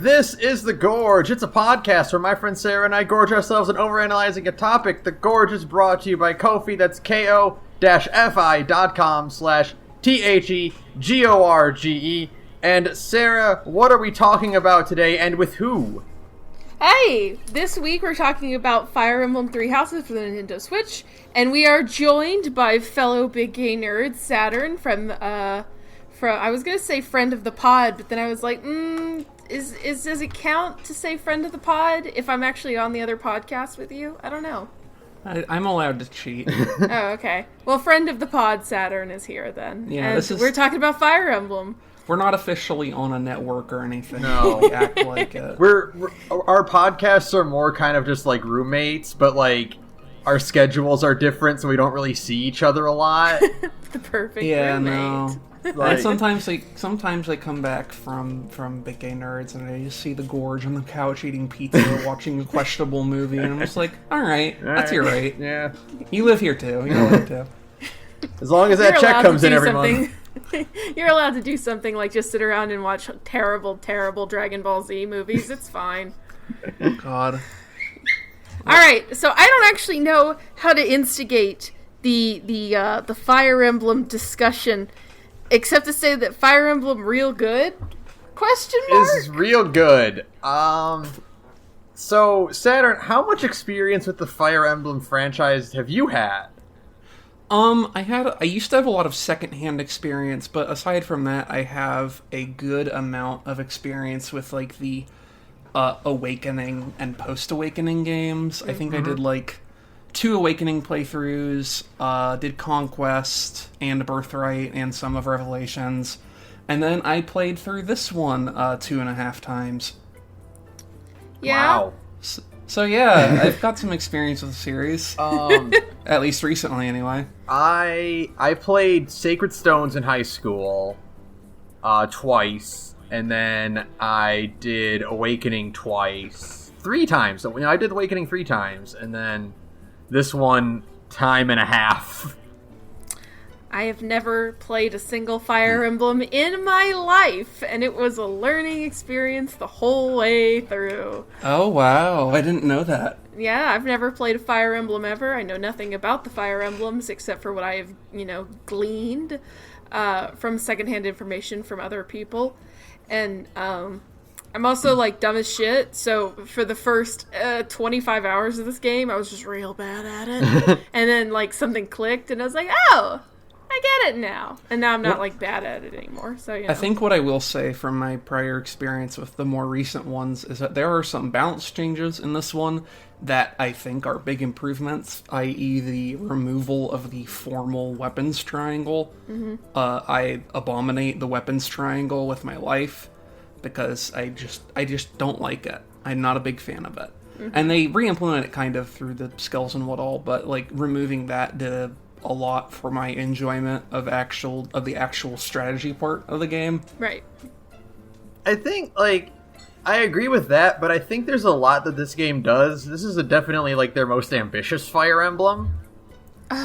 This is The Gorge. It's a podcast where my friend Sara and I gorge ourselves on overanalyzing a topic. The Gorge is brought to you by Ko-fi. That's ko-fi.com/THEGORGE. And Sara, what are we talking about today and with who? Hey, this week we're talking about Fire Emblem Three Houses for the Nintendo Switch, and we are joined by fellow big gay nerd Saturn from I was gonna say friend of the pod, but then I was like, does it count to say friend of the pod if I'm actually on the other podcast with you? I don't know. I'm allowed to cheat. Oh, okay. Well, friend of the pod Saturn is here then. Yeah, and we're talking about Fire Emblem. We're not officially on a network or anything. No. We act like it. Our podcasts are more kind of just like roommates, but like our schedules are different, so we don't really see each other a lot. The perfect roommate. No. Like, and sometimes they come back from Big Gay Nerds and they just see the Gorge on the couch eating pizza, watching a questionable movie, and I'm just like, all right, that's your right. Yeah. You live here too. You live too. As long as that check comes in every month. You're allowed to do something like just sit around and watch terrible, terrible Dragon Ball Z movies. It's fine. God. Alright, so I don't actually know how to instigate the Fire Emblem discussion, except to say that Fire Emblem real good? Question mark? Is real good. So, Saturn, how much experience with the Fire Emblem franchise have you had? I used to have a lot of secondhand experience, but aside from that, I have a good amount of experience with, like, the, Awakening and post-Awakening games. I think I did, like, 2 Awakening playthroughs, did Conquest, and Birthright, and some of Revelations, and then I played through this one, 2.5 times. Yeah. Wow. So yeah, I've got some experience with the series. At least recently, anyway. I played Sacred Stones in high school, twice, and then I did Awakening 3 times. So, I did Awakening 3 times, and then this one 1.5 times. I have never played a single Fire Emblem in my life, and it was a learning experience the whole way through. Oh, wow. I didn't know that. Yeah, I've never played a Fire Emblem ever. I know nothing about the Fire Emblems except for what I have, gleaned from secondhand information from other people. And I'm also, dumb as shit, so for the first 25 hours of this game, I was just real bad at it. And then, something clicked, and I was like, oh! I get it now. And now I'm not, bad at it anymore, so, I think what I will say from my prior experience with the more recent ones is that there are some balance changes in this one that I think are big improvements, i.e. the removal of the formal weapons triangle. Mm-hmm. I abominate the weapons triangle with my life because I just don't like it. I'm not a big fan of it. Mm-hmm. And they re-implement it kind of through the skills and what all, but, removing that did a lot for my enjoyment of the actual strategy part of the game. Right. I think, I agree with that, but I think there's a lot that this game does. This is definitely, their most ambitious Fire Emblem.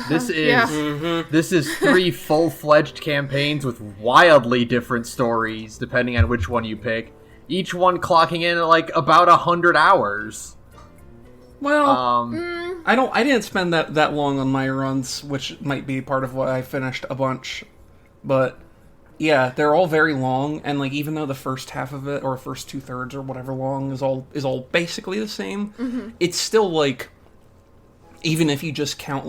This is 3 full-fledged campaigns with wildly different stories, depending on which one you pick. Each one clocking in at, about 100 hours. Well, I didn't spend that long on my runs, which might be part of why I finished a bunch. But yeah, they're all very long, and even though the first half of it or first 2/3 or whatever long is all basically the same, it's still even if you just count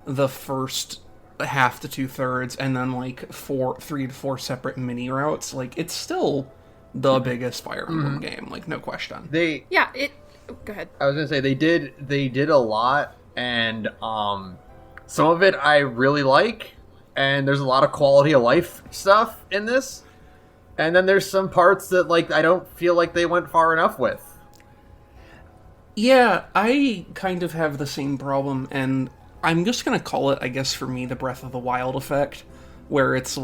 the first half to 2/3 and then 3 to 4 separate mini routes, it's still the biggest Fire Emblem game, no question. Go ahead. I was gonna say they did a lot, and some of it I really like, and there's a lot of quality of life stuff in this, and then there's some parts that I don't feel like they went far enough with. Yeah, I kind of have the same problem, and I'm just gonna call it, I guess, for me, the Breath of the Wild effect, where it's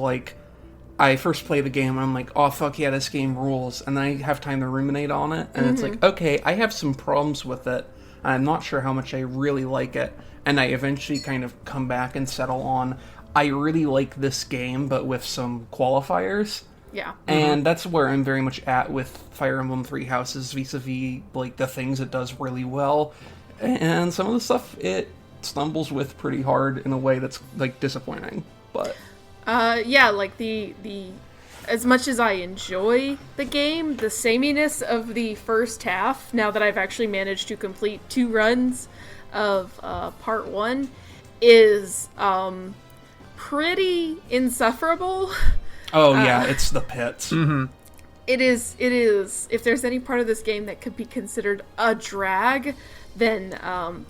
I first play the game, and I'm like, oh, fuck yeah, this game rules. And then I have time to ruminate on it, and it's okay, I have some problems with it. I'm not sure how much I really like it. And I eventually kind of come back and settle on, I really like this game, but with some qualifiers. Yeah. And that's where I'm very much at with Fire Emblem Three Houses vis-a-vis, like, the things it does really well. And some of the stuff it stumbles with pretty hard in a way that's, like, disappointing. But like the as much as I enjoy the game, the sameness of the first half, now that I've actually managed to complete 2 runs of part 1, is pretty insufferable. oh yeah, it's the pits. Mm-hmm. It is. If there's any part of this game that could be considered a drag, then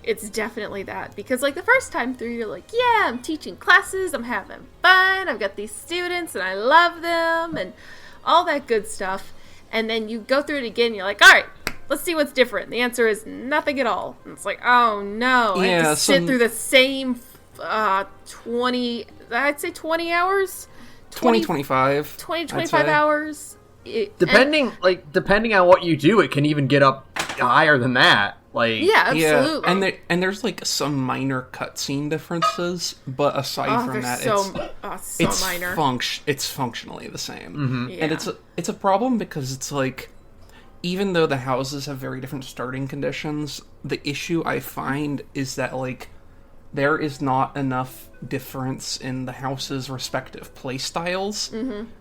it's definitely that. Because, like, the first time through, you're like, yeah, I'm teaching classes, I'm having fun, I've got these students, and I love them, and all that good stuff. And then you go through it again, and you're like, all right, let's see what's different. And the answer is nothing at all. And it's like, oh, no. I have to sit through the same 20 hours? 25 hours. Depending on what you do, it can even get up higher than that. Like, yeah, absolutely. Yeah, and there's like some minor cutscene differences, but aside from that, it's minor. It's functionally the same, Yeah. and it's a problem because it's like, even though the houses have very different starting conditions, the issue I find is that, like, there is not enough difference in the house's respective play styles.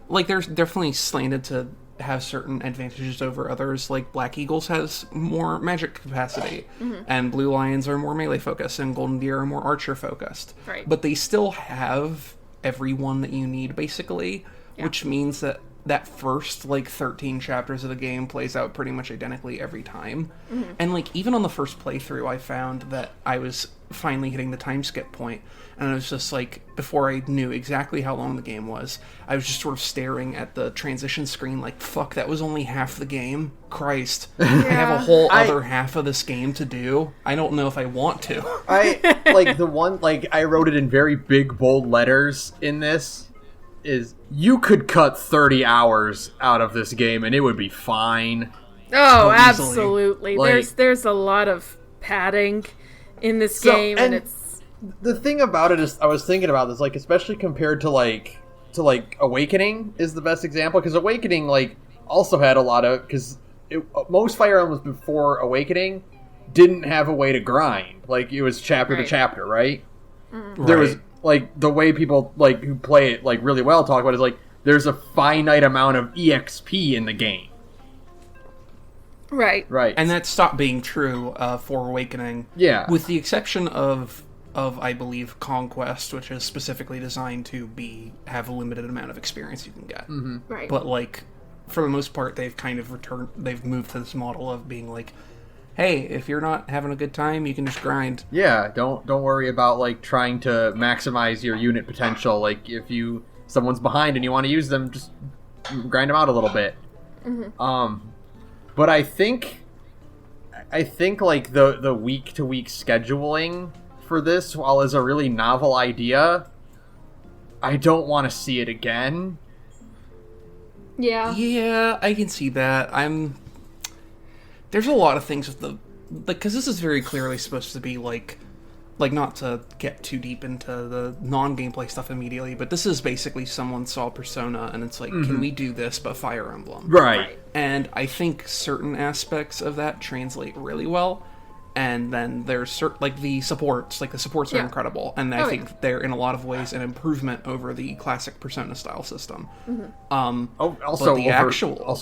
Like, there's definitely slanted to have certain advantages over others. Like, Black Eagles has more magic capacity, and Blue Lions are more melee focused, and Golden Deer are more archer focused. Right. But they still have everyone that you need, basically, which means that first, like, 13 chapters of the game plays out pretty much identically every time. And, like, even on the first playthrough, I found that I was finally hitting the time skip point, and I was just like, before I knew exactly how long the game was, I was just sort of staring at the transition screen like, fuck, that was only half the game? Christ. I have a whole other half of this game to do. I don't know if I want to. I wrote it in very big, bold letters in this, is you could cut 30 hours out of this game and it would be fine. Oh, absolutely. Like, there's a lot of padding in this game, and it's... The thing about it is, I was thinking about this, like, especially compared to Awakening is the best example, because Awakening, like, also had a lot of... Because most Fire Emblems before Awakening didn't have a way to grind. Like, it was chapter to chapter, right? There was, like, the way people, like, who play it, like, really well talk about it is, like, there's a finite amount of EXP in the game. Right. And that stopped being true for Awakening. Yeah. With the exception of I believe Conquest, which is specifically designed to have a limited amount of experience you can get. Right. But, like, for the most part, they've kind of they've moved to this model of being like, hey, if you're not having a good time, you can just grind. Yeah, don't worry about, like, trying to maximize your unit potential. Like, if someone's behind and you want to use them, just grind them out a little bit. But I think like the week to week scheduling for this, while is a really novel idea, I don't want to see it again. Yeah, I can see that. There's a lot of things with because this is very clearly supposed to be like not to get too deep into the non-gameplay stuff immediately, but this is basically someone saw Persona and it's like, can we do this but Fire Emblem? Right. And I think certain aspects of that translate really well. And then there's the supports are incredible, and I think they're in a lot of ways an improvement over the classic Persona style system. Also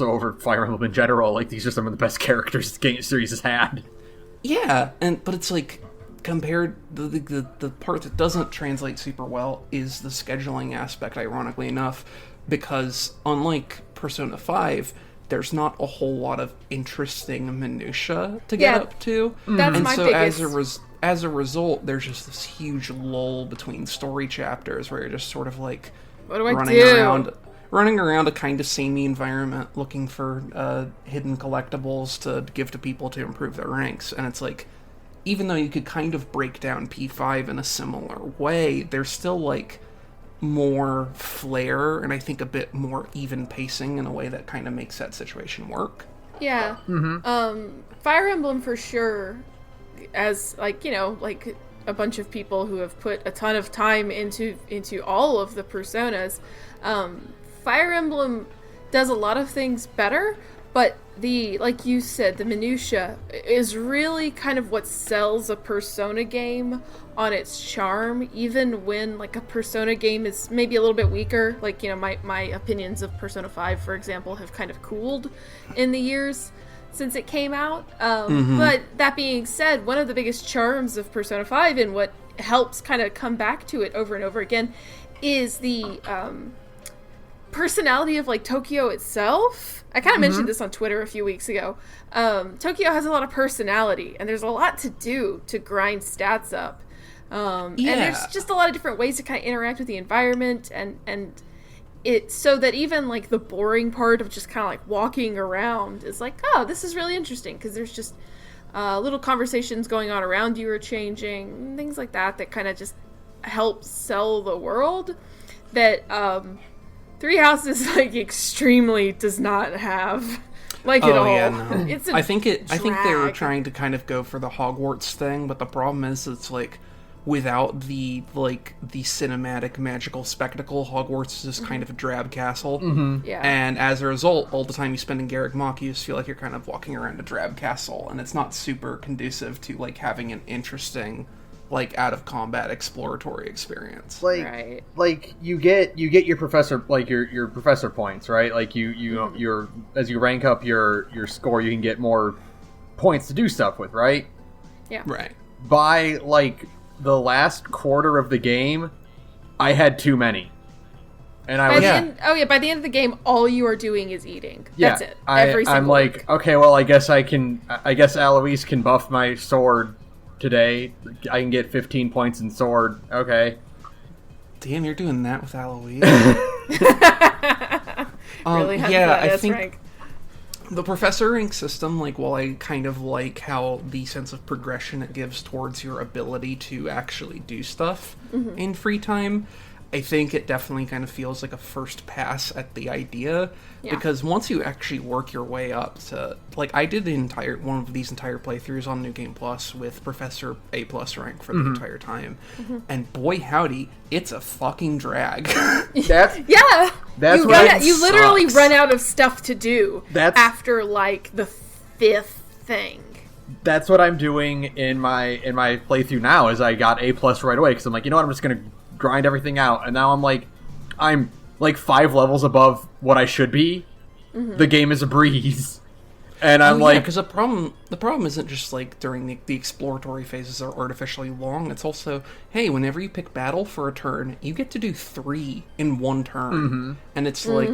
over Fire Emblem in general, like, these are some of the best characters the game series has had. Yeah, but it's like, compared, the part that doesn't translate super well is the scheduling aspect, ironically enough, because unlike Persona 5, there's not a whole lot of interesting minutia to get up to. That's and my so biggest... as a result, there's just this huge lull between story chapters where you're just sort of like, what do I do? Running around a kind of samey environment looking for hidden collectibles to give to people to improve their ranks. And it's like, even though you could kind of break down P5 in a similar way, there's still, like, more flair and I think a bit more even pacing in a way that kind of makes that situation work. Yeah. Fire Emblem for sure, as, like, you know, like a bunch of people who have put a ton of time into all of the Personas, Fire Emblem does a lot of things better, but like you said, the minutia is really kind of what sells a Persona game on its charm, even when like a Persona game is maybe a little bit weaker. Like, my opinions of Persona 5, for example, have kind of cooled in the years since it came out. But that being said, one of the biggest charms of Persona 5 and what helps kind of come back to it over and over again is the personality of like Tokyo itself. I kind of mentioned this on Twitter a few weeks ago. Tokyo has a lot of personality, and there's a lot to do to grind stats up. And there's just a lot of different ways to kind of interact with the environment, and it so that even like the boring part of just kind of like walking around is like, oh, this is really interesting, because there's just little conversations going on around you are changing, things like that kind of just help sell the world that Three Houses like extremely does not have at all. Yeah, no. It's I think they were trying to kind of go for the Hogwarts thing, but the problem is it's like without the cinematic magical spectacle, Hogwarts is just kind of a drab castle. Yeah. And as a result, all the time you spend in Garreg Mach, you just feel like you're kind of walking around a drab castle, and it's not super conducive to like having an interesting like out of combat exploratory experience. Like you get your professor, like your professor points, right? Like you're as you rank up your score, you can get more points to do stuff with, right? Yeah. Right. By like the last quarter of the game, I had too many. And by the end of the game, all you are doing is eating. Yeah, that's it. I'm like, okay, well, I guess Alois can buff my sword today. I can get 15 points in sword. Okay. Damn, you're doing that with Alois. Really? I think rank. The professor rank system, like, while I kind of like how the sense of progression it gives towards your ability to actually do stuff in free time, I think it definitely kind of feels like a first pass at the idea, because once you actually work your way up to, like, I did one of these entire playthroughs on New Game Plus with Professor A+ rank for the entire time, and boy howdy, it's a fucking drag. That's you literally run out of stuff to do after like the 5th thing. That's what I'm doing in my playthrough now. Is I got A+ right away because I'm like, you know what, I'm just gonna grind everything out, and now I'm like 5 levels above what I should be. The game is a breeze, and I'm because the problem isn't just like during the exploratory phases are artificially long. It's also, hey, whenever you pick battle for a turn, you get to do 3 in one turn, and it's like,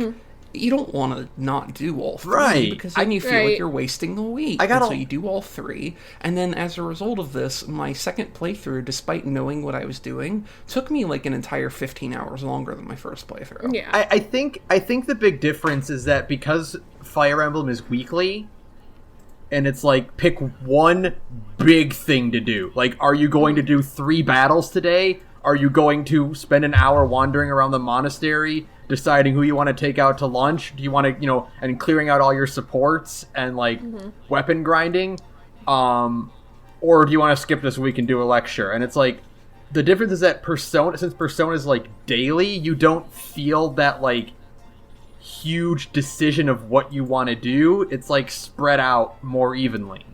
you don't want to not do all 3, right? Because then you feel like you're wasting the week. So you do all 3, and then as a result of this, my second playthrough, despite knowing what I was doing, took me like an entire 15 hours longer than my first playthrough. Yeah, I think the big difference is that because Fire Emblem is weekly, and it's like, pick one big thing to do. Like, are you going to do 3 battles today? Are you going to spend an hour wandering around the monastery, deciding who you want to take out to lunch? Do you want to, and clearing out all your supports and like weapon grinding? Or do you want to skip this week and do a lecture? And it's like, the difference is that since Persona is like daily, you don't feel that like huge decision of what you want to do. It's like spread out more evenly.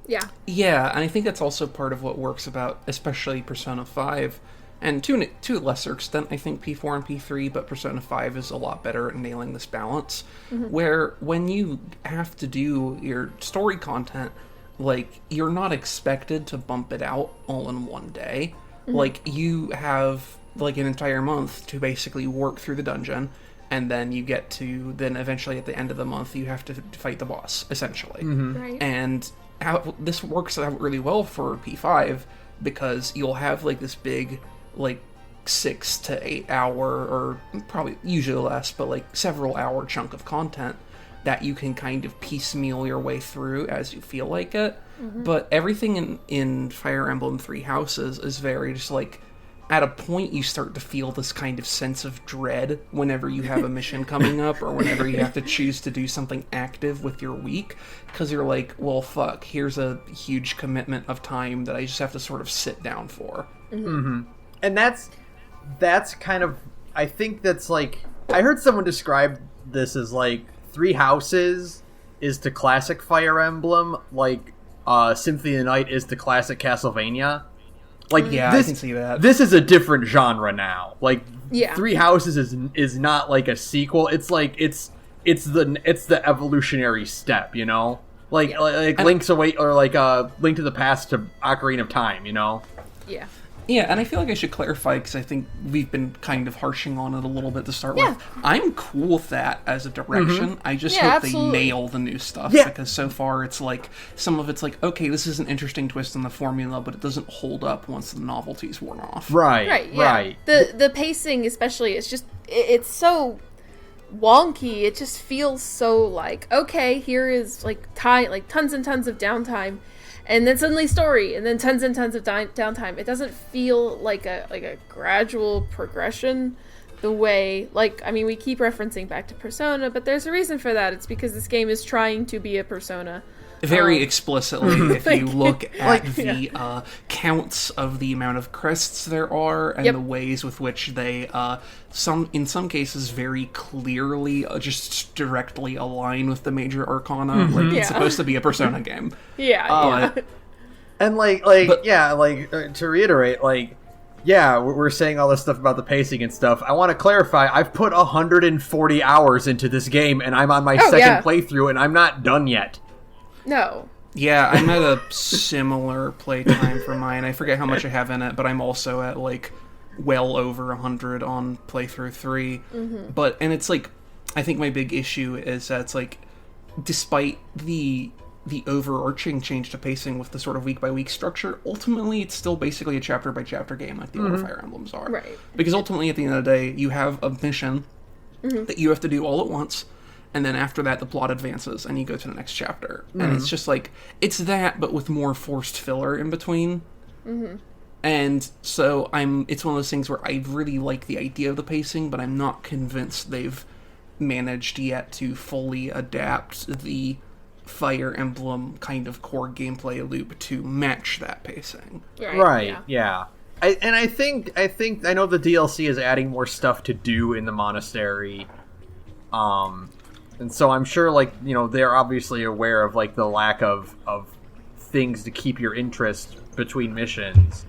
Yeah. Yeah, and I think that's also part of what works about especially Persona 5. And to a lesser extent, I think P4 and P3, but Persona 5 is a lot better at nailing this balance, where when you have to do your story content, like, you're not expected to bump it out all in one day. Like, you have, like, an entire month to basically work through the dungeon, and then you get to, then eventually at the end of the month, you have to fight the boss, essentially. Right. And this works out really well for P5, because you'll have, like, this big, like, 6 to 8 hour, or probably usually less, but like several hour chunk of content that you can kind of piecemeal your way through as you feel like it. But everything in Fire Emblem Three Houses is very just like, at a point you start to feel this kind of sense of dread whenever you have a mission coming up, or whenever you have to choose to do something active with your week, because you're like, well, fuck, here's a huge commitment of time that I just have to sort of sit down for. And that's kind of, I think that's like, I heard someone describe this is like Three Houses is to classic Fire Emblem, like Symphony of the Night is to classic Castlevania. Like, yeah, I can see that. This is a different genre now. Like, Yeah. Three Houses is not like a sequel. It's like it's the evolutionary step, you know? Like Link's Away, or like Link to the Past to Ocarina of Time, you know? Yeah. Yeah, and I feel like I should clarify, because I think we've been kind of harshing on it a little bit to start with. I'm cool with that as a direction. I just hope they nail the new stuff, because so far it's like, some of it's like, okay, this is an interesting twist in the formula, but it doesn't hold up once the novelty's worn off. Right. The pacing especially, it's so wonky. It just feels so like, okay, here is like tons and tons of downtime, and then suddenly story, and then tons and tons of downtime. It doesn't feel like a gradual progression the way, like, I mean, we keep referencing back to Persona, but there's a reason for that. It's because this game is trying to be a Persona. Very explicitly, if you look at the counts of the amount of crests there are, and the ways with which they, in some cases, very clearly just directly align with the major arcana. Like, it's supposed to be a Persona game. And to reiterate, like, we're saying all this stuff about the pacing and stuff. I want to clarify, I've put 140 hours into this game, and I'm on my second playthrough, and I'm not done yet. No. Yeah, I'm at a similar playtime for mine. I forget how much I have in it, but I'm also at, like, well over 100 on playthrough 3. But, and it's like, I think my big issue is that it's like, despite the overarching change to pacing with the sort of week-by-week structure, ultimately it's still basically a chapter-by-chapter game like the older Fire Emblems are. Right. Because ultimately, at the end of the day, you have a mission that you have to do all at once, and then after that, the plot advances, and you go to the next chapter. And it's just like, it's that, but with more forced filler in between. And so it's one of those things where I really like the idea of the pacing, but I'm not convinced they've managed yet to fully adapt the Fire Emblem kind of core gameplay loop to match that pacing. Right. I think I know the DLC is adding more stuff to do in the monastery. And so I'm sure, like, you know, they're obviously aware of, like, the lack of things to keep your interest between missions.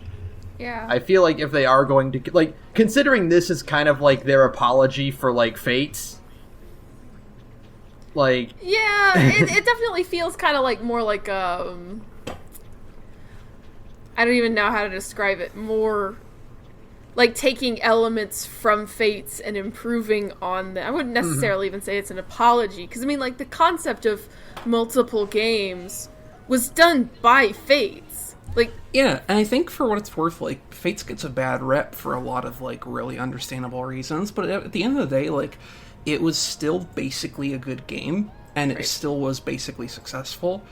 Yeah. I feel like if they are going to, like, considering this is kind of like their apology for, like, Fates. Like... Yeah, it definitely feels kind of like more like, I don't even know how to describe it. More... like taking elements from Fates and improving on them. I wouldn't necessarily even say it's an apology, because I mean, like, the concept of multiple games was done by Fates. Like, yeah, and I think for what it's worth, like, Fates gets a bad rep for a lot of, like, really understandable reasons, but at the end of the day, like, it was still basically a good game, and it still was basically successful.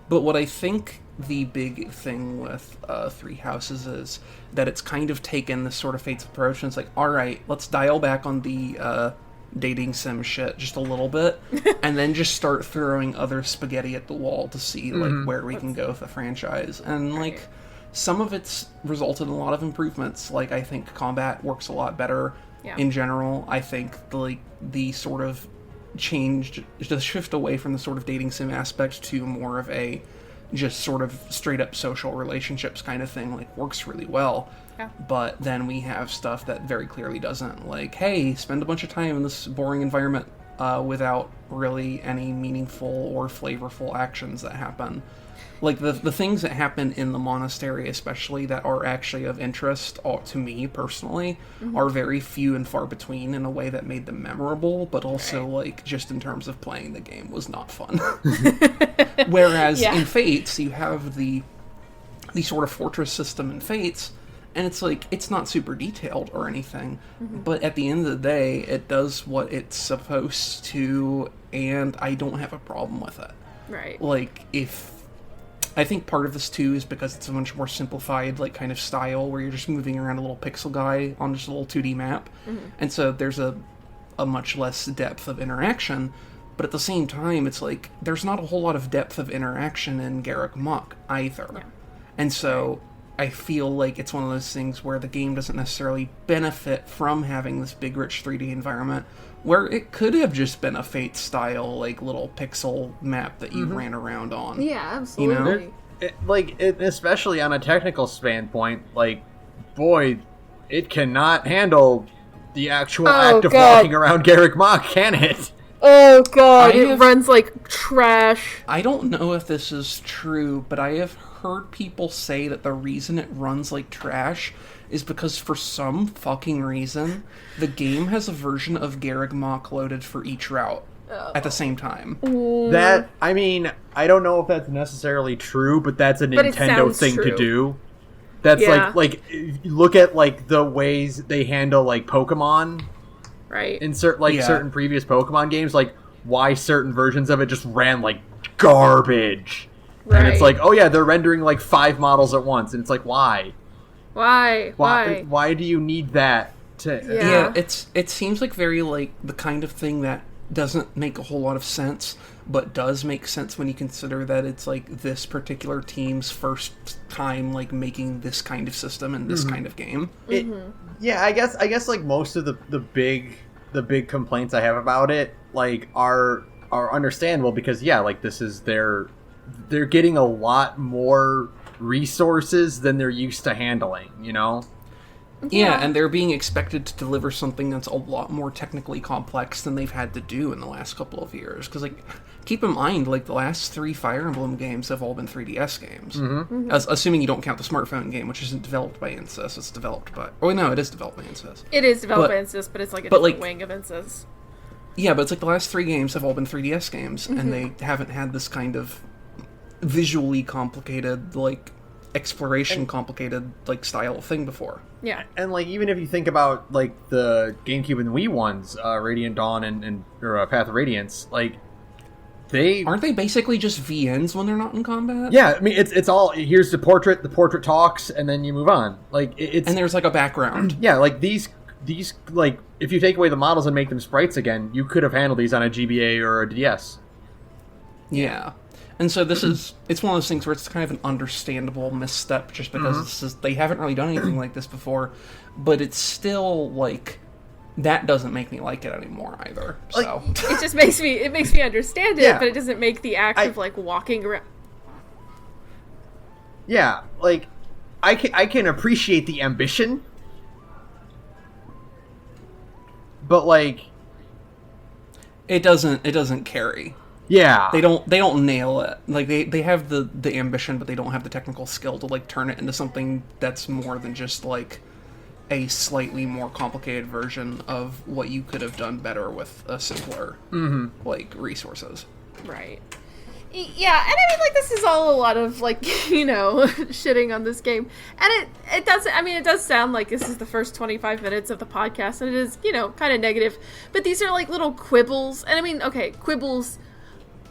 But what I think the big thing with Three Houses is that it's kind of taken this sort of Fates approach, and it's like, alright, let's dial back on the dating sim shit just a little bit, and then just start throwing other spaghetti at the wall to see, like, where we can go with the franchise. And, like, some of it's resulted in a lot of improvements. Like, I think combat works a lot better in general. I think, the sort of the shift away from the sort of dating sim aspect to more of a just sort of straight up social relationships kind of thing, like, works really well. But then we have stuff that very clearly doesn't. Like, hey, spend a bunch of time in this boring environment without really any meaningful or flavorful actions that happen. Like, the things that happen in the monastery, especially, that are actually of interest to me, personally, are very few and far between in a way that made them memorable, but also, like, just in terms of playing the game was not fun. Whereas in Fates, you have the sort of fortress system in Fates, and it's like, it's not super detailed or anything, but at the end of the day, it does what it's supposed to, and I don't have a problem with it. Right. Like, I think part of this, too, is because it's a much more simplified, like, kind of style, where you're just moving around a little pixel guy on just a little 2D map, and so there's a much less depth of interaction, but at the same time, it's like, there's not a whole lot of depth of interaction in Garreg Mach, either. And so, I feel like it's one of those things where the game doesn't necessarily benefit from having this big, rich 3D environment, where it could have just been a Fate-style, like, little pixel map that you ran around on. Yeah, absolutely. You know? Especially on a technical standpoint, like, boy, it cannot handle the actual act of walking around Garreg Mach, can it? Oh god, it runs like trash. I don't know if this is true, but I have heard people say that the reason it runs like trash is because for some fucking reason, the game has a version of Garreg Mach loaded for each route at the same time. That, I mean, I don't know if that's necessarily true, but that's a Nintendo thing to do. That's like look at like the ways they handle like Pokemon, right? In certain previous Pokemon games, like why certain versions of it just ran like garbage, right. And it's like, oh yeah, they're rendering like 5 models at once, and it's like, why? Why do you need that? It seems like very like the kind of thing that doesn't make a whole lot of sense, but does make sense when you consider that it's like this particular team's first time like making this kind of system and this kind of game. I guess like most of the big complaints I have about it like are understandable because like this is they're getting a lot more resources than they're used to handling, you know? Yeah, and they're being expected to deliver something that's a lot more technically complex than they've had to do in the last couple of years. Because, like, keep in mind, like, the last 3 Fire Emblem games have all been 3DS games. Assuming you don't count the smartphone game, which isn't developed by Insys. It's developed by... Oh, no, it is developed by Insys. It is developed by Insys, but it's like a different wing of Insys. Yeah, but it's like the last 3 games have all been 3DS games, and they haven't had this kind of visually complicated, like... exploration complicated like style thing before. Yeah. And like even if you think about like the GameCube and the Wii ones, Radiant Dawn and Path of Radiance, like aren't they basically just VNs when they're not in combat? Yeah, I mean it's all here's the portrait talks and then you move on. Like it's and there's like a background. Yeah, like these like if you take away the models and make them sprites again, you could have handled these on a GBA or a DS. Yeah. And so it's one of those things where it's kind of an understandable misstep just because they haven't really done anything like this before, but it's still, like, that doesn't make me like it anymore either, so. It just makes me understand it, but it doesn't make the act of, like, walking around. Yeah, like, I can appreciate the ambition, but, like... It doesn't carry. Yeah. They don't nail it. Like they have the ambition, but they don't have the technical skill to like turn it into something that's more than just like a slightly more complicated version of what you could have done better with a simpler like resources. Right. Yeah, and I mean like this is all a lot of like, you know, shitting on this game. And it does sound like this is the first 25 minutes of the podcast and it is, you know, kind of negative, but these are like little quibbles. And I mean, okay, quibbles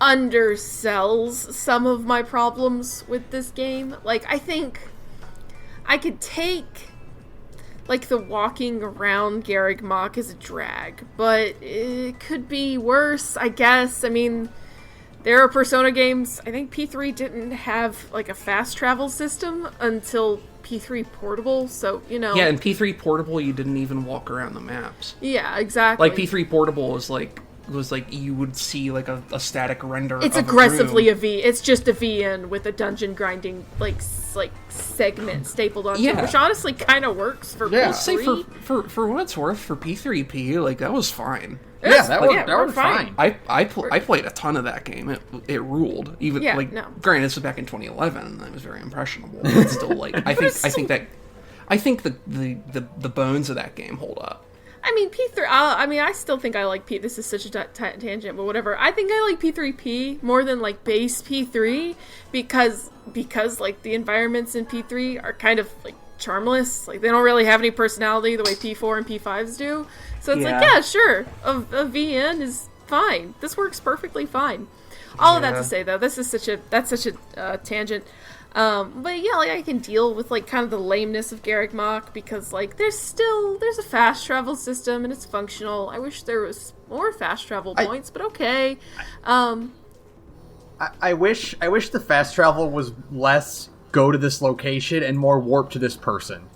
undersells some of my problems with this game. Like, I think I could take, like, the walking around Garreg Mach as a drag, but it could be worse, I guess. I mean, there are Persona games. I think P3 didn't have, like, a fast travel system until P3 Portable, so, you know. Yeah, in P3 Portable, you didn't even walk around the maps. Yeah, exactly. Like, P3 Portable was like you would see like a static render. It's aggressively a V. It's just a VN with a dungeon grinding like segment stapled onto it, which honestly kind of works for P3. Say for what it's worth, for P3P, like that was fine. That was fine. I played a ton of that game. It ruled. Even granted, this was back in 2011. And it was very impressionable. But still, like I think the bones of that game hold up. I mean, P3... I still think I like P... This is such a tangent, but whatever. I think I like P3P more than, like, base P3 because like, the environments in P3 are kind of, like, charmless. Like, they don't really have any personality the way P4 and P5s do. So it's like, yeah, sure, a VN is fine. This works perfectly fine. All of that to say, though, that's such a tangent. But yeah, like I can deal with like kind of the lameness of Garreg Mach because like there's a fast travel system and it's functional. I wish there was more fast travel points, but okay. I wish the fast travel was less go to this location and more warp to this person.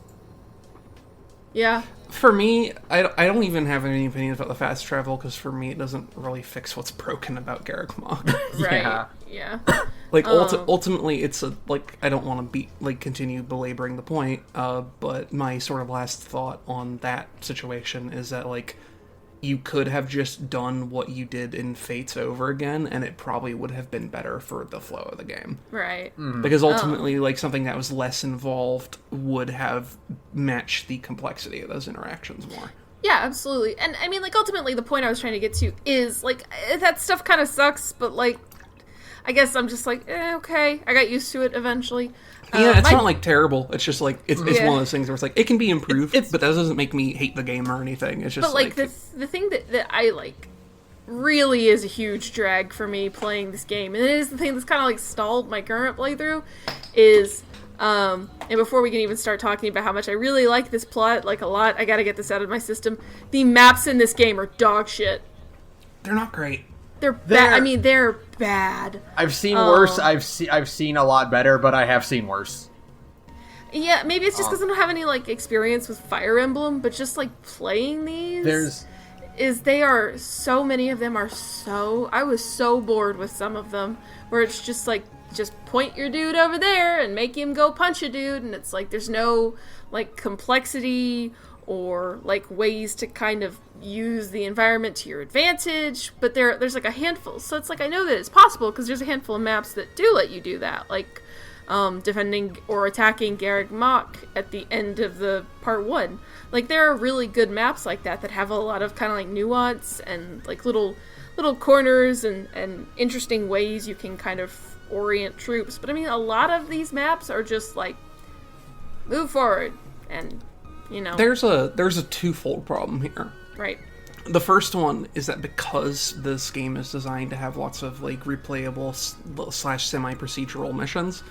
Yeah. For me, I don't even have any opinions about the fast travel, because for me it doesn't really fix what's broken about Garrick Mach. Right. Yeah. Like, ultimately, it's I don't want to continue belaboring the point, but my sort of last thought on that situation is that, like, you could have just done what you did in Fates over again, and it probably would have been better for the flow of the game. Right. Mm-hmm. Because ultimately, like, something that was less involved would have matched the complexity of those interactions more. Yeah, absolutely. And, I mean, like, ultimately, the point I was trying to get to is, like, that stuff kind of sucks, but, like, I guess I'm just like, okay. I got used to it eventually. Yeah, it's not, like, terrible. It's just, like, it's one of those things where it's, like, it can be improved, but that doesn't make me hate the game or anything. It's just, but, like, the thing that I, like, really is a huge drag for me playing this game, and it is the thing that's kind of, like, stalled my current playthrough, is, and before we can even start talking about how much I really like this plot, like, a lot, I gotta get this out of my system, the maps in this game are dog shit. They're not great. They're bad. I mean, they're bad. I've seen worse. I've seen a lot better, but I have seen worse. Yeah, maybe it's just because I don't have any, like, experience with Fire Emblem, but just, like, playing these... so many of them are so... I was so bored with some of them, where it's just, like, just point your dude over there and make him go punch a dude, and it's, like, there's no, like, complexity or, like, ways to kind of use the environment to your advantage, but there's, like, a handful. So it's, like, I know that it's possible, because there's a handful of maps that do let you do that, like, defending or attacking Garrick Mach at the end of the part 1. Like, there are really good maps like that have a lot of kind of, like, nuance and, like, little corners and interesting ways you can kind of orient troops. But, I mean, a lot of these maps are just, like, move forward and... You know. There's a twofold problem here. Right. The first one is that because this game is designed to have lots of, like, replayable / semi-procedural missions,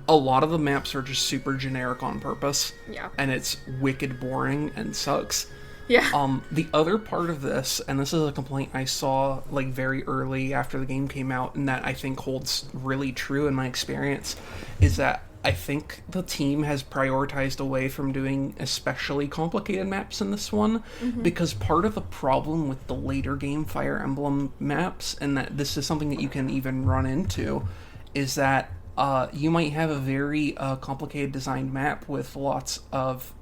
a lot of the maps are just super generic on purpose. Yeah. And it's wicked boring and sucks. Yeah. The other part of this, and this is a complaint I saw, like, very early after the game came out, and that I think holds really true in my experience, is that I think the team has prioritized away from doing especially complicated maps in this one, because part of the problem with the later game Fire Emblem maps, and that this is something that you can even run into, is that you might have a very complicated designed map with lots of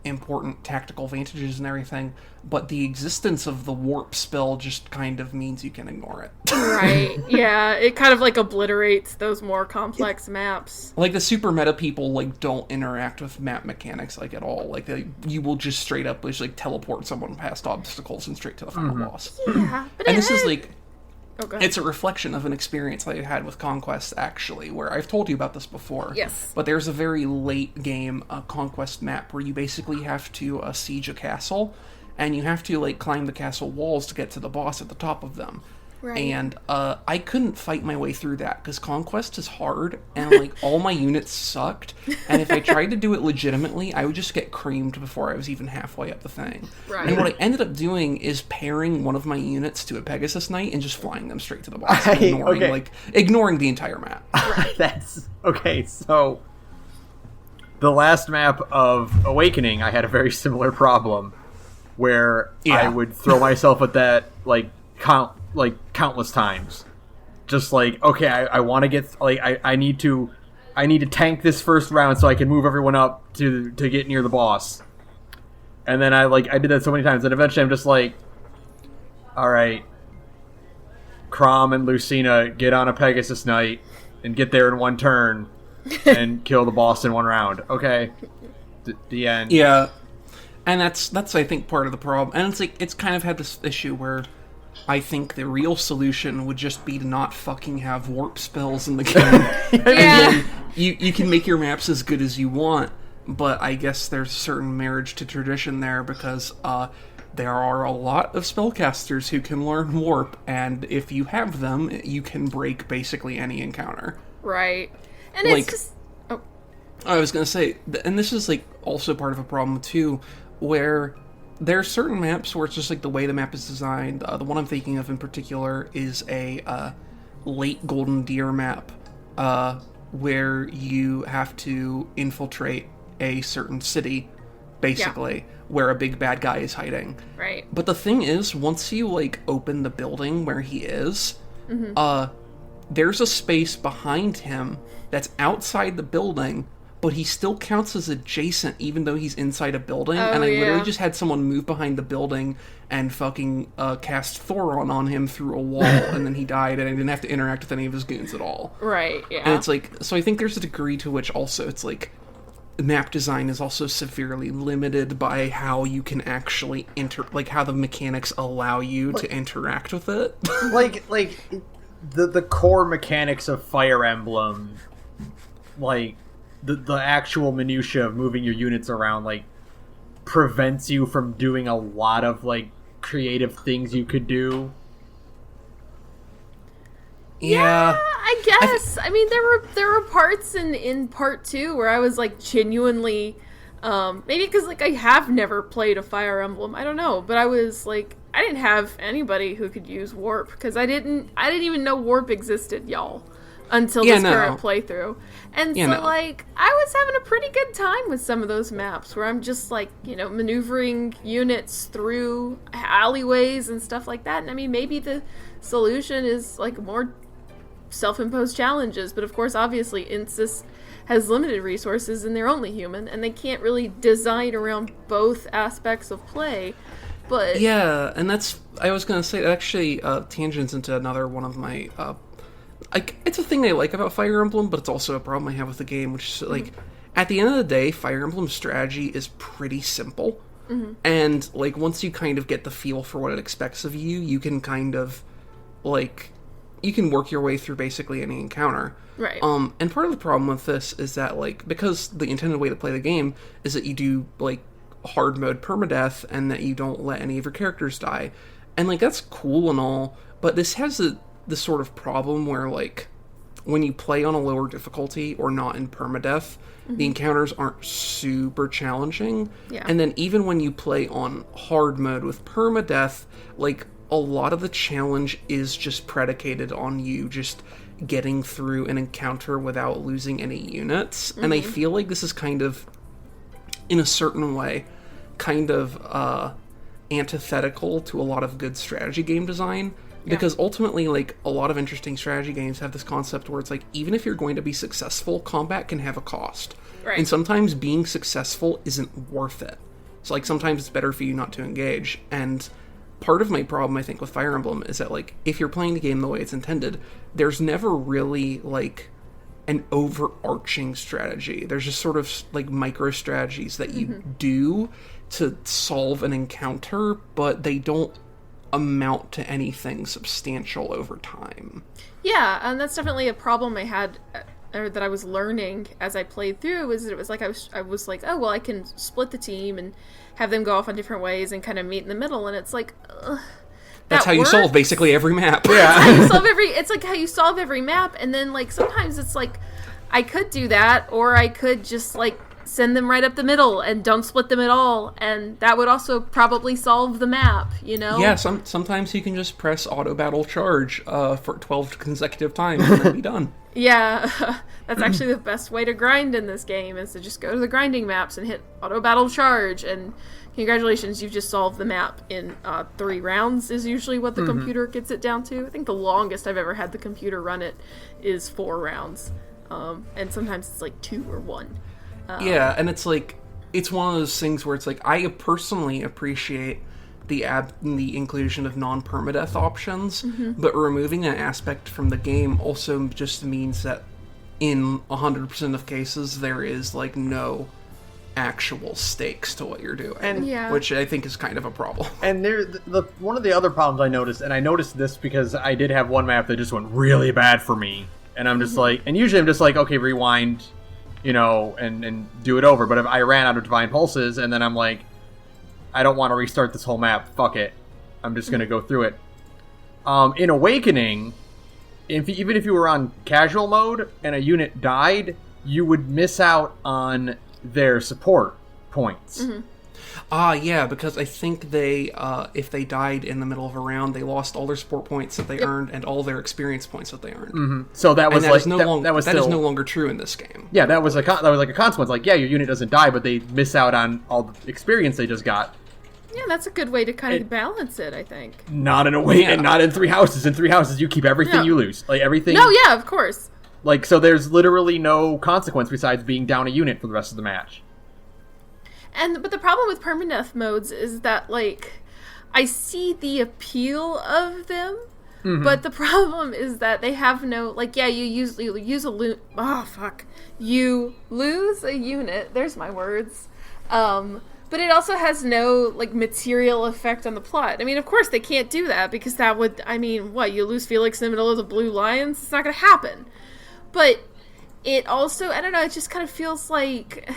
important tactical advantages and everything, but the existence of the warp spell just kind of means you can ignore it. Right, yeah, it kind of, like, obliterates those more complex maps. Like, the super meta people, like, don't interact with map mechanics, like, at all. Like, you will just straight up, just, like, teleport someone past obstacles and straight to the final boss. Yeah, but and this is, like... It's a reflection of an experience that I had with Conquest, actually, where I've told you about this before. Yes. But there's a very late game Conquest map where you basically have to siege a castle, and you have to, like, climb the castle walls to get to the boss at the top of them. Right. And I couldn't fight my way through that, because Conquest is hard, and, like, all my units sucked, and if I tried to do it legitimately, I would just get creamed before I was even halfway up the thing. Right. And what I ended up doing is pairing one of my units to a Pegasus Knight and just flying them straight to the boss, ignoring the entire map. Right. That's... Okay, so... The last map of Awakening, I had a very similar problem, where I would throw myself at that, like, countless times. Just like, okay, I want to get, like, I need to tank this first round so I can move everyone up to get near the boss. And then I did that so many times, and eventually I'm just like, alright, Crom and Lucina get on a Pegasus Knight and get there in one turn and kill the boss in one round. Okay. The end. Yeah. And that's I think part of the problem. And it's like, it's kind of had this issue where I think the real solution would just be to not fucking have warp spells in the game. And you can make your maps as good as you want, but I guess there's a certain marriage to tradition there, because there are a lot of spellcasters who can learn warp, and if you have them, you can break basically any encounter. Right. And like, it's just... Oh. I was going to say, and this is, like, also part of a problem, too, where there are certain maps where it's just, like, the way the map is designed. The one I'm thinking of in particular is a late Golden Deer map, where you have to infiltrate a certain city, basically, where a big bad guy is hiding. Right. But the thing is, once you, like, open the building where he is, there's a space behind him that's outside the building, but he still counts as adjacent even though he's inside a building. And I literally just had someone move behind the building and fucking cast Thoron on him through a wall, and then he died, and I didn't have to interact with any of his goons at all. Right, yeah. And it's like, so I think there's a degree to which also it's like, map design is also severely limited by how you can actually how the mechanics allow you to interact with it. like the core mechanics of Fire Emblem, like the actual minutia of moving your units around, like, prevents you from doing a lot of, like, creative things you could do. Yeah, I guess. I mean, there were parts in part 2 where I was, like, genuinely, maybe because, like, I have never played a Fire Emblem, I don't know, but I was like, I didn't have anybody who could use warp because I didn't even know warp existed, y'all, until this current playthrough. And like, I was having a pretty good time with some of those maps where I'm just, like, you know, maneuvering units through alleyways and stuff like that. And I mean, maybe the solution is, like, more self-imposed challenges, but of course, obviously, Insys has limited resources and they're only human, and they can't really design around both aspects of play. But yeah, and I was gonna say, that actually tangents into another one of my it's a thing I like about Fire Emblem, but it's also a problem I have with the game, which is, like, at the end of the day, Fire Emblem's strategy is pretty simple. And, like, once you kind of get the feel for what it expects of you, you can kind of, like, you can work your way through basically any encounter. Right. And part of the problem with this is that, like, because the intended way to play the game is that you do, like, hard mode permadeath and that you don't let any of your characters die. And, like, that's cool and all, but this has this sort of problem where, like, when you play on a lower difficulty or not in permadeath, the encounters aren't super challenging. Yeah. And then even when you play on hard mode with permadeath, like, a lot of the challenge is just predicated on you just getting through an encounter without losing any units. And I feel like this is kind of, in a certain way, kind of antithetical to a lot of good strategy game design. Because ultimately, like, a lot of interesting strategy games have this concept where it's like, even if you're going to be successful, combat can have a cost. Right. And sometimes being successful isn't worth it. So, like, sometimes it's better for you not to engage. And part of my problem, I think, with Fire Emblem is that, like, if you're playing the game the way it's intended, there's never really, like, an overarching strategy. There's just sort of, like, micro strategies that you do to solve an encounter, but they don't amount to anything substantial over time. Yeah, and that's definitely a problem I had, or that I was learning as I played through, is that it was like I was like, oh, well, I can split the team and have them go off on different ways and kind of meet in the middle, and it's like, that's how you solve basically every map. Yeah. It's like how you solve every map, and then, like, sometimes it's like, I could do that, or I could just, like, send them right up the middle and don't split them at all, and that would also probably solve the map, you know? Yeah, sometimes you can just press auto battle charge for 12 consecutive times and then be done. Yeah, that's actually the best way to grind in this game, is to just go to the grinding maps and hit auto battle charge, and congratulations, you've just solved the map in 3 rounds is usually what the computer gets it down to. I think the longest I've ever had the computer run it is 4 rounds, and sometimes it's like 2 or 1. Yeah, and it's like, it's one of those things where it's like, I personally appreciate the inclusion of non-permadeath options, but removing that aspect from the game also just means that in 100% of cases, there is, like, no actual stakes to what you're doing, and which I think is kind of a problem. And one of the other problems I noticed, and I noticed this because I did have one map that just went really bad for me, and I'm just like, and usually I'm just like, okay, rewind, you know, and do it over. But if I ran out of Divine Pulses, and then I'm like, I don't want to restart this whole map, fuck it, I'm just going to go through it. In Awakening, even if you were on casual mode and a unit died, you would miss out on their support points. Yeah, because I think they, if they died in the middle of a round, they lost all their support points that they earned and all their experience points that they earned. Mm-hmm. So that was is no longer true in this game. Yeah, that was like a consequence. Like, yeah, your unit doesn't die, but they miss out on all the experience they just got. Yeah, that's a good way to kind of balance it, I think. Not in a way, and not in 3 houses. In 3 houses, you keep everything you lose. Like, everything... No, yeah, of course. Like, so there's literally no consequence besides being down a unit for the rest of the match. But the problem with permadeath modes is that, like, I see the appeal of them, but the problem is that they have no... Like, yeah, you use a loot... Oh, fuck. You lose a unit. There's my words. But it also has no, like, material effect on the plot. I mean, of course, they can't do that, because that would, I mean, what, you lose Felix in the middle of the Blue Lions? It's not going to happen. But it also, I don't know, it just kind of feels like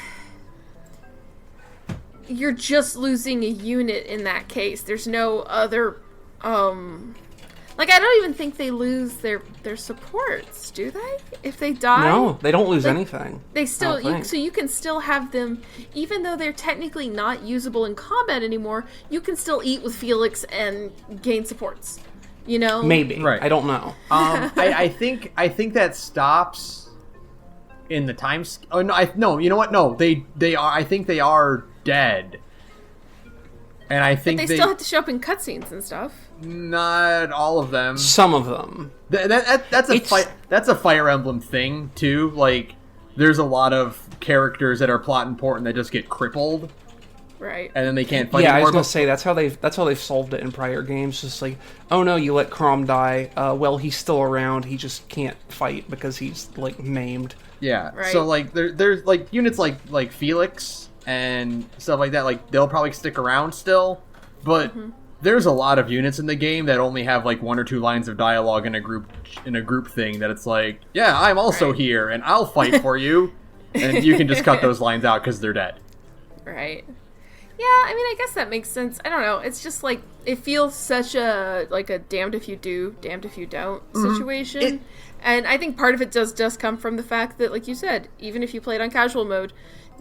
you're just losing a unit in that case. There's no other, like, I don't even think they lose their supports, do they? If they die? No, they don't lose anything. They still, so you can still have them, even though they're technically not usable in combat anymore, you can still eat with Felix and gain supports. You know? Maybe. Right. I don't know. I think that stops in the time... Oh, no, you know what? No, they are... I think they are dead. And I think but they still have to show up in cutscenes and stuff. Not all of them. Some of them. That's a Fire Emblem thing too. Like, there's a lot of characters that are plot important that just get crippled, right? And then they can't fight anymore. I was gonna say that's how they've solved it in prior games. Just like, oh no, you let Chrom die. Well, he's still around. He just can't fight because he's like maimed. Yeah. Right. So like there's like units like Felix and stuff like that. Like, they'll probably stick around still, but. There's a lot of units in the game that only have like 1 or 2 lines of dialogue in a group thing that it's like, yeah, I'm also here and I'll fight for you, and you can just cut those lines out because they're dead. Right. Yeah, I mean, I guess that makes sense. I don't know. It's just like it feels such a damned if you do, damned if you don't situation, and I think part of it does come from the fact that, like you said, even if you played on casual mode,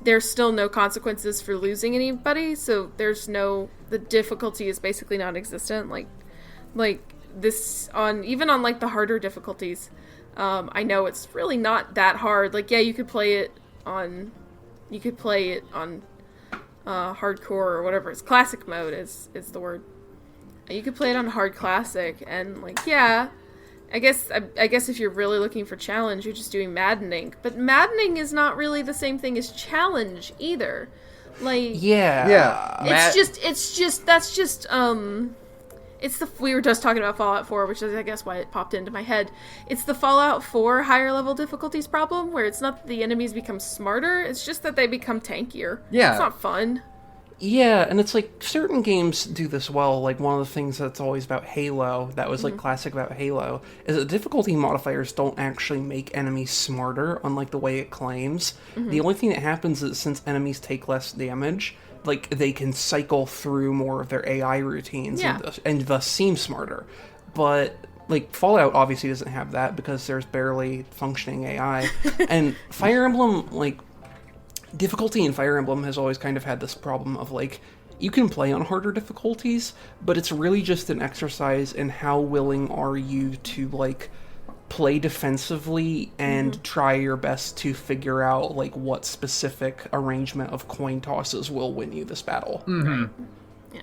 there's still no consequences for losing anybody, so the difficulty is basically non-existent. Like this even on like the harder difficulties, I know it's really not that hard. Like, yeah, you could play it on hardcore or whatever. It's classic mode is the word. You could play it on hard classic, and like, yeah, I guess if you're really looking for challenge, you're just doing maddening. But maddening is not really the same thing as challenge either. Like, we were just talking about Fallout 4, which is, I guess, why it popped into my head. It's the Fallout 4 higher level difficulties problem, where it's not that the enemies become smarter, it's just that they become tankier. Yeah. It's not fun. Yeah, and it's like certain games do this well. Like, one of the things that's always about Halo, that was like classic about Halo, is that difficulty modifiers don't actually make enemies smarter, unlike the way it claims. The only thing that happens is, since enemies take less damage, like, they can cycle through more of their AI routines and thus seem smarter. But like, Fallout obviously doesn't have that because there's barely functioning AI. And Fire Emblem, like, difficulty in Fire Emblem has always kind of had this problem of, like, you can play on harder difficulties, but it's really just an exercise in how willing are you to, like, play defensively and try your best to figure out, like, what specific arrangement of coin tosses will win you this battle. Yeah.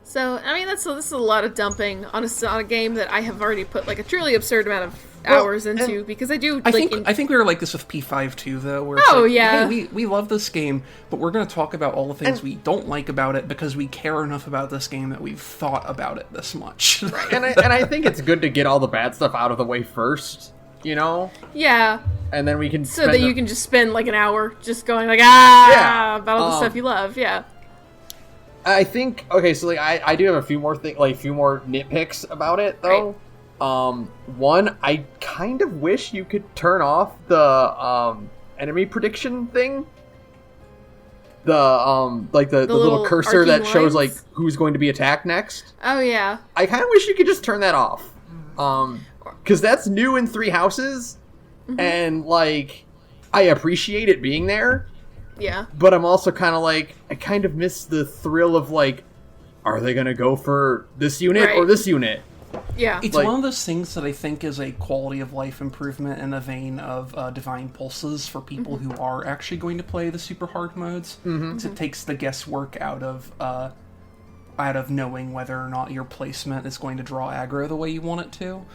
So, I mean, this is a lot of dumping on a game that I have already put, like, a truly absurd amount of hours into, because I do... I think we were like this with P5 too, though, where hey, we love this game, but we're going to talk about all the things we don't like about it because we care enough about this game that we've thought about it this much. Right. and I think it's good to get all the bad stuff out of the way first, you know? Yeah. And then we can you can just spend, like, an hour just going, like, about all the stuff you love, yeah. I think, okay, so, like, I do have a few more nitpicks about it, though. Right. One, I kind of wish you could turn off the, enemy prediction thing. The little cursor that shows, like, who's going to be attacked next. Oh, yeah. I kind of wish you could just turn that off. Because that's new in 3 houses, and, like, I appreciate it being there. Yeah. But I'm also kind of like, I kind of miss the thrill of like, are they going to go for this unit or this unit? Yeah. It's one of those things that I think is a quality of life improvement in the vein of Divine Pulses for people who are actually going to play the super hard modes. It takes the guesswork out of knowing whether or not your placement is going to draw aggro the way you want it to.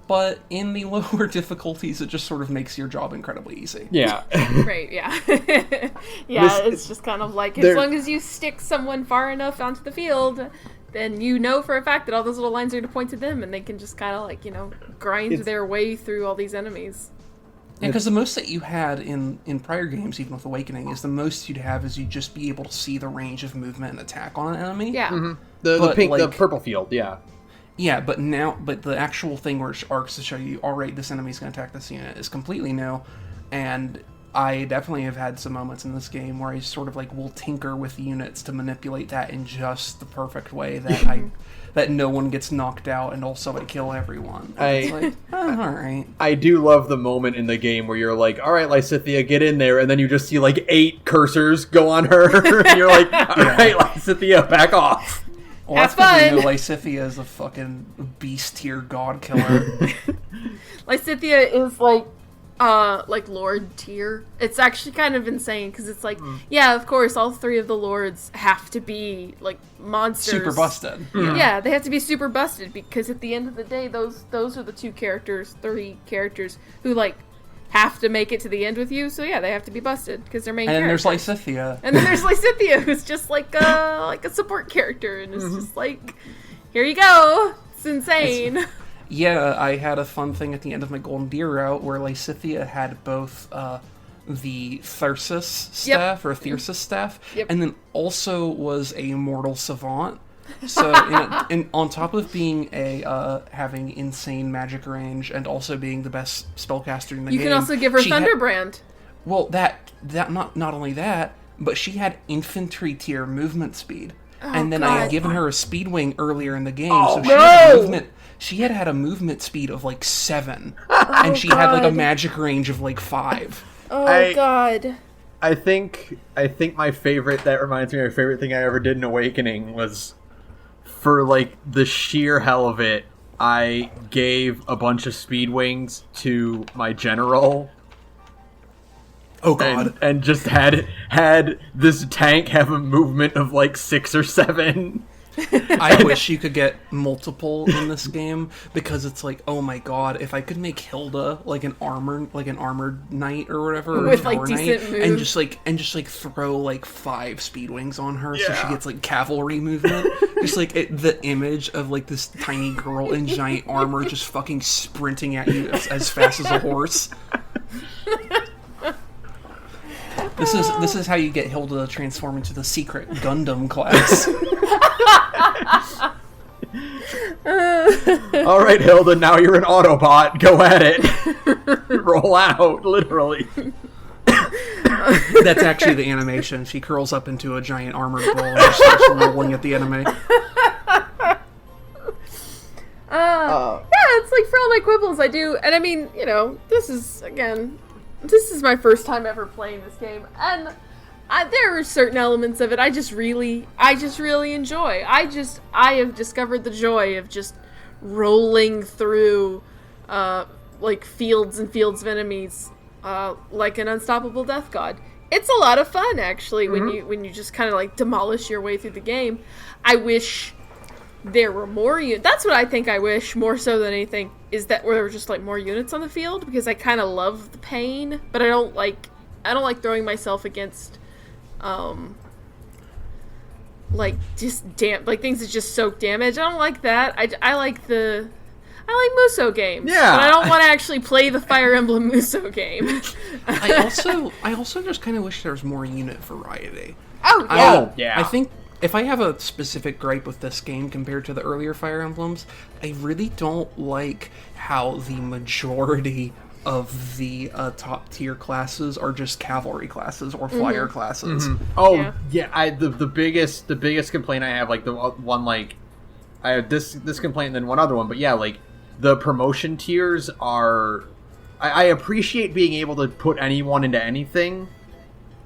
But in the lower difficulties, it just sort of makes your job incredibly easy. Yeah. Right, yeah. It's just kind of like, as long as you stick someone far enough onto the field, then you know for a fact that all those little lines are going to point to them, and they can just kind of like, grind their way through all these enemies. Yeah, because the most that you had in prior games, even with Awakening, is the most you'd have is you'd just be able to see the range of movement and attack on an enemy. Yeah. The purple field, yeah. Yeah, but the actual thing where it arcs to show you, alright, this enemy's going to attack this unit is completely new, and I definitely have had some moments in this game where I sort of will tinker with the units to manipulate that in just the perfect way that that no one gets knocked out and also I kill everyone. Alright. I do love the moment in the game where you're like, alright, Lysithea, get in there, and then you just see 8 cursors go on her, and you're like, alright, Lysithea, back off. Well, that's because we know Lysithea is a fucking beast tier god killer. Lysithea is Lord tier. It's actually kind of insane because it's yeah, of course, all 3 of the lords have to be monsters, super busted. Yeah, they have to be super busted because at the end of the day, those are the 3 characters who have to make it to the end with you. So yeah, they have to be busted because they're main characters. And then there's Lysithea. And then there's Lysithea, who's just like a support character, and it's just here you go. It's insane. Yeah, I had a fun thing at the end of my Golden Deer route where Lysithea had both the Thyrsus staff, or Thyrsus staff, and then also was a mortal savant. So, and on top of being having insane magic range and also being the best spellcaster in the game, you can also give her Thunderbrand. Well, that not only that, but she had infantry tier movement speed. And then I had given her a speed wing earlier in the game, so she had a movement speed of 7, and she had a magic range of 5. God. I think my favorite, that reminds me of my favorite thing I ever did in Awakening was, for the sheer hell of it, I gave a bunch of speed wings to my general. Oh god. And just had this tank have a movement of 6 or 7. I wish you could get multiple in this game, because it's oh my god, if I could make Hilda an armored knight or whatever, or with tower knight, moves. and just throw 5 speed wings on her, so she gets cavalry movement. Just the image of this tiny girl in giant armor just fucking sprinting at you as fast as a horse. This is how you get Hilda to transform into the secret Gundam class. Alright, Hilda, now you're an Autobot. Go at it. Roll out, literally. That's actually the animation. She curls up into a giant armored bull and just starts rolling at the enemy. Yeah, it's for all my quibbles I do, and I mean, this is my first time ever playing this game, and there are certain elements of it I just really enjoy. I have discovered the joy of just rolling through fields and fields of enemies like an unstoppable death god. It's a lot of fun, actually, when you just kind of demolish your way through the game. I wish there were more units. That's what I think I wish, more so than anything, is that there were just more units on the field, because I kind of love the pain, but I don't like throwing myself against just things that just soak damage. I don't like that. I like Muso games. Yeah. But I don't want to actually play the Fire Emblem Muso game. I also just kind of wish there was more unit variety. Oh yeah. I think if I have a specific gripe with this game compared to the earlier Fire Emblems, I really don't like how the majority of the top tier classes are just cavalry classes or flyer classes. Oh yeah, the biggest complaint I have, the one I have this complaint and then one other one, but yeah, the promotion tiers are, I appreciate being able to put anyone into anything,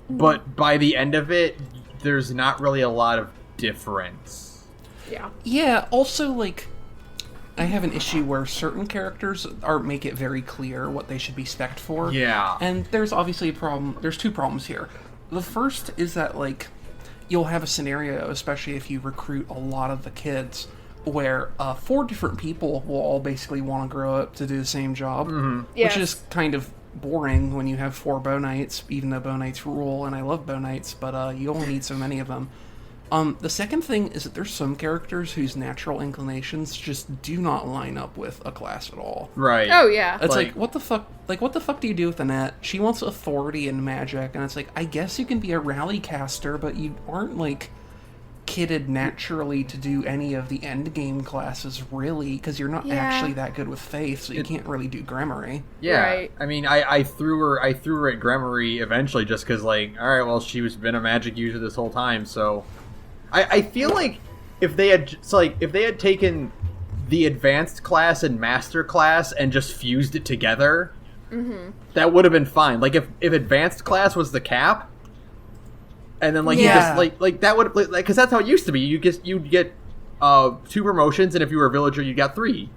but by the end of it, there's not really a lot of difference. Yeah. Yeah, also, like, I have an issue where certain characters make it very clear what they should be spec'd for. Yeah. And there's obviously a problem. There's two problems here. The first is that, like, you'll have a scenario, especially if you recruit a lot of the kids, where 4 different people will all basically want to grow up to do the same job, Yes. which is kind of boring when you have 4 bow knights, even though bow knights rule, and I love bow knights, but you only need so many of them. The second thing is that there's some characters whose natural inclinations just do not line up with a class at all. Right. Oh, yeah. It's like, what the fuck? Like, what the fuck do you do with Annette? She wants authority and magic, and it's like, I guess you can be a rally caster, but you aren't, like, kitted naturally to do any of the endgame classes, really, because you're not actually that good with faith, so you can't really do Gremory. Yeah, Right. I mean, I threw her at Gremory eventually, just because, like, all right, well, she was been a magic user this whole time, so I feel like if they had taken the advanced class and master class and just fused it together, that would have been fine. Like, if advanced class was the cap, and then, like, you just, like that would, like, because that's how it used to be. You'd get 2 promotions, and if you were a villager, you got 3.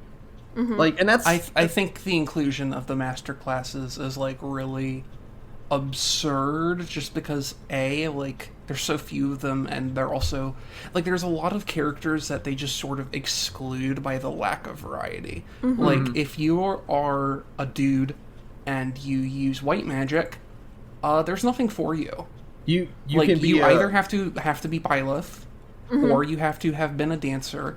Like, and that's... I think the inclusion of the master classes is, like, really absurd, just because, like, there's so few of them, and they're also... Like, there's a lot of characters that they just sort of exclude by the lack of variety. Like, if you are a dude and you use white magic, there's nothing for you. You like, can be you either have to be Byleth, or you have to have been a dancer,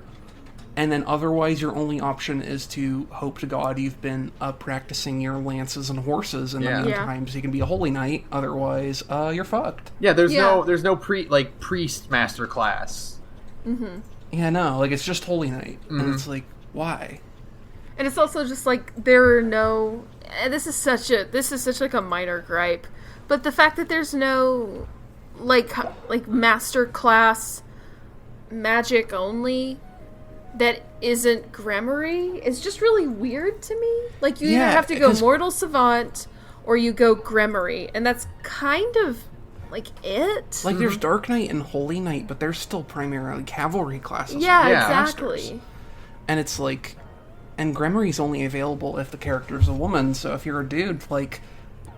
and then otherwise your only option is to hope to God you've been practicing your lances and horses in the meantime, so you can be a holy knight. Otherwise, you're fucked. Yeah, there's no priest master class. Yeah, no, like, it's just holy knight, and it's like, why? And it's also just like there are no. And this is such like a minor gripe, but the fact that there's no like master class magic only that isn't Gremory is just really weird to me. Like, you either have to go Mortal Savant or you go Gremory, and that's kind of like it. Like, there's Dark Knight and Holy Knight, but they're still primarily cavalry classes. Yeah, exactly. Masters. And it's like, and Gremory's only available if the character's a woman, so if you're a dude, like,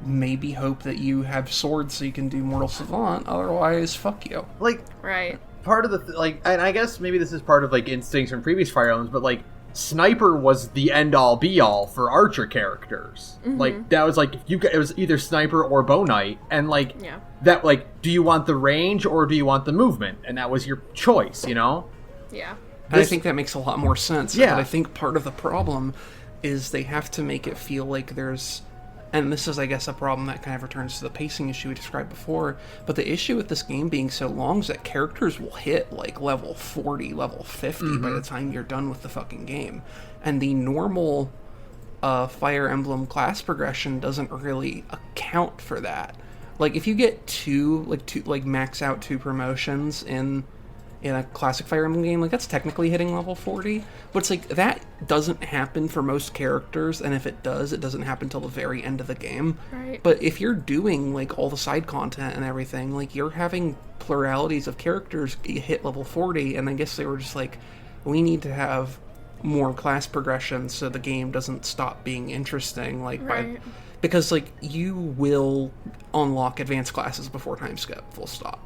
maybe hope that you have swords so you can do Mortal Savant, otherwise, fuck you. Like, right. Part of the, and I guess maybe this is part of, like, instincts from previous Fire Emblems, but, like, Sniper was the end-all, be-all for archer characters. Like, that was, like, it was either Sniper or Bow Knight, and, like, that, like, do you want the range or do you want the movement? And that was your choice, you know? Yeah. I think that makes a lot more sense. Yeah. But I think part of the problem is they have to make it feel like there's... And this is, I guess, a problem that kind of returns to the pacing issue we described before. But the issue with this game being so long is that characters will hit, like, level 40, level 50 by the time you're done with the fucking game. And the normal Fire Emblem class progression doesn't really account for that. Like, if you get two max out 2 promotions in a classic Fire Emblem game, like, that's technically hitting level 40, but it's like, that doesn't happen for most characters, and if it does, it doesn't happen till the very end of the game. Right. But if you're doing, like, all the side content and everything, like, you're having pluralities of characters hit level 40, and I guess they were just like, we need to have more class progression so the game doesn't stop being interesting, like, because, like, you will unlock advanced classes before time skip, full stop.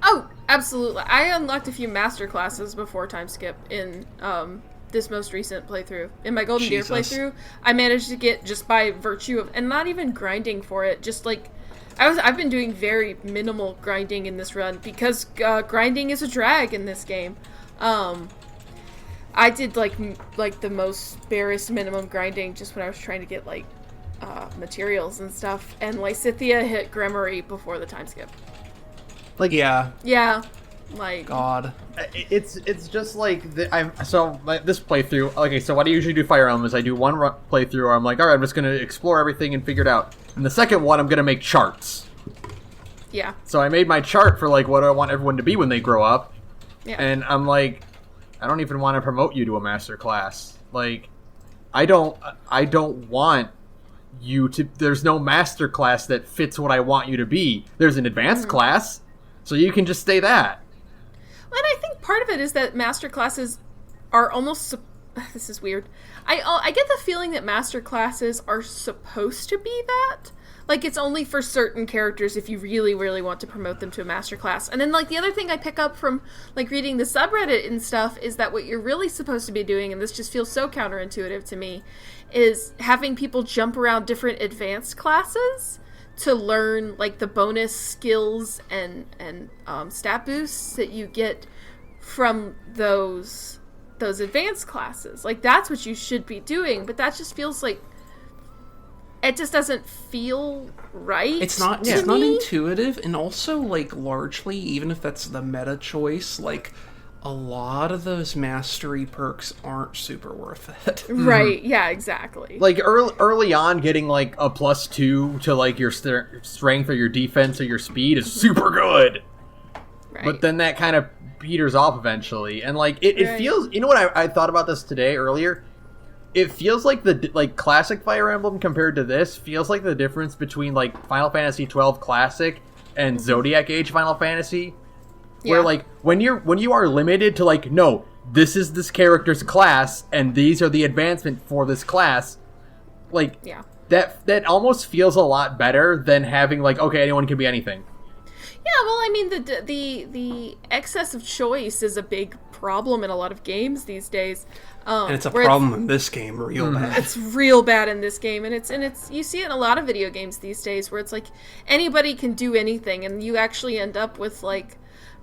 Oh, absolutely. I unlocked a few master classes before time skip in this most recent playthrough. In my Golden Deer playthrough, I managed to get, just by virtue of, and not even grinding for it, just, like, I've been doing very minimal grinding in this run, because grinding is a drag in this game. I did, like the most barest minimum grinding just when I was trying to get, like, materials and stuff, and Lysithea hit Gremory before the time skip. Like, yeah, like, God, it's just like this playthrough. Okay, so what I usually do Fire Emblem is I do one playthrough where I'm like, all right, I'm just gonna explore everything and figure it out. And the second one, I'm gonna make charts. Yeah. So I made my chart for, like, what I want everyone to be when they grow up. Yeah. And I'm like, I don't even want to promote you to a master class. Like, I don't want there's no master class that fits what I want you to be. There's an advanced class, so you can just stay that. And I think part of it is that master classes are almost... This is weird. I get the feeling that master classes are supposed to be that. Like, it's only for certain characters if you really, really want to promote them to a master class. And then, like, the other thing I pick up from, like, reading the subreddit and stuff is that what you're really supposed to be doing, and this just feels so counterintuitive to me, is having people jump around different advanced classes to learn, like, the bonus skills and stat boosts that you get from those advanced classes. Like, that's what you should be doing, but that just feels like it just doesn't feel right. It's not intuitive, and also, like, largely, even if that's the meta choice, like, a lot of those mastery perks aren't super worth it. Right, yeah, exactly. Like, early on, getting, like, a +2 to, like, your strength or your defense or your speed is super good. Right. But then that kind of peters off eventually. And, like, it feels... You know what I thought about this today, earlier? It feels like classic Fire Emblem compared to this feels like the difference between, like, Final Fantasy XII Classic and Zodiac Age Final Fantasy. Yeah. Where, like, when you are limited to, like, no, this is this character's class, and these are the advancement for this class, like, that almost feels a lot better than having, like, okay, anyone can be anything. Yeah, well, I mean, the excess of choice is a big problem in a lot of games these days. And it's a problem in this game real bad. It's real bad in this game, and it's you see it in a lot of video games these days where it's like anybody can do anything, and you actually end up with, like,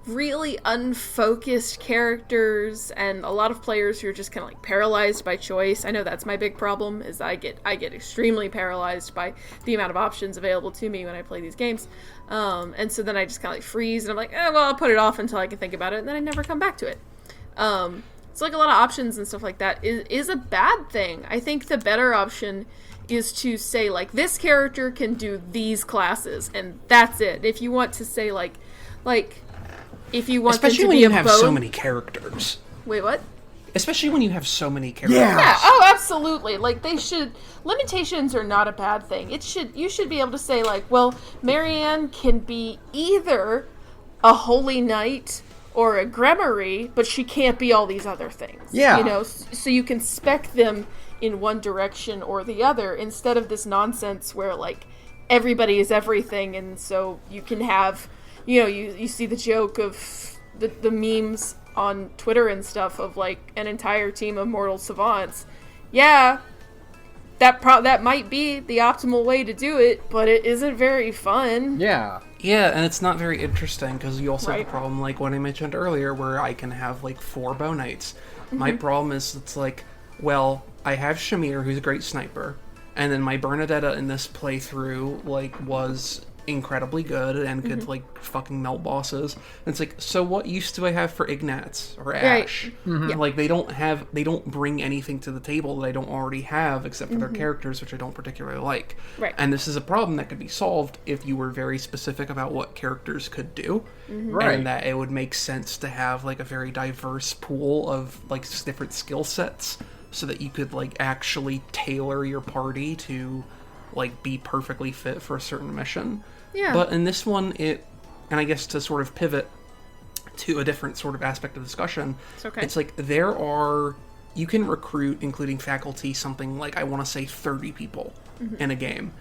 really unfocused characters and a lot of players who are just kind of, like, paralyzed by choice. I know that's my big problem, is I get extremely paralyzed by the amount of options available to me when I play these games. And so then I just kind of, like, freeze, and I'm like, well, I'll put it off until I can think about it, and then I never come back to it. So, like, a lot of options and stuff like that is a bad thing. I think the better option is to say, like, this character can do these classes, and that's it. If you want to say, like if you want especially them to when be you a have so many characters. Wait, what? Especially when you have so many characters. Yeah. Oh, absolutely. Like, limitations are not a bad thing. You should be able to say, like, well, Marianne can be either a holy knight or a Gremory, but she can't be all these other things. Yeah. You know, so you can spec them in one direction or the other instead of this nonsense where, like, everybody is everything, and so you can have, you know, you see the joke of the memes on Twitter and stuff of, like, an entire team of mortal savants. Yeah, that might be the optimal way to do it, but it isn't very fun. Yeah. Yeah, and it's not very interesting, because you also have the problem, like what I mentioned earlier, where I can have, like, 4 bow knights. Mm-hmm. My problem is, it's like, well, I have Shamir, who's a great sniper, and then my Bernadetta in this playthrough, like, was incredibly good and could like fucking melt bosses. And it's like, so what use do I have for Ignatz or Ash? Right. Mm-hmm. Yeah. Like, they don't bring anything to the table that I don't already have except for their characters, which I don't particularly like. Right. And this is a problem that could be solved if you were very specific about what characters could do. Right. And that it would make sense to have like a very diverse pool of like different skill sets so that you could like actually tailor your party to like be perfectly fit for a certain mission. Yeah. But in this one, and I guess to sort of pivot to a different sort of aspect of discussion, it's like you can recruit, including faculty, something like, I want to say 30 people in a game.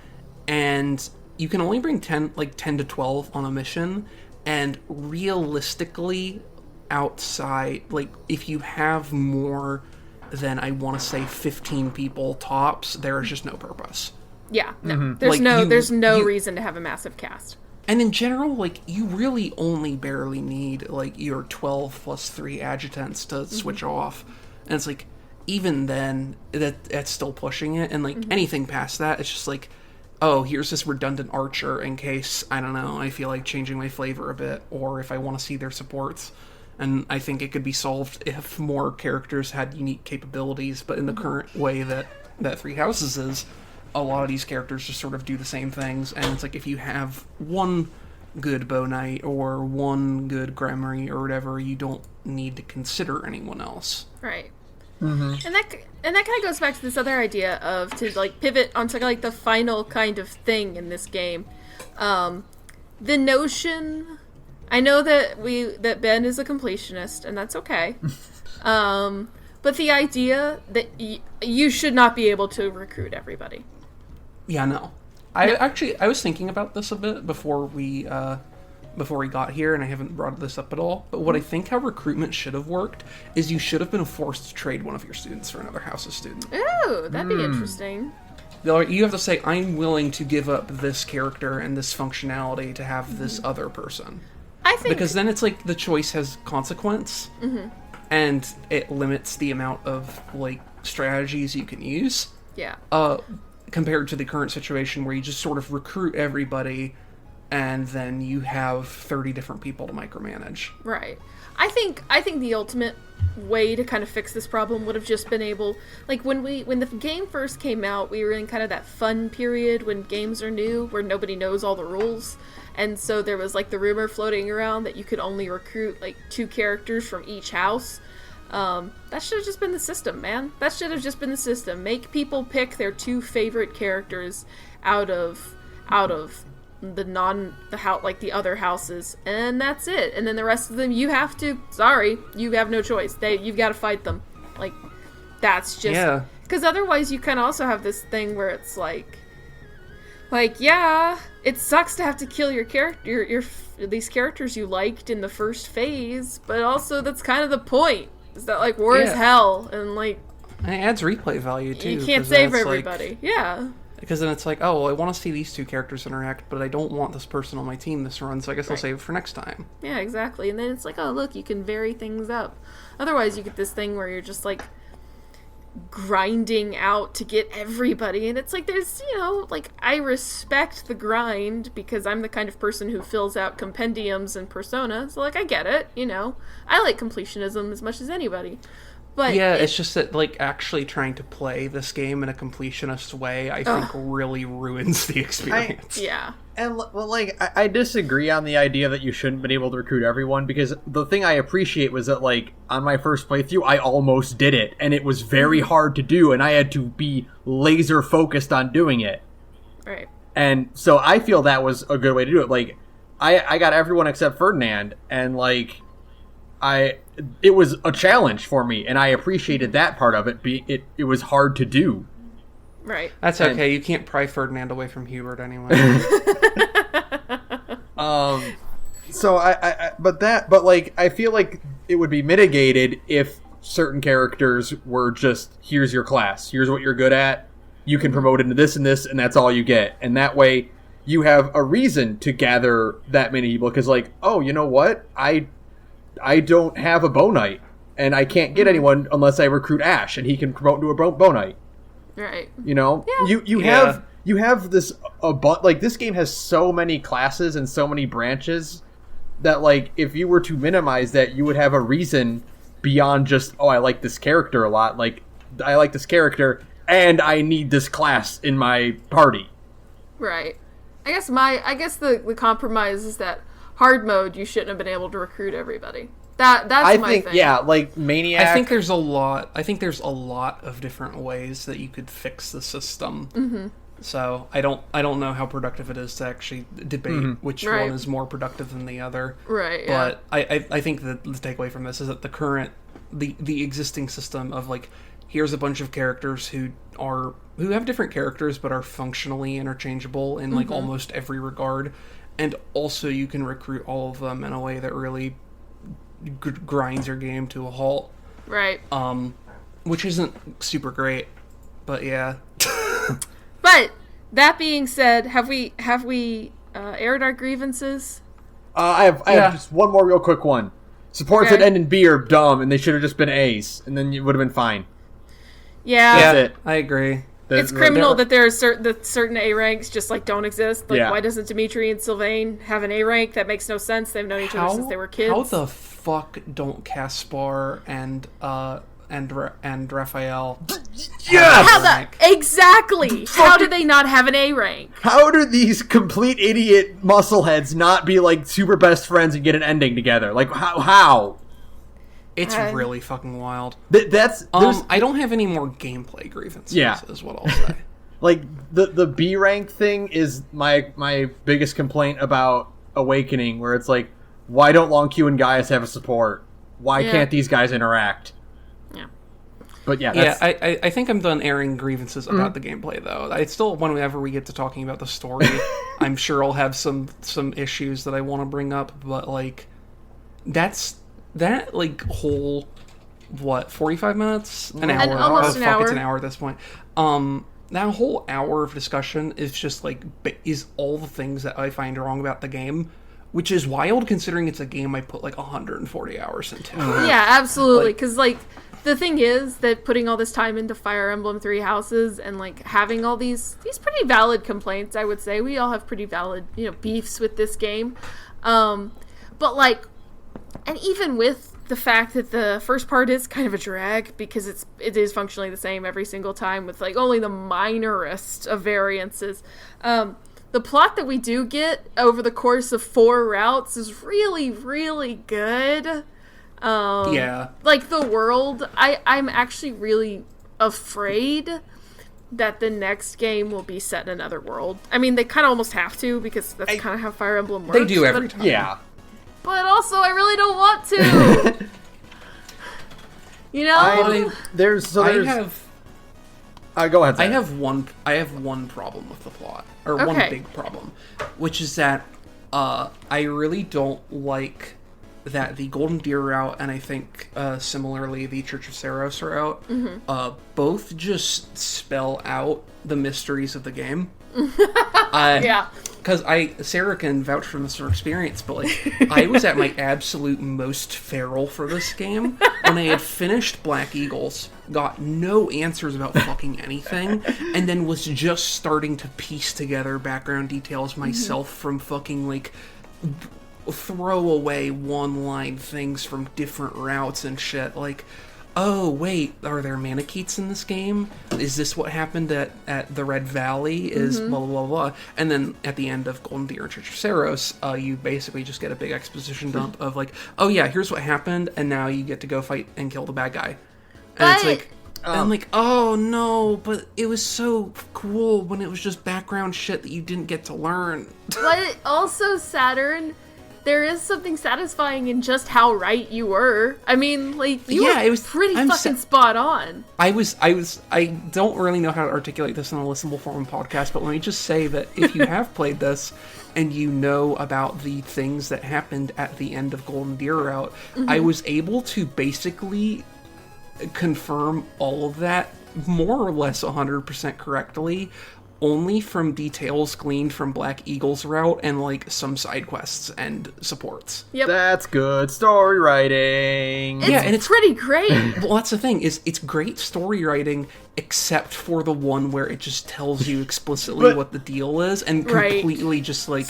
And you can only bring 10 to 12 on a mission. And realistically, outside, like, if you have more than, I want to say 15 people tops, there is just no purpose. Yeah, no. There's no reason to have a massive cast. And in general, like, you really only barely need, like, your 12 plus 3 adjutants to switch off. And it's like, even then, that's still pushing it. And, like, anything past that, it's just like, oh, here's this redundant archer in case, I don't know, I feel like changing my flavor a bit, or if I want to see their supports. And I think it could be solved if more characters had unique capabilities, but in the current way that Three Houses is, a lot of these characters just sort of do the same things, and it's like, if you have one good Bow Knight or one good Gremory or whatever, you don't need to consider anyone else. Right. And that kind of goes back to this other idea of to like pivot onto like the final kind of thing in this game. The notion, I know that Ben is a completionist, and that's okay. But the idea that you should not be able to recruit everybody. Yeah, no. I was thinking about this a bit before we got here, and I haven't brought this up at all. But what I think how recruitment should have worked is you should have been forced to trade one of your students for another house's student. Ooh, that'd be interesting. You have to say, I'm willing to give up this character and this functionality to have this other person. I think... Because then it's like the choice has consequence, and it limits the amount of, like, strategies you can use. Yeah. Compared to the current situation where you just sort of recruit everybody, and then you have 30 different people to micromanage. Right. I think the ultimate way to kind of fix this problem would have just been able, like when the game first came out, we were in kind of that fun period when games are new, where nobody knows all the rules, and so there was like the rumor floating around that you could only recruit like 2 characters from each house. That should have just been the system, man. That should have just been the system. Make people pick their 2 favorite characters out of the other houses, and that's it. And then the rest of them, you have no choice. You've got to fight them. Like, that's just because otherwise you can also have this thing where it's like yeah, it sucks to have to kill your character, these characters you liked in the first phase, but also that's kind of the point. Is that like war is hell, and like and it adds replay value too. You can't save everybody. Like, because then it's like, oh, well, I want to see these 2 characters interact, but I don't want this person on my team this run, so I guess I'll save it for next time. Yeah, exactly. And then it's like, oh, look, you can vary things up. Otherwise, you get this thing where you're just, like, grinding out to get everybody. And it's like, there's, like, I respect the grind because I'm the kind of person who fills out compendiums and Persona. So, like, I get it, I like completionism as much as anybody. But yeah, it's just that, like, actually trying to play this game in a completionist way, I think, really ruins the experience. And, well, like, I disagree on the idea that you shouldn't been able to recruit everyone, because the thing I appreciate was that, like, on my first playthrough, I almost did it, and it was very hard to do, and I had to be laser focused on doing it. Right. And so I feel that was a good way to do it. Like, I got everyone except Ferdinand, and, like, it was a challenge for me, and I appreciated that part of it. It was hard to do. Right. That's okay. You can't pry Ferdinand away from Hubert anyway. So but like, I feel like it would be mitigated if certain characters were just, here's your class, here's what you're good at, you can promote into this, and that's all you get. And that way, you have a reason to gather that many people, because, like, oh, you know what? I don't have a Bow Knight, and I can't get anyone unless I recruit Ash, and he can promote into a Bow Knight. Right. Yeah. You have this like, this game has so many classes and so many branches that, like, if you were to minimize that, you would have a reason beyond just, oh, I like this character a lot. Like, I like this character, and I need this class in my party. Right. I guess the compromise is that hard mode, you shouldn't have been able to recruit everybody. That's my thing. Yeah, like Maniac. I think there's a lot of different ways that you could fix the system. Mm-hmm. So I don't know how productive it is to actually debate which one is more productive than the other. Right. Yeah. But I think that the takeaway from this is that the existing system of, like, here's a bunch of characters who have different characters but are functionally interchangeable in, like, almost every regard. And also you can recruit all of them in a way that really grinds your game to a halt. Right. Which isn't super great, but yeah. But that being said, have we aired our grievances? I have just one more real quick one. Supports that end in B are dumb, and they should have just been A's, and then you would have been fine. Yeah. That's it. I agree. It's criminal that there are certain A ranks just, like, don't exist. Like, why doesn't Dimitri and Sylvain have an A rank? That makes no sense. They've known each other since they were kids. How the fuck don't Caspar and Raphael? Yes! Exactly! How do they not have an A rank? How do these complete idiot muscleheads not be, like, super best friends and get an ending together? Like, how? It's really fucking wild. That's I don't have any more gameplay grievances. Yeah. Is what I'll say. Like the B rank thing is my biggest complaint about Awakening, where it's like, why don't Long Q and Gaius have a support? Why can't these guys interact? Yeah. But yeah, I think I'm done airing grievances about the gameplay, though. I still, whenever we get to talking about the story, I'm sure I'll have some issues that I want to bring up, but, like, that whole, 45 minutes? An hour? Almost an hour. It's an hour at this point. That whole hour of discussion is just, like, is all the things that I find wrong about the game, which is wild considering it's a game I put, like, 140 hours into. Yeah, absolutely, because, like, the thing is that putting all this time into Fire Emblem Three Houses and, like, having all these pretty valid complaints, I would say. We all have pretty valid, beefs with this game. But, like, and even with the fact that the first part is kind of a drag because it is functionally the same every single time with, like, only the minorest of variances. The plot that we do get over the course of 4 routes is really, really good. Like, the world, I'm actually really afraid that the next game will be set in another world. I mean, they kind of almost have to, because that's kind of how Fire Emblem works. They do every time. Yeah. But also, I really don't want to. Go ahead. I have one problem with the plot, or one big problem, which is that I really don't like that the Golden Deer route, and I think similarly the Church of Saros route, both just spell out the mysteries of the game. Yeah. Because Sarah can vouch from this from experience, but, like, I was at my absolute most feral for this game when I had finished Black Eagles, got no answers about fucking anything, and then was just starting to piece together background details myself from fucking, like, throw away one-line things from different routes and shit. Like, oh, wait, are there Manicheets in this game? Is this what happened at the Red Valley? Is blah, blah, blah, blah. And then at the end of Golden Deer and Church of Saros, you basically just get a big exposition dump of, like, oh yeah, here's what happened, and now you get to go fight and kill the bad guy. And it's like, and I'm like, oh no, but it was so cool when it was just background shit that you didn't get to learn. But also, Saturn, there is something satisfying in just how right you were. I mean, like, it was pretty fucking spot on. I don't really know how to articulate this in a listenable form podcast, but let me just say that if you have played this and you know about the things that happened at the end of Golden Deer Route, I was able to basically confirm all of that more or less 100% correctly, only from details gleaned from Black Eagle's route and, like, some side quests and supports. Yep. That's good story writing. It's pretty great. Well, that's the thing, is it's great story writing, except for the one where it just tells you explicitly what the deal is and completely just, like,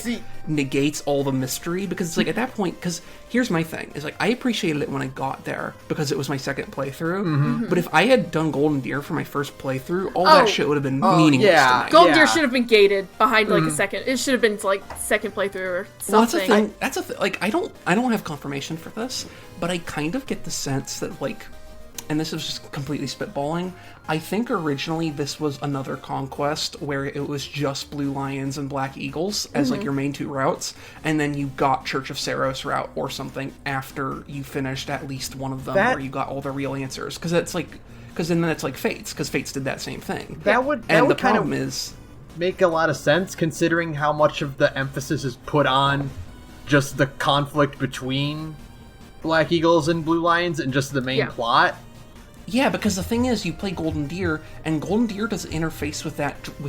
negates all the mystery. Because it's like, at that point, because here's my thing, is, like, I appreciated it when I got there because it was my second playthrough, but if I had done Golden Deer for my first playthrough, all that shit would have been meaningless to me. Golden Deer should have been gated behind, like, a second. It should have been, like, second playthrough or something. Well, that's a thing. Like, I don't have confirmation for this, but I kind of get the sense that, like, and this is just completely spitballing, I think originally this was another conquest where it was just Blue Lions and Black Eagles as, like, your main 2 routes, and then you got Church of Saros route or something after you finished at least one of them where you got all the real answers. Because then it's like Fates, because Fates did that same thing. The problem is make a lot of sense considering how much of the emphasis is put on just the conflict between Black Eagles and Blue Lions and just the main plot. Yeah, because the thing is, you play Golden Deer, and Golden Deer doesn't interface with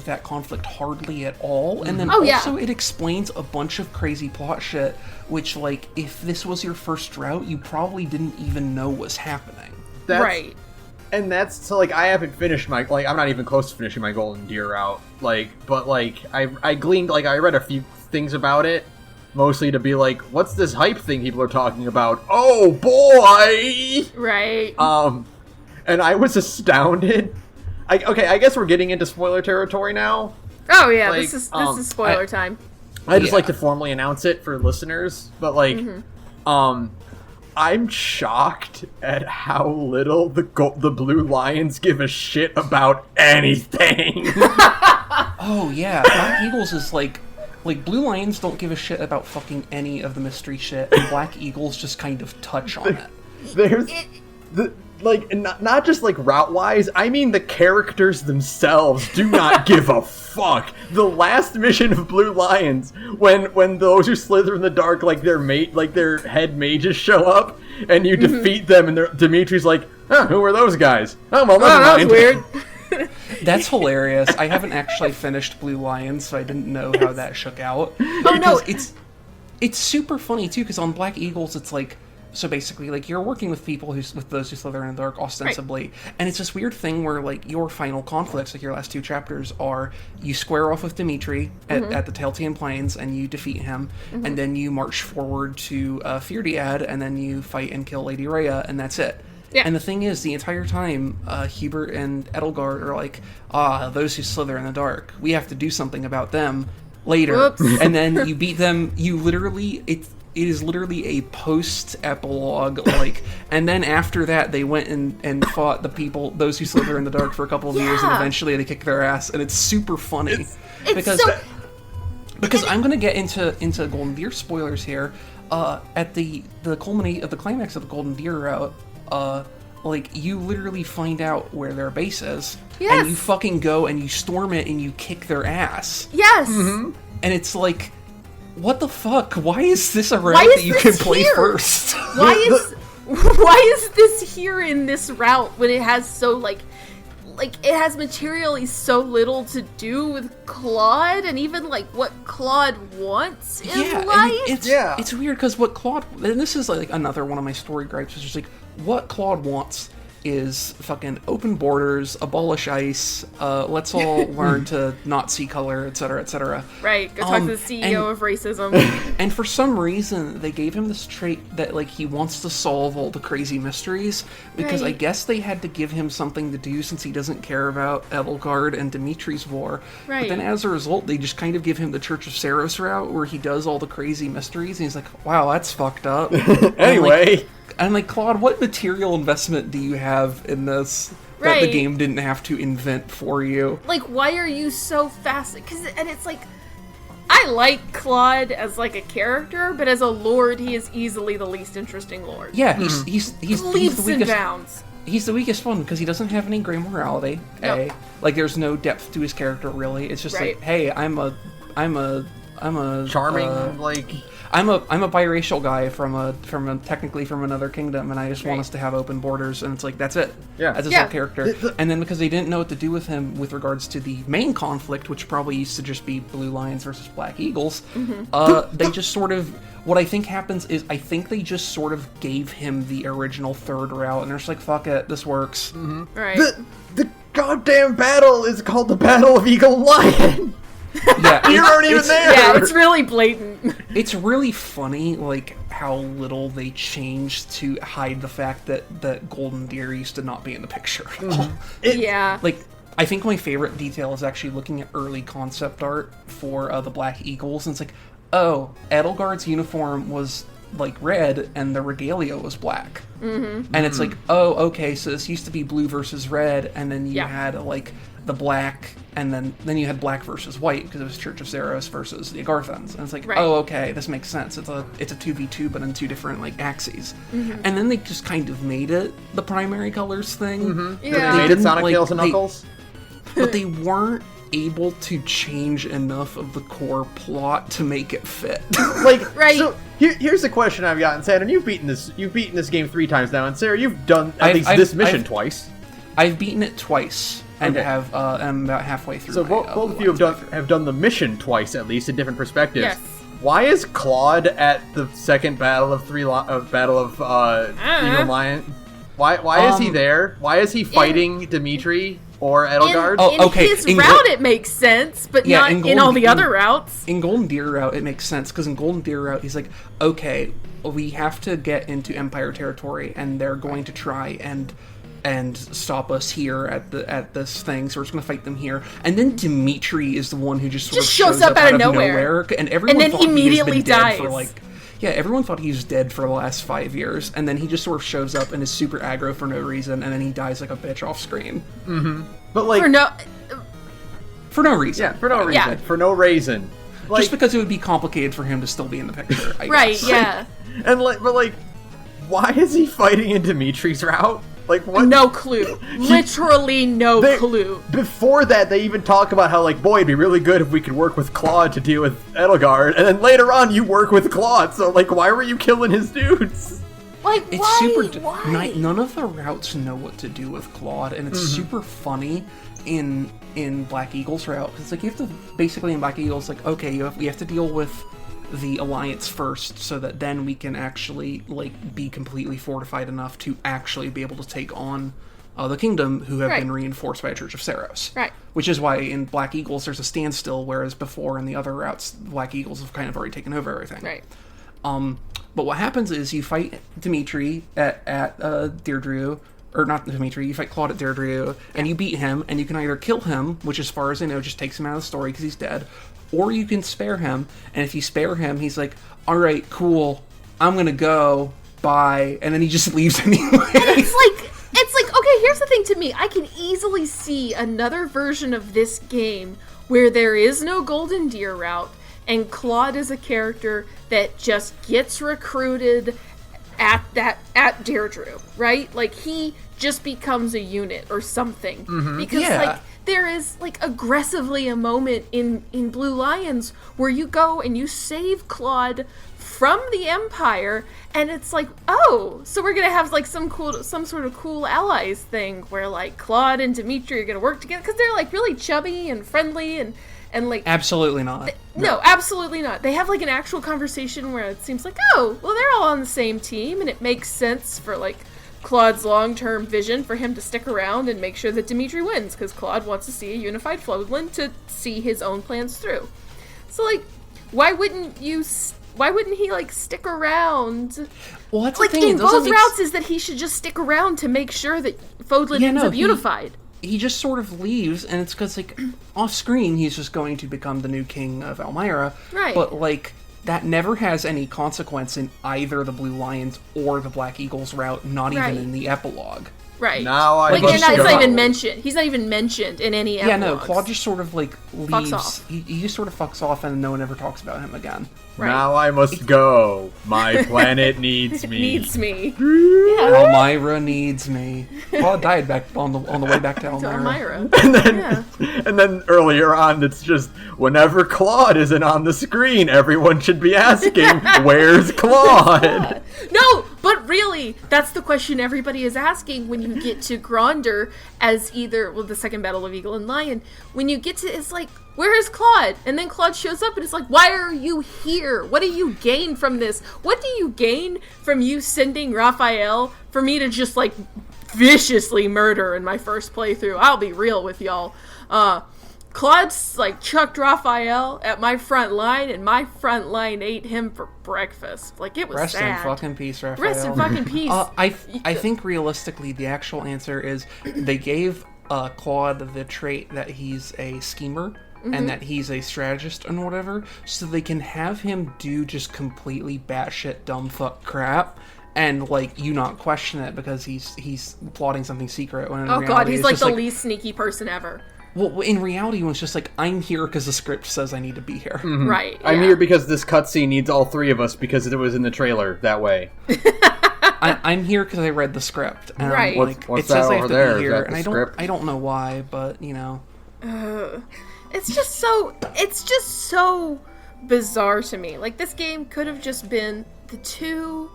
that conflict hardly at all, and then it explains a bunch of crazy plot shit, which, like, if this was your first route, you probably didn't even know was happening. Right. And that's, so, like, I haven't finished my, like, I'm not even close to finishing my Golden Deer route, like, but, like, I gleaned, like, I read a few things about it, mostly to be like, what's this hype thing people are talking about? Oh, boy! Right. And I was astounded. I guess we're getting into spoiler territory now. Oh yeah, like, this is spoiler time. I just like to formally announce it for listeners, but, like, I'm shocked at how little the Blue Lions give a shit about anything. Oh yeah, Black Eagles is like Blue Lions don't give a shit about fucking any of the mystery shit, and Black Eagles just kind of touch on it. There's not just like route wise. I mean, the characters themselves do not give a fuck. The last mission of Blue Lions, when those who slither in the dark, like their head mages show up, and you defeat them, and Dimitri's like, who are those guys? Oh well, never mind. That's weird. That's hilarious. I haven't actually finished Blue Lions, so I didn't know how that shook out. Oh no, it's super funny too, because on Black Eagles, it's like, so basically, like, you're working with people with those who slither in the dark, ostensibly, right. And it's this weird thing where, like, your final conflicts, like your last 2 chapters, are you square off with Dimitri at the Telltale Plains, and you defeat him, and then you march forward to Firdiad, and then you fight and kill Lady Rhea, and that's it. Yeah. And the thing is, the entire time, Hubert and Edelgard are like, those who slither in the dark, we have to do something about them later. Whoops. And then you beat them, it is literally a post-epilogue, like, and then after that, they went and fought the people, those who slither in the dark for a couple of years, and eventually they kick their ass, and it's super funny. Because I'm gonna get into Golden Deer spoilers here. At the climax of the Golden Deer route, like, you literally find out where their base is, and you fucking go and you storm it and you kick their ass. Yes! Mm-hmm. And it's like, what the fuck? Why is this a route that you can play first? Why is this here in this route when it has so, like, it has materially so little to do with Claude, and even, like, what Claude wants in life? It's weird, because what Claude... And this is, like, another one of my story gripes, is just, like, what Claude wants is fucking open borders, abolish ICE, let's all learn to not see color, etc., etc. Right, go talk to the CEO of racism. And for some reason, they gave him this trait that, like, he wants to solve all the crazy mysteries, because I guess they had to give him something to do since he doesn't care about Edelgard and Dimitri's war. Right. But then as a result, they just kind of give him the Church of Saros route, where he does all the crazy mysteries, and he's like, wow, that's fucked up. Anyway... And, like, Claude, what material investment do you have in this that the game didn't have to invent for you? Like, why are you so fast? And it's like, I like Claude as, like, a character, but as a lord, he is easily the least interesting lord. Yeah, he's the weakest. And bounds. He's the weakest one, because he doesn't have any gray morality. Nope. Like, there's no depth to his character, really. It's just like, hey, I'm a charming, like... I'm a biracial guy technically from another kingdom, and I just want us to have open borders, and it's like, that's it. Yeah. That's his whole character. And then because they didn't know what to do with him with regards to the main conflict, which probably used to just be Blue Lions versus Black Eagles, they just sort of... What I think happens is, I think they just sort of gave him the original third route, and they're just like, fuck it, this works. Mm-hmm. Right. The goddamn battle is called the Battle of Eagle Lion! Yeah, you weren't even there. Yeah, it's really blatant. It's really funny, like, how little they changed to hide the fact that Golden Deer used to not be in the picture. Yeah. Like, I think my favorite detail is actually looking at early concept art for the Black Eagles, and it's like, oh, Edelgard's uniform was, like, red, and the regalia was black. Mm-hmm. And it's like, oh, okay, so this used to be blue versus red, and then you had, like, the black, and then you had black versus white, because it was Church of Saros versus the Agarthans. And it's like, oh, okay, this makes sense. It's a 2v2, but in 2 different, like, axes. Mm-hmm. And then they just kind of made it the primary colors thing. Mm-hmm. Yeah. They made it Sonic, Tails, and Knuckles. But they weren't able to change enough of the core plot to make it fit. So here's the question I've got, and Saturn, you've beaten this game 3 times now, and Sarah, you've done at least this mission twice. I've beaten it twice. And I'm about halfway through. So both of you have done the mission twice, at least in different perspectives. Yes. Why is Claude at the second battle of Eagle Lion? Why is he there? Why is he fighting Dimitri or Edelgard? In his route, it makes sense, but not in all the other routes. In Golden Deer route, it makes sense, because in Golden Deer route, he's like, okay, we have to get into Empire territory, and they're going to try and stop us here at this thing, so we're just gonna fight them here. And then Dimitri is the one who just shows up out of nowhere. And everyone then immediately dies. yeah, everyone thought he was dead for the last 5 years, and then he just sort of shows up and is super aggro for no reason, and then he dies like a bitch off screen. Mm-hmm. But like for no reason. Yeah, for no reason. Yeah. For no reason. Like, just because it would be complicated for him to still be in the picture, I right, guess. yeah. And but why is he fighting in Dimitri's route? Like, what? No clue. Literally no clue. Before that, they even talk about how, like, boy, it'd be really good if we could work with Claude to deal with Edelgard. And then later on, you work with Claude. So, like, why were you killing his dudes? Like, It's why? super. None of the routes know what to do with Claude, and it's super funny in Black Eagle's route. Because, like, you have to, basically in Black Eagle's, like, okay, we have to deal with the Alliance first, so that then we can actually, like, be completely fortified enough to actually be able to take on the Kingdom, who have been reinforced by a Church of Saros. Right. Which is why in Black Eagles there's a standstill, whereas before in the other routes, Black Eagles have kind of already taken over everything. Right. But what happens is you fight Dimitri at Deirdre, or not Dimitri, you fight Claude at Deirdre, and you beat him, and you can either kill him, which as far as I know just takes him out of the story because he's dead, or you can spare him, and if you spare him, he's like, alright, cool, I'm gonna go, bye, and then he just leaves anyway. And it's like, okay, here's the thing to me. I can easily see another version of this game where there is no Golden Deer route, and Claude is a character that just gets recruited at Deirdre, right? Like, he just becomes a unit or something. Because, like, there is, like, aggressively a moment in Blue Lions where you go and you save Claude from the Empire, and it's like, oh, so we're gonna have, like, some sort of cool allies thing where, like, Claude and Dimitri are gonna work together, because they're, like, really chubby and friendly, and like... Absolutely not. No, absolutely not. They have, like, an actual conversation where it seems like, oh, well, they're all on the same team, and it makes sense for, like, Claude's long-term vision for him to stick around and make sure that Dimitri wins, because Claude wants to see a unified Floodland to see his own plans through. So, like, why wouldn't he, like, stick around? Well, that's like, the thing. in both routes is that he should just stick around to make sure that Floodland ends up unified. He just sort of leaves, and it's because, like, off-screen, he's just going to become the new king of Elmira. Right. But, like, that never has any consequence in either the Blue Lions or the Black Eagles route, not even in the epilogue. Right. Now I like, must it's go. not even mentioned. He's not even mentioned in any epilogues. Yeah, no, Claude just sort of, like, leaves. Fucks off. He just sort of fucks off, and no one ever talks about him again. Right. Now I must go. My planet needs me. Needs me. Yeah. Elmira needs me. Claude died back on the way back to Elmira. And then earlier on, it's just whenever Claude isn't on the screen, everyone should be asking, "Where's Claude?" No, but really, that's the question everybody is asking when you get to Gronder as either, well, the second Battle of Eagle and Lion. When you get to, it's like, where is Claude? And then Claude shows up and it's like, why are you here? What do you gain from this? What do you gain from you sending Raphael for me to just, like, viciously murder in my first playthrough? I'll be real with y'all. Claude's, like, chucked Raphael at my front line, and my front line ate him for breakfast. Like, it was Rest sad. in fucking peace, Raphael. Rest in fucking peace. I think realistically, the actual answer is they gave Claude the trait that he's a schemer and that he's a strategist and whatever, so they can have him do just completely batshit dumb fuck crap. And, like, you not question it because he's plotting something secret. When in reality, God, he's, like, the like, least sneaky person ever. Well, in reality, it was just like, I'm here because the script says I need to be here. Mm-hmm. Right. I'm here because this cutscene needs all three of us because it was in the trailer that way. I'm here because I read the script. And right. What's it says that I have over to there? be here, Is that and the I don't know why, but you know. It's just so bizarre to me. Like, this game could have just been the two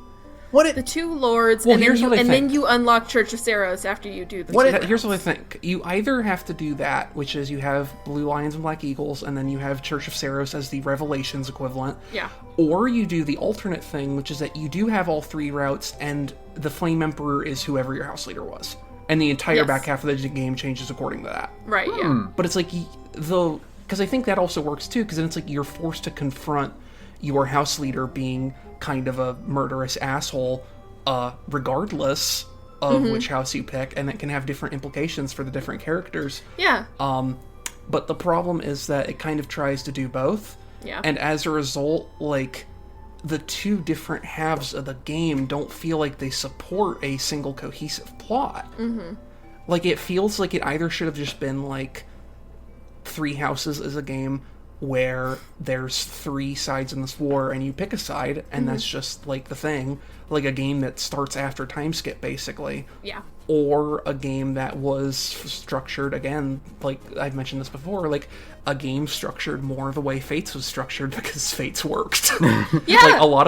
lords, Well, and then you unlock Church of Saros after you do the Here's what I think. You either have to do that, which is you have Blue Lions and Black Eagles, and then you have Church of Saros as the Revelations equivalent. Yeah. Or you do the alternate thing, which is that you do have all three routes, and the Flame Emperor is whoever your house leader was. And the entire back half of the game changes according to that. Right, yeah. But it's like, because I think that also works too, because then it's like you're forced to confront your house leader being kind of a murderous asshole, regardless of which house you pick, and that can have different implications for the different characters. Yeah. But the problem is that it kind of tries to do both. Yeah. And as a result, like, the two different halves of the game don't feel like they support a single cohesive plot. Mm-hmm. Like, it feels like it either should have just been, like, Three Houses is a game where there's three sides in this war, and you pick a side, and that's just, like, the thing. Like, a game that starts after time skip, basically. Yeah. Or a game that was structured, again, like, I've mentioned this before, like, a game structured more the way Fates was structured, because Fates worked. Yeah. Like, a lot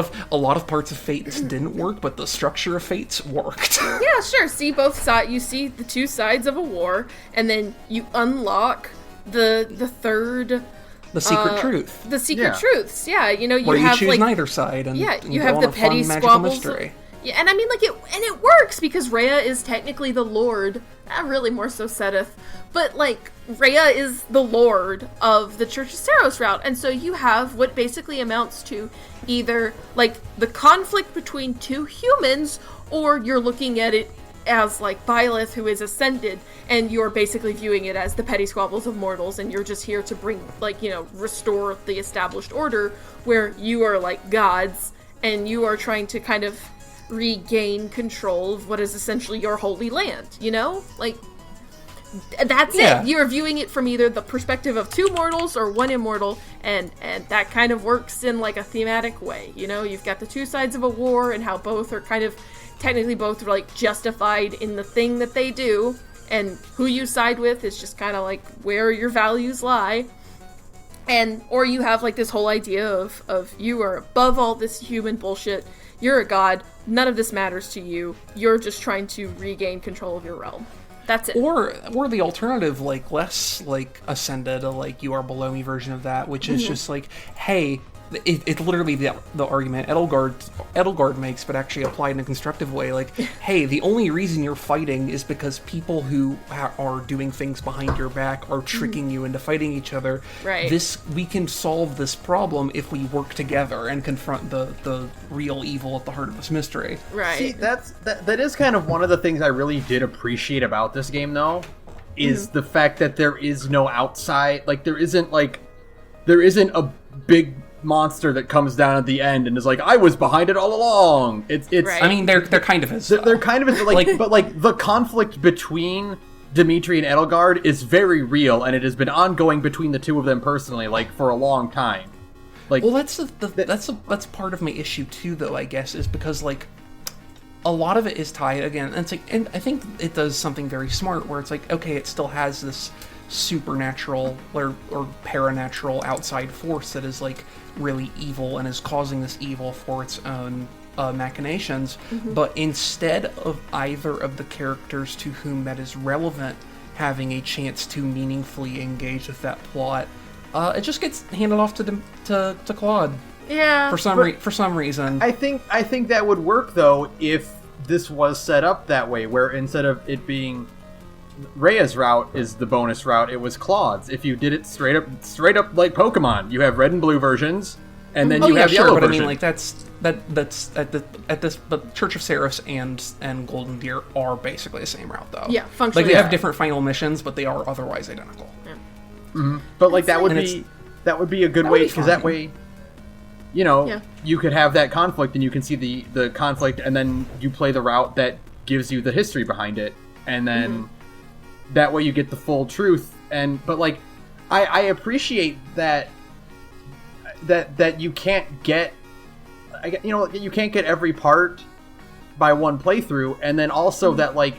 of parts of Fates didn't work, but the structure of Fates worked. Yeah, sure. See both sides. You see the two sides of a war, and then you unlock the third... The secret truth. The secret truths, yeah. You know, where you have, choose like... neither side, and you have the petty squabbles. Yeah, and I mean, like, it works, because Rhea is technically the lord, really more so Seteth, but, like, Rhea is the lord of the Church of Saros route, and so you have what basically amounts to either, like, the conflict between two humans, or you're looking at it as, like, Byleth, who is ascended, and you're basically viewing it as the petty squabbles of mortals, and you're just here to bring, like, you know, restore the established order, where you are, like, gods, and you are trying to kind of regain control of what is essentially your holy land, you know? Like, that's it. You're viewing it from either the perspective of two mortals or one immortal, and that kind of works in, like, a thematic way, you know? You've got the two sides of a war, and how both are kind of, technically both are, like, justified in the thing that they do, and who you side with is just kind of, like, where your values lie. And, or you have, like, this whole idea of you are above all this human bullshit, you're a god, none of this matters to you, you're just trying to regain control of your realm. That's it. Or the alternative, like, less, like, ascended, like, you are below me version of that, which is just like, hey, it's literally the argument Edelgard makes, but actually applied in a constructive way. Like, hey, the only reason you're fighting is because people who are doing things behind your back are tricking you into fighting each other. Right. We can solve this problem if we work together and confront the real evil at the heart of this mystery. Right. See, that is kind of one of the things I really did appreciate about this game, though, is the fact that there is no outside, like, there isn't a big monster that comes down at the end and is like, I was behind it all along. It's right. I mean, they're kind of his. They're kind of his, like, but, like, the conflict between Dimitri and Edelgard is very real, and it has been ongoing between the two of them personally, like, for a long time. Like, well, that's part of my issue too, though, I guess, is because, like, a lot of it is tied again, and it's like, and I think it does something very smart where it's like, okay, it still has this supernatural or paranatural outside force that is, like, really evil and is causing this evil for its own machinations, but instead of either of the characters to whom that is relevant having a chance to meaningfully engage with that plot, it just gets handed off to Claude. Yeah. For some reason. I think that would work, though, if this was set up that way, where instead of it being Rhea's route is the bonus route, it was Claude's. If you did it straight up like Pokemon, you have red and blue versions, and then you have yellow version. But I mean, like, that's but Church of Saros and Golden Deer are basically the same route, though. Yeah, functionally. Like, they have different final missions, but they are otherwise identical. Yeah. Mm-hmm. But, like, that would be a good way, because that way, you know, you could have that conflict, and you can see the conflict, and then you play the route that gives you the history behind it, and then that way you get the full truth. But, like, I appreciate that you can't get, you can't get every part by one playthrough, and then also that, like,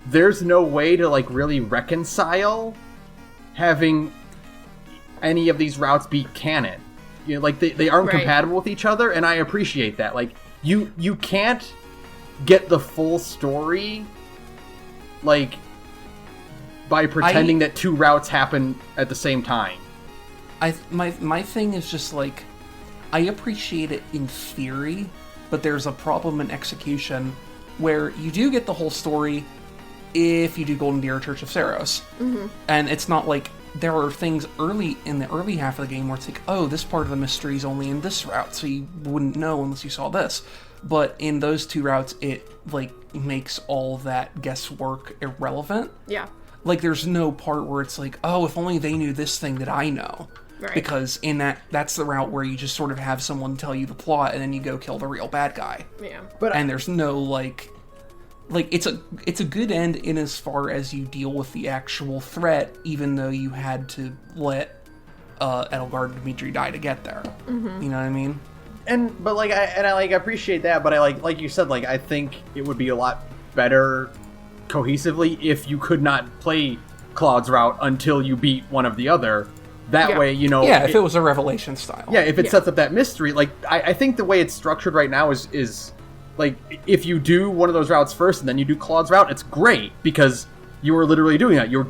there's no way to, like, really reconcile having any of these routes be canon. You know, like, they aren't compatible with each other, and I appreciate that. Like, you can't get the full story, like, by pretending that two routes happen at the same time. My thing is just, like, I appreciate it in theory, but there's a problem in execution where you do get the whole story if you do Golden Deer or Church of Saros. And it's not like there are things in the early half of the game where it's like, oh, this part of the mystery is only in this route, so you wouldn't know unless you saw this. But in those two routes, it, like, makes all that guesswork irrelevant. Yeah. Like, there's no part where it's like, oh, if only they knew this thing that I know. Right. Because in that's the route where you just sort of have someone tell you the plot, and then you go kill the real bad guy. Yeah. And there's no, like it's a good end in as far as you deal with the actual threat, even though you had to let Edelgard and Dimitri die to get there. Mm-hmm. You know what I mean? But I appreciate that, but I like you said, like, I think it would be a lot better cohesively if you could not play Claude's route until you beat one of the other. That way, you know... Yeah, if it was a Revelation style. Yeah, if it sets up that mystery. Like, I think the way it's structured right now is like, if you do one of those routes first and then you do Claude's route, it's great, because you are literally doing that. You're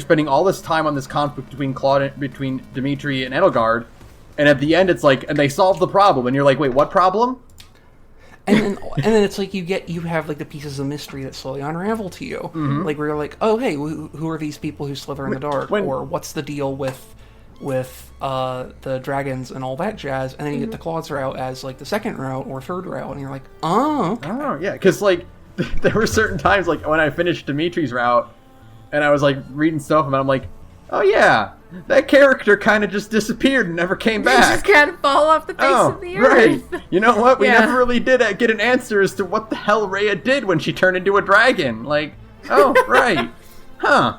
spending all this time on this conflict between Dimitri and Edelgard, and at the end it's like, and they solve the problem, and you're like, wait, what problem? And then it's like you have like the pieces of mystery that slowly unravel to you. Mm-hmm. Like, where you're like, oh, hey, who are these people who slither in the dark? Or what's the deal with the dragons and all that jazz? And then you get the Claude's route as like the second route or third route, and you're like, oh, okay. Oh, yeah, because like there were certain times, like when I finished Dimitri's route and I was like reading stuff and I'm like, oh yeah, that character kind of just disappeared and never came back. They just kind of fall off the face of the earth. Right. You know what? We never really did get an answer as to what the hell Rhea did when she turned into a dragon. Like, oh, right. Huh.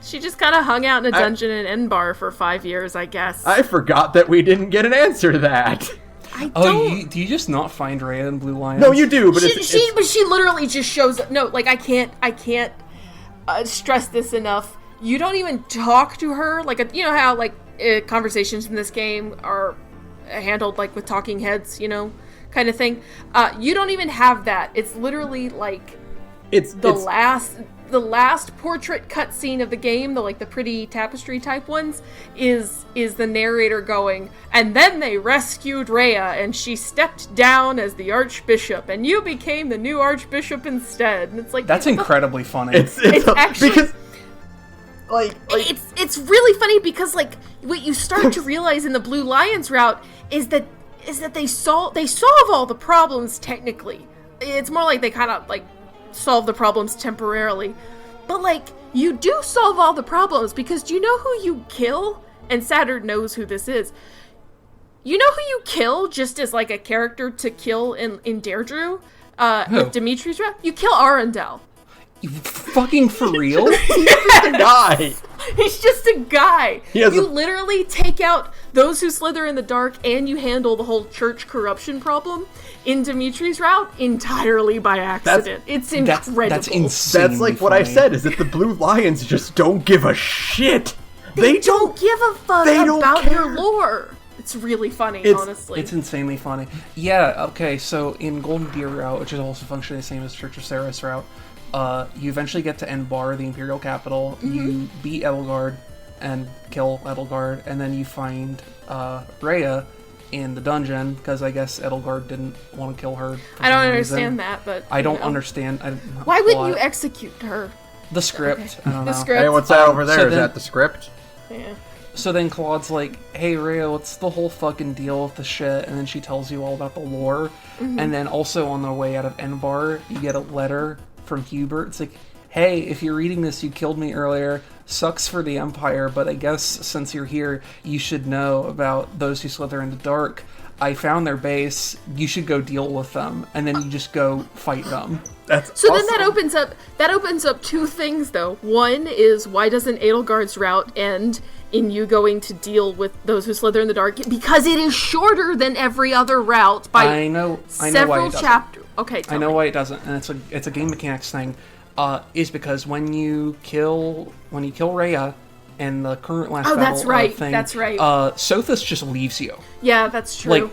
She just kind of hung out in a dungeon in Enbar for 5 years, I guess. I forgot that we didn't get an answer to that. Do you just not find Rhea in Blue Lions? No, you do, but she literally just shows up. No, like, I can't stress this enough. You don't even talk to her, like, you know how, like, conversations in this game are handled, like, with talking heads, you know, kind of thing. You don't even have that. It's literally, like, the last portrait cutscene of the game, the pretty tapestry type ones, is the narrator going, and then they rescued Rhea, and she stepped down as the archbishop, and you became the new archbishop instead. And it's like, that's incredibly funny. It's actually because it's really funny because, like, what you start to realize in the Blue Lions route is that they solve all the problems technically. It's more like they kind of like solve the problems temporarily, but like you do solve all the problems, because do you know who you kill? And Saturn knows who this is. You know who you kill just as like a character to kill in Deirdre with Dimitri's route? You kill Arundel. You fucking for real? He's just a guy. He's just a guy. You literally take out those who slither in the dark, and you handle the whole church corruption problem in Dimitri's route entirely by accident. It's incredible. That's insane. That's like what I said, is that the Blue Lions just don't give a shit. They don't give a fuck about your lore. It's really funny, honestly. It's insanely funny. Yeah, okay, so in Golden Deer route, which is also functionally the same as Church of Saris route, you eventually get to Enbar, the Imperial capital. Mm-hmm. You beat Edelgard and kill Edelgard, and then you find Rhea in the dungeon, because I guess Edelgard didn't want to kill her. I don't understand that, but I don't understand. Why wouldn't you execute her? The script. Okay. I don't know. The script. Hey, what's that over there? Is that the script? Yeah. So then Claude's like, hey, Rhea, what's the whole fucking deal with the shit? And then she tells you all about the lore. Mm-hmm. And then also on the way out of Enbar, you get a letter from Hubert. It's like, hey, if you're reading this, you killed me earlier. Sucks for the Empire, but I guess since you're here, you should know about those who slither in the dark. I found their base. You should go deal with them. And then you just go fight them. That's so awesome. Then that opens up two things, though. One is, why doesn't Edelgard's route end in you going to deal with those who slither in the dark? Because it is shorter than every other route by several chapters. Okay, I know why it doesn't, and it's a game mechanics thing. Is because when you kill Rhea in the current last battle, that's right. Thing, that's right. Sothis just leaves you. Yeah, that's true. Like,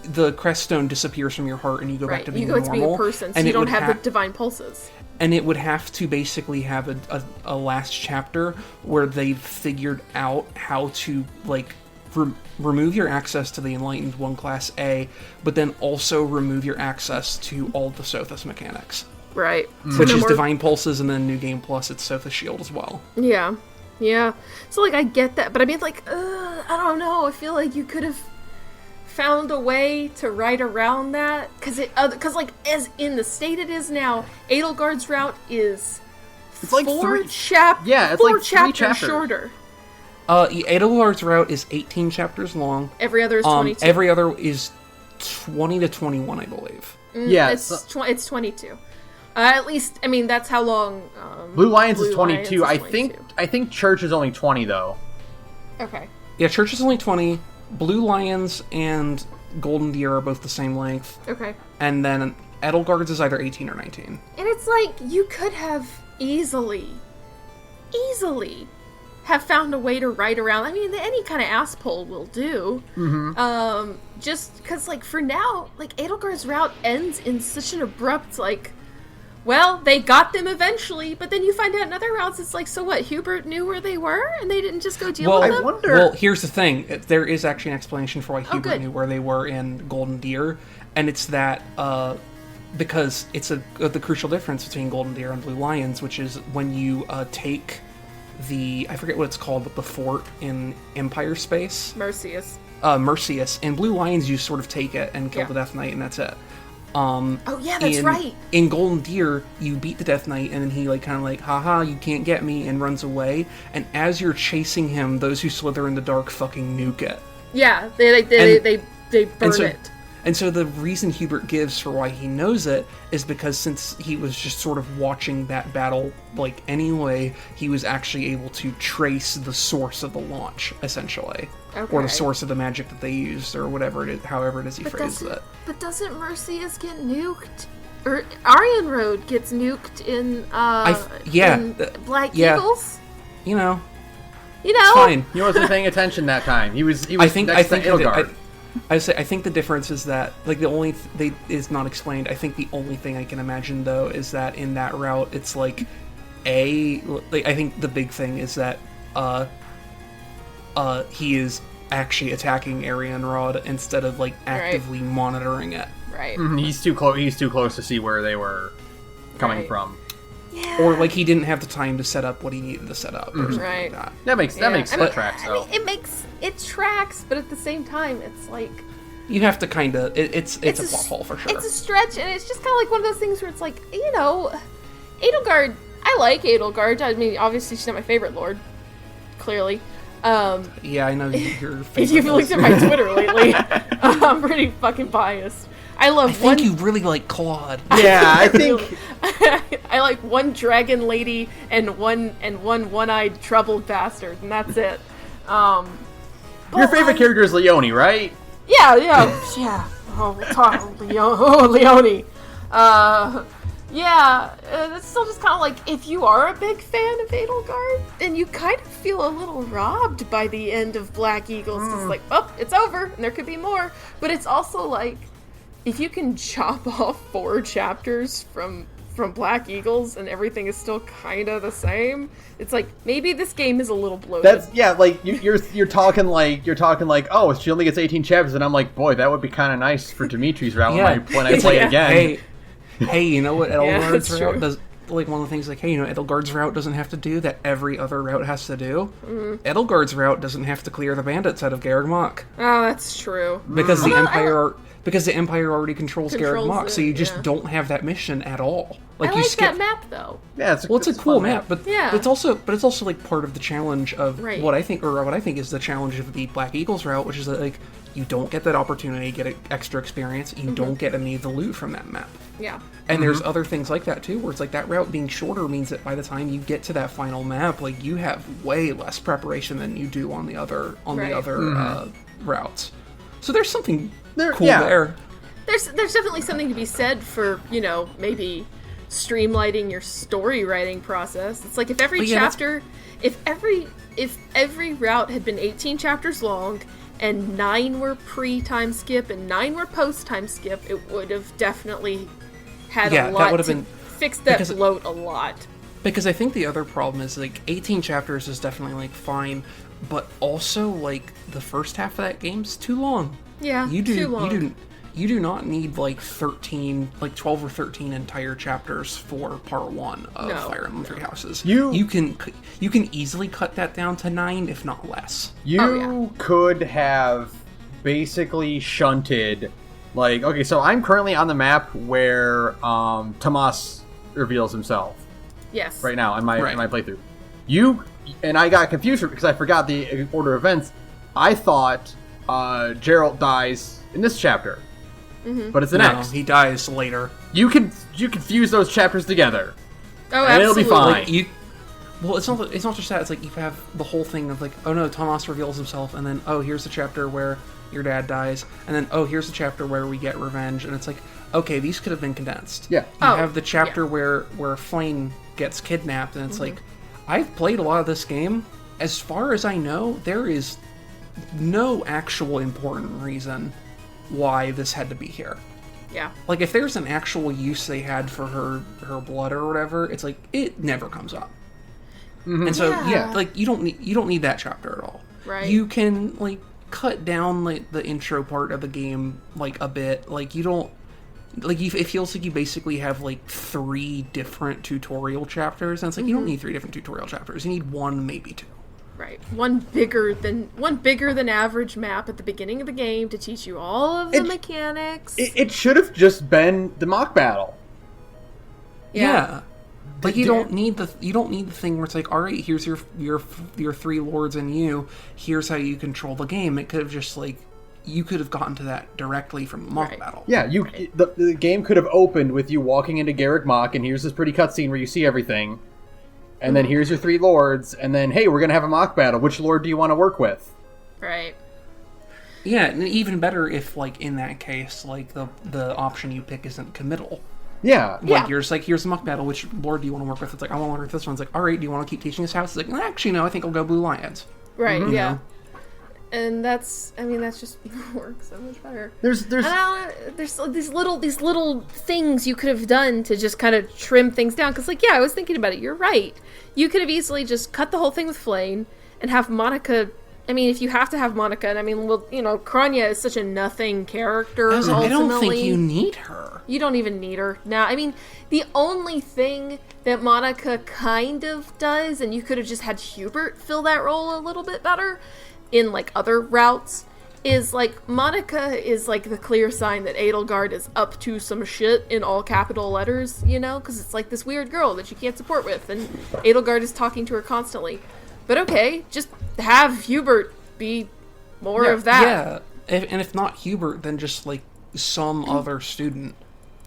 the creststone disappears from your heart, and you go back to being normal. You go to being a person, so you don't have the divine pulses. And it would have to basically have a last chapter where they've figured out how to, like, remove your access to the Enlightened 1 Class A, but then also remove your access to all the Sothis mechanics. Right. Which is Divine Pulses, and then New Game Plus, it's Sothis Shield as well. Yeah. Yeah. So, like, I get that, but I mean, like, I don't know, I feel like you could have found a way to write around that, because like, as in the state it is now, Edelgard's route is it's like four chapters shorter. Edelgard's route is 18 chapters long. Every other is 22. Every other is 20 to 21, I believe. Yeah, it's 22. At least, I mean, that's how long. Blue Lions is 22. Lions is 22. I think Church is only 20 though. Okay. Yeah, Church is only 20. Blue Lions and Golden Deer are both the same length. Okay. And then Edelgard's is either 18 or 19. And it's like, you could have easily have found a way to write around. I mean, any kind of ass pull will do. Mm-hmm. Just because, like, for now, like, Edelgard's route ends in such an abrupt, like, well, they got them eventually, but then you find out in other routes, it's like, so what, Hubert knew where they were, and they didn't just go deal with them? I wonder... Well, here's the thing. There is actually an explanation for why Hubert knew where they were in Golden Deer, and it's that, because it's the crucial difference between Golden Deer and Blue Lions, which is when you take I forget what it's called, but the fort in Empire Space. Mercius. Mercius. In Blue Lions, you sort of take it and kill the Death Knight, and that's it. Oh, yeah, that's right. In Golden Deer, you beat the Death Knight, and then he, like, kind of like, haha, you can't get me, and runs away. And as you're chasing him, those who slither in the dark fucking nuke it. Yeah, they burn it. And so the reason Hubert gives for why he knows it is because since he was just sort of watching that battle, like, anyway, he was actually able to trace the source of the launch, essentially. Okay. Or the source of the magic that they used, or whatever it is, however it is he phrased it. But doesn't Mercius get nuked? Or Aryan Road gets nuked in, in Black Eagles? You know. It's fine. He wasn't paying attention that time. He was next to Edelgard. I think the difference is that, like, is not explained. I think the only thing I can imagine, though, is that in that route, it's like, I think the big thing is that, he is actually attacking Arianrod instead of, like, actively monitoring it. Right. Mm-hmm. He's too close to see where they were coming from. Yeah. Or, like, he didn't have the time to set up what he needed to set up, or something like that. That makes tracks, though. I mean, it tracks, but at the same time, it's like... You have to kind of... It's a plot hole, for sure. It's a stretch, and it's just kind of like one of those things where it's like, you know, Edelgard... I like Edelgard. I mean, obviously, she's not my favorite lord. Clearly. Yeah, I know your favorite. If you've looked at my Twitter lately, I'm pretty fucking biased. I think you really like Claude. Yeah, I think... I like one dragon lady and one one-eyed troubled bastard, and that's it. Your favorite character is Leone, right? Yeah. Oh, we'll talk Leone. It's still just kind of like, if you are a big fan of Edelgard, then you kind of feel a little robbed by the end of Black Eagles. It's like, oh, it's over, and there could be more. But it's also like, if you can chop off 4 chapters from Black Eagles and everything is still kind of the same, it's like, maybe this game is a little bloated. Like you're talking like, oh, she only gets 18 chapters, and I'm like, boy, that would be kind of nice for Dimitri's route when I play it again. Hey, you know what Edelgard's route does? Like, one of the things, like, hey, you know, Edelgard's route doesn't have to do that every other route has to do. Edelgard's route doesn't have to clear the bandits out of Garreg Mach. Oh, that's true. Because the Empire already controls Garreg Mach, so you just don't have that mission at all. Like, I like that map, though. Yeah, it's a cool map, but yeah. it's also like part of the challenge of what I think is the challenge of the Black Eagles route, which is that, like, you don't get that opportunity to get extra experience. You don't get any of the loot from that map. Yeah. And there's other things like that too, where it's like that route being shorter means that by the time you get to that final map, like, you have way less preparation than you do on the other routes. So there's something cool there. There's definitely something to be said for, you know, maybe streamlining your story writing process. It's like, if every chapter, if every route had been 18 chapters long and 9 were pre-time skip and 9 were post-time skip, it would have definitely had a lot to fix that bloat a lot. Because I think the other problem is, like, 18 chapters is definitely, like, fine, but also, like, the first half of that game's too long. Yeah, too long. You do not need, like, 12 or 13 entire chapters for part 1 of Fire Emblem Three Houses. You can easily cut that down to 9, if not less. You could have basically shunted, like, okay, so I'm currently on the map where Tomas reveals himself. Yes. Right now in my playthrough. You and I got confused because I forgot the order of events. I thought Geralt dies in this chapter, but it's the next. He dies later. You can fuse those chapters together. Oh, and absolutely. it'll be fine. Like, well, it's not just that. It's like you have the whole thing of like, oh no, Tomas reveals himself, and then here's the chapter where your dad dies, and then here's the chapter where we get revenge, and it's like, okay, these could have been condensed. Yeah. You have the chapter where Flame gets kidnapped, and it's like, I've played a lot of this game. As far as I know, there is no actual important reason why this had to be here. Yeah. Like, if there's an actual use they had for her blood or whatever, it's like, it never comes up. And so, like, you don't need that chapter at all. Right. You can, like, cut down, like, the intro part of the game, like, a bit. Like, you don't... Like, it feels like you basically have, like, 3 different tutorial chapters, and it's like, you don't need 3 different tutorial chapters. You need 1, maybe 2. Right. One bigger than average map at the beginning of the game to teach you all of the mechanics. It should have just been the mock battle. Yeah. Like, you don't need the thing where it's like, all right, here's your 3 lords and you. Here's how you control the game. It could have just, like, you could have gotten to that directly from the mock battle. Yeah, the game could have opened with you walking into Garrick Mach, and here's this pretty cutscene where you see everything, and then here's your 3 lords, and then, hey, we're gonna have a mock battle. Which lord do you want to work with? Right. Yeah, and even better if, like, in that case, like, the option you pick isn't committal. Yeah. Like, you're just like, here's the mock battle, which lord do you want to work with? It's like, I want to work with this one. It's like, all right, do you want to keep teaching this house? It's like, actually, no, I think I'll go Blue Lions. Right, You know? And that's just works so much better. There's these little things you could have done to just kind of trim things down. Because, like, I was thinking about it. You're right. You could have easily just cut the whole thing with Flame and have Monica. I mean, if you have to have Monica, and I mean, well, Kranya is such a nothing character. I don't think you need her. You don't even need her. Now, I mean, the only thing that Monica kind of does, and you could have just had Hubert fill that role a little bit better in, like, other routes, is, like, Monica is, like, the clear sign that Edelgard is up to some shit in all capital letters, because it's, like, this weird girl that you can't support with, and Edelgard is talking to her constantly. But okay, just have Hubert be more of that. Yeah, and if not Hubert, then just, like, some other student.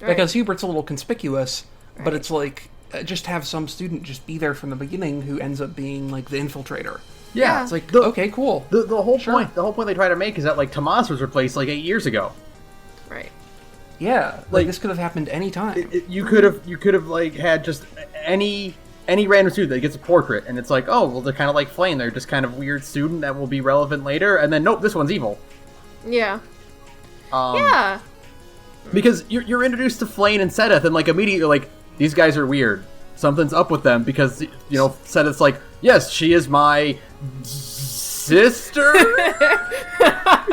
Right. Because Hubert's a little conspicuous, but it's like, just have some student just be there from the beginning who ends up being, like, the infiltrator. Yeah. It's like, okay, cool. The whole point they try to make is that, like, Tomas was replaced, like, 8 years ago. Right. Yeah, like, this could have happened any time. You could have like had just any random student that gets a portrait, and it's like, oh, well, they're kind of like Flame. They're just kind of weird student that will be relevant later, and then nope, this one's evil. Yeah. Yeah. Because you're introduced to Flame and Sedith, and, like, immediately, like, these guys are weird. Something's up with them because Sedith's like, yes, she is my sister.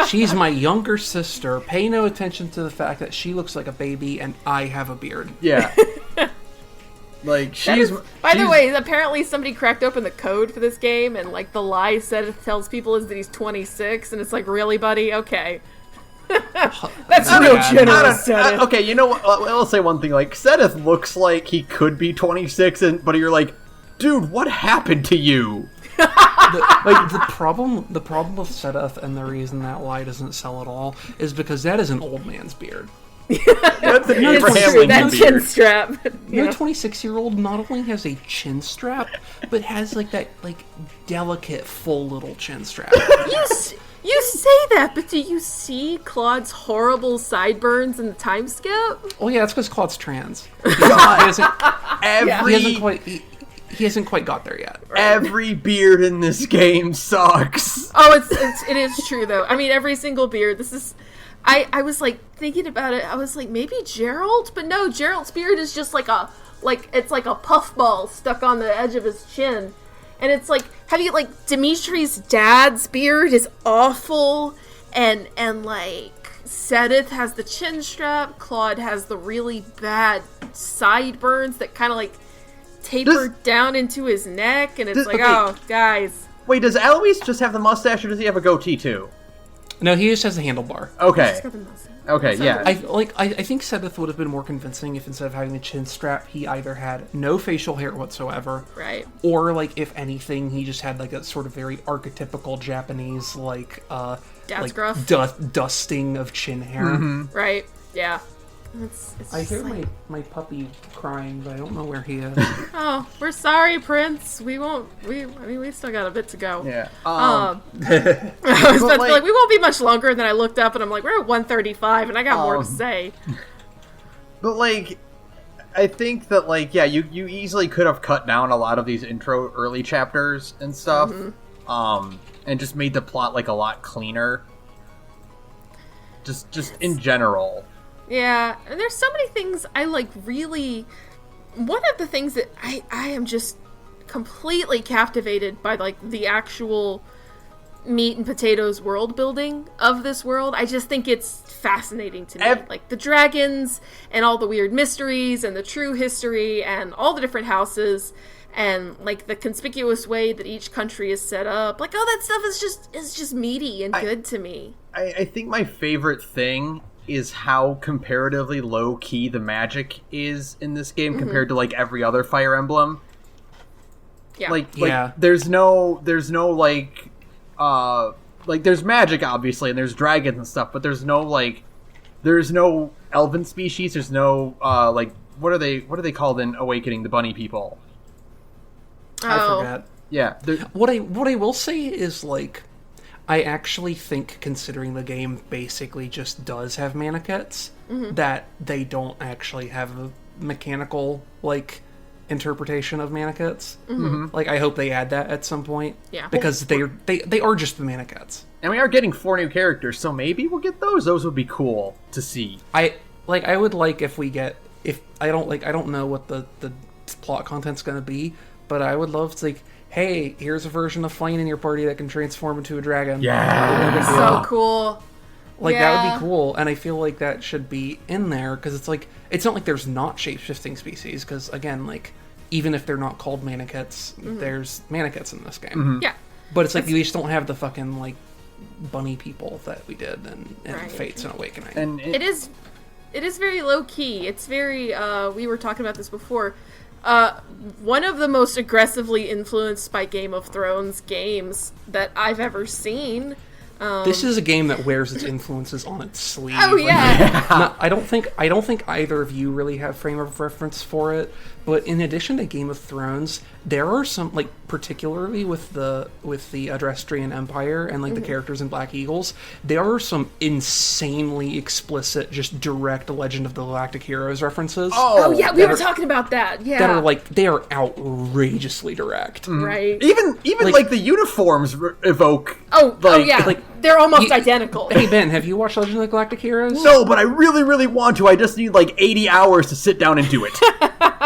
She's my younger sister. Pay no attention to the fact that she looks like a baby and I have a beard. Yeah. Like, By the way, apparently somebody cracked open the code for this game, and, like, the lie Sedith tells people is that he's 26, and it's like, really, buddy? Okay. That's real generous, Sedith. Okay, you know what? I'll say one thing. Like, Sedith looks like he could be 26, but you're like, dude, what happened to you? The problem with Sedith, and the reason that lie doesn't sell at all, is because that is an old man's beard. That's an Abraham true, Lincoln that beard. chin strap. Your 26-year-old not only has a chin strap, but has, like, that, like, delicate, full little chin strap. You say that, but do you see Claude's horrible sideburns in the time skip? Oh yeah, that's because Claude's trans. He hasn't quite got there yet. Every beard in this game sucks. Oh, it is true though. I mean, every single beard. This is. I was, like, thinking about it. I was like, maybe Geralt, but no, Geralt's beard is just it's like a puffball stuck on the edge of his chin. And it's like, Dimitri's dad's beard is awful, and like, Sedith has the chin strap, Claude has the really bad sideburns that kind of, like, taper down into his neck, and it's oh, guys. Wait, does Alois just have the mustache, or does he have a goatee, too? No, he just has a handlebar. Okay. Okay, yeah. I think Sebeth would have been more convincing if instead of having the chin strap, he either had no facial hair whatsoever, right, or like if anything, he just had like a sort of very archetypical Japanese dad's gruff dusting of chin hair. Mm-hmm. Right? Yeah. It's I hear my puppy crying, but I don't know where he is. Oh, we're sorry, Prince. We won't. We still got a bit to go. Yeah. I was about to be like, we won't be much longer. And then I looked up and I'm like, we're at 1:35, and I got more to say. But like, I think that like, yeah, you easily could have cut down a lot of these intro early chapters and stuff, and just made the plot like a lot cleaner. Just in general. Yeah, and there's so many things I like really... One of the things that I am just completely captivated by, like, the actual meat and potatoes world building of this world. I just think it's fascinating to me. Like, the dragons and all the weird mysteries and the true history and all the different houses and, like, the conspicuous way that each country is set up. Like, all that stuff is just meaty and good to me. I think my favorite thing is how comparatively low-key the magic is in this game compared to, like, every other Fire Emblem. Yeah. Like there's no, like, there's magic, obviously, and there's dragons and stuff, but there's no elven species, there's no, what are they called in Awakening, the bunny people? I forgot. Yeah. What I will say is, like, I actually think, considering the game basically just does have mana kits, that they don't actually have a mechanical, like, interpretation of mana kits. Like, I hope they add that at some point. Yeah. Because they are just the mana kits. And we are getting 4 new characters, so maybe we'll get those. Those would be cool to see. I would like if we get... I don't know what the plot content's gonna be, but I would love to, like... Hey, here's a version of Fine in your party that can transform into a dragon. Yeah. So cool. Like, that would be cool, and I feel like that should be in there, because it's like, it's not like there's not shape-shifting species, because, again, like, even if they're not called mana kits, there's mana kits in this game. Yeah. But it's like, we just don't have the fucking, like, bunny people that we did in Fates and Awakening. And it is very low-key. It's very, we were talking about this before, one of the most aggressively influenced by Game of Thrones games that I've ever seen. This is a game that wears its influences on its sleeve. Oh yeah. I don't think either of you really have frame of reference for it. But in addition to Game of Thrones, there are some, like, particularly with the Adrestrian Empire and, like, the characters in Black Eagles, there are some insanely explicit, just direct Legend of the Galactic Heroes references. Oh yeah, we were talking about that. Yeah. That are, like, they are outrageously direct. Right. Even like the uniforms evoke. Yeah. Like, they're almost identical. Hey Ben, have you watched Legend of the Galactic Heroes? No, but I really, really want to. I just need like 80 hours to sit down and do it.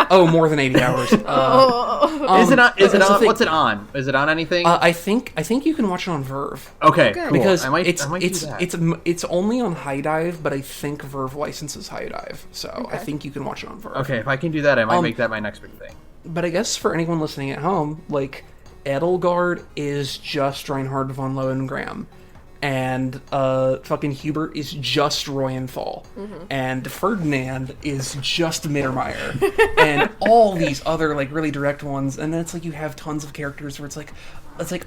Oh, more than 80 hours. Is it on? What's it on? Is it on anything? I think you can watch it on Verve. Okay, cool. Because I might do that. it's only on High Dive, but I think Verve licenses High Dive, so I think you can watch it on Verve. Okay, if I can do that, I might make that my next big thing. But I guess for anyone listening at home, like, Edelgard is just Reinhard von Lohengrin. And fucking Hubert is just Royenthal. And Ferdinand is just Mittermeier. And all these other, like, really direct ones. And then it's like you have tons of characters where it's like,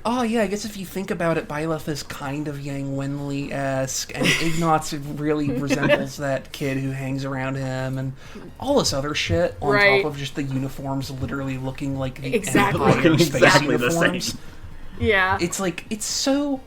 oh yeah, I guess if you think about it, Byleth is kind of Yang Wenli-esque, and Ignatz really resembles that kid who hangs around him, and all this other shit on top of just the uniforms literally looking like the Empire space uniforms. Yeah. It's like, it's so...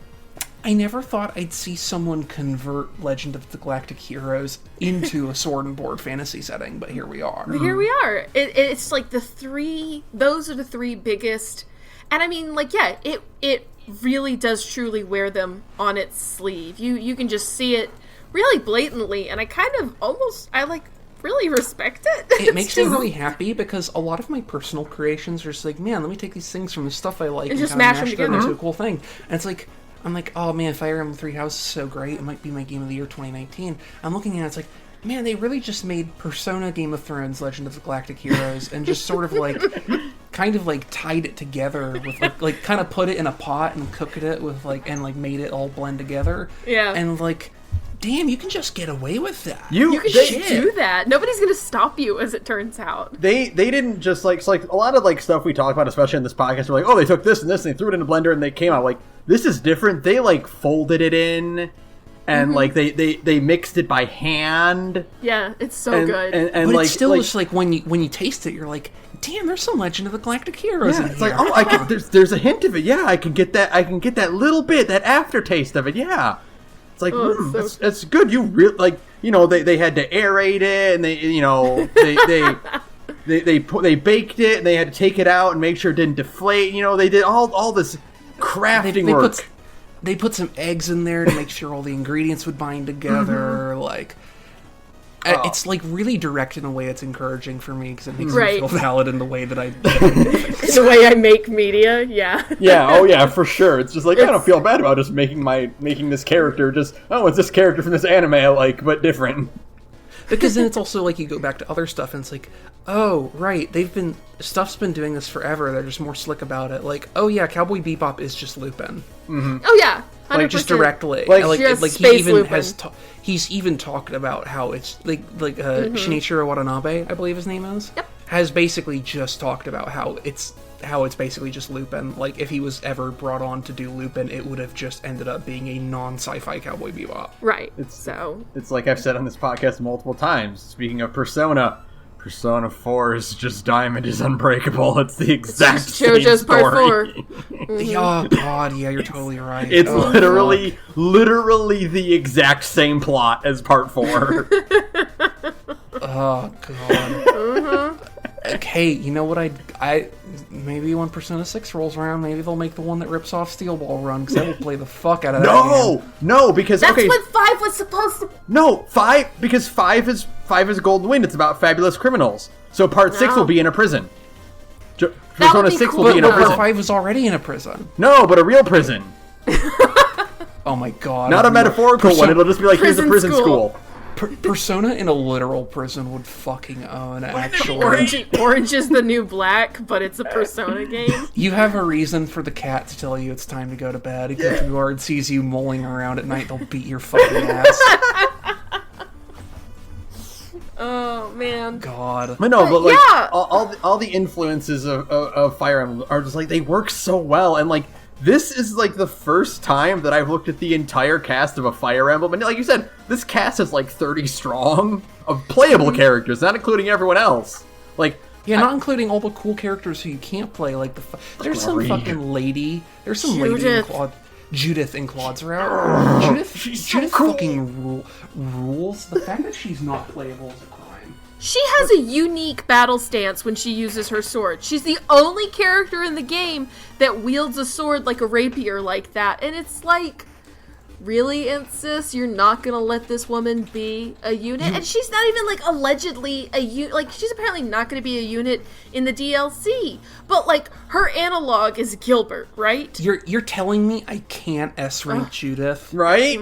I never thought I'd see someone convert Legend of the Galactic Heroes into a sword and board fantasy setting, but here we are. Here we are. It's like those are the 3 biggest, and I mean, like, yeah, it really does truly wear them on its sleeve. You can just see it really blatantly, and I kind of really respect it. It makes me really happy, because a lot of my personal creations are just like, man, let me take these things from the stuff I like and just kind of mash them together into a cool thing. And it's like, I'm like, oh man, Fire Emblem Three Houses is so great. It might be my game of the year 2019. I'm looking at it, it's like, man, they really just made Persona, Game of Thrones, Legend of the Galactic Heroes, and just sort of like, kind of like tied it together with like kind of put it in a pot and cooked it with like, and like made it all blend together. Yeah. And like, damn, you can just get away with that. You can just do that. Nobody's gonna stop you, as it turns out. They didn't just like, so like a lot of like stuff we talk about, especially in this podcast, we're like, oh, they took this and this and they threw it in a blender and they came out like, this is different. They like folded it in and like they mixed it by hand. Yeah, it's so good. And but like, it's still just like when you taste it, you're like, damn, there's some Legend of the Galactic Heroes in it's here. like, oh, there's a hint of it. Yeah, I can get that little bit, that aftertaste of it. Yeah. It's like, that's good. You really, like, you know, they had to aerate it, and they, you know, they baked it, and they had to take it out and make sure it didn't deflate. You know, they did all this crafting work. They put some eggs in there to make sure all the ingredients would bind together. Like, it's like really direct in a way that's encouraging for me because it makes me feel valid in the way that I. The way I make media, yeah. Yeah, oh yeah, for sure. It's just like I don't feel bad about just making this character. Just it's this character from this anime I like, but different. Because then it's also like you go back to other stuff and it's like, oh right, stuff's been doing this forever. They're just more slick about it. Like, oh yeah, Cowboy Bebop is just Lupin. Mm-hmm. Oh yeah, 100%. Like just directly. Like he even has. He's even talked about how it's like Shinichiro Watanabe, I believe his name is. Yep. Has basically just talked about how it's basically just Lupin. Like if he was ever brought on to do Lupin, it would have just ended up being a non-sci-fi Cowboy Bebop. Right. It's like I've said on this podcast multiple times. Speaking of Persona 4 is just Diamond is Unbreakable. It's the exact same JoJo's story. Part 4. Mm-hmm. Oh god, yeah, you're totally right. It's literally the exact same plot as Part 4. Oh god. Okay, you know what? I maybe when Persona 6 rolls around, maybe they'll make the one that rips off Steel Ball Run because I will play the fuck out of that. No, because that's what 5 was supposed to. No, 5 because 5 is Golden Wind. It's about fabulous criminals. So Part 6 will be in a prison. Persona 6 will be in a prison. Part 5 was already in a prison. No, but a real prison. Oh my god! Not a metaphorical one. It'll just be like here's a prison school. Persona in a literal prison would fucking own, actually. Orange is the new black, but it's a Persona game. You have a reason for the cat to tell you it's time to go to bed. If the guard sees you mulling around at night, they'll beat your fucking ass. Oh, man. God. But like, all the influences of Fire Emblem are just like, they work so well, and like, this is like the first time that I've looked at the entire cast of a Fire Emblem, and like you said, this cast is like 30 strong of playable characters, not including everyone else. Like, not including all the cool characters who you can't play. Like there's some fucking lady. There's some lady in Claude. Judith in Claude's route. Judith cool. Fucking rules. The fact that she's not playable is a crime. She has a unique battle stance when she uses her sword. She's the only character in the game that wields a sword like a rapier like that. And it's like, really, Insys? You're not gonna let this woman be a unit? And she's not even, like, allegedly a unit. Like, she's apparently not gonna be a unit in the DLC. But, like, her analog is Gilbert, right? You're telling me I can't S-rank Judith? Right?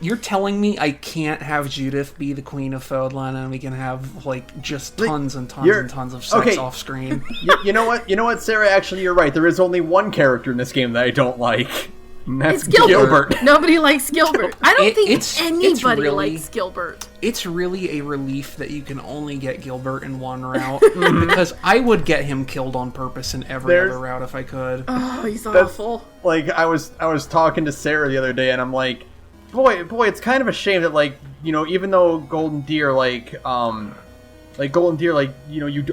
You're telling me I can't have Judith be the Queen of Fodlan and we can have, like, just tons and tons and tons of sex off-screen? You know what, Sarah? Actually, you're right. There is only one character in this game that I don't like. And that's Gilbert. Nobody likes Gilbert. I don't think anybody likes Gilbert. It's really a relief that you can only get Gilbert in one route, because I would get him killed on purpose in every other route if I could. Oh, he's awful. Like, I was talking to Sarah the other day, and I'm like, boy, it's kind of a shame that, like, you know, even though Golden Deer, you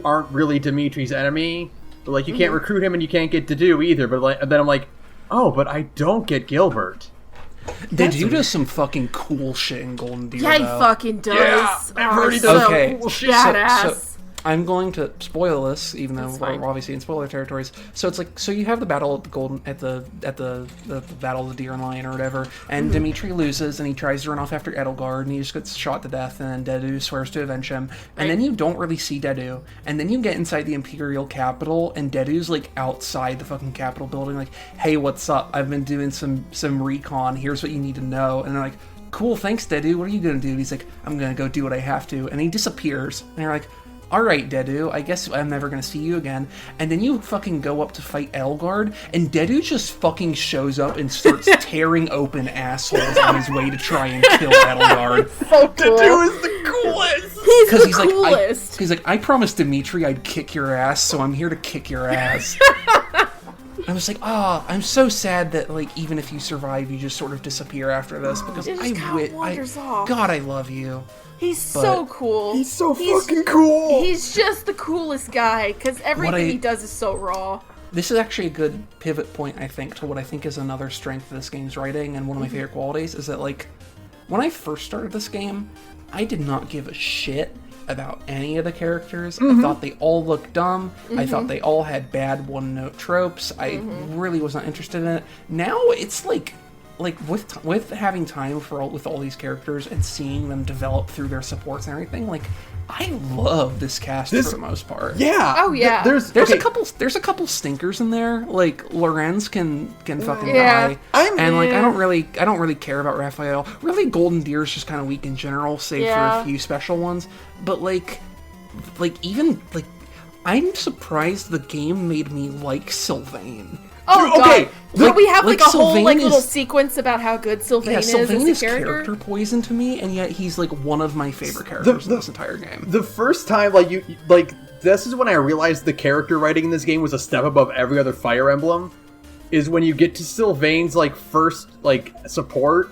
aren't really Dimitri's enemy, but, like, you can't recruit him and you can't get Dedue either, but, like, then I'm like, oh, but I don't get Gilbert. Dedue does some fucking cool shit in Golden Deer, Yeah, he fucking does. Yeah, I've heard he does cool shit. Badass. So I'm going to spoil this, even though we're obviously in spoiler territories. So it's like, so you have the battle at the battle of the Deer and Lion or whatever, and Dimitri loses, and he tries to run off after Edelgard, and he just gets shot to death, and then Dedue swears to avenge him, and then you don't really see Dedue, and then you get inside the Imperial Capital, and Dedue's like outside the fucking Capitol building, like, hey, what's up? I've been doing some recon. Here's what you need to know, and they're like, cool, thanks, Dedue. What are you gonna do? And he's like, I'm gonna go do what I have to, and he disappears, and they're like, alright, Dedu, I guess I'm never gonna see you again. And then you fucking go up to fight Elgard, and Dedu just fucking shows up and starts tearing open assholes on his way to try and kill Elgard. So cool. Dedu is the coolest! He's the coolest! He's like, I promised Dimitri I'd kick your ass, so I'm here to kick your ass. I was like, I'm so sad that, like, even if you survive, you just sort of disappear after this, because God, I love you. He's so cool. He's so fucking cool. He's just the coolest guy, because everything he does is so raw. This is actually a good pivot point, I think, to what I think is another strength of this game's writing, and one of my favorite qualities is that, like, when I first started this game, I did not give a shit about any of the characters. I thought they all looked dumb. I thought they all had bad one-note tropes. I really was not interested in it. Now it's like with having time with all these characters and seeing them develop through their supports and everything, like, I love this cast for the most part. Yeah. Oh yeah. There's a couple stinkers in there. Like, Lorenz can fucking die. And like I don't really care about Raphael. Really, Golden Deer is just kind of weak in general, save for a few special ones. But like even like I'm surprised the game made me like Sylvain. Oh, okay. God. We have like a whole Sylvain little sequence about how good Sylvain is as a character poison to me, and yet he's like one of my favorite characters in this entire game. The first time, this is when I realized the character writing in this game was a step above every other Fire Emblem. Is when you get to Sylvain's like first like support,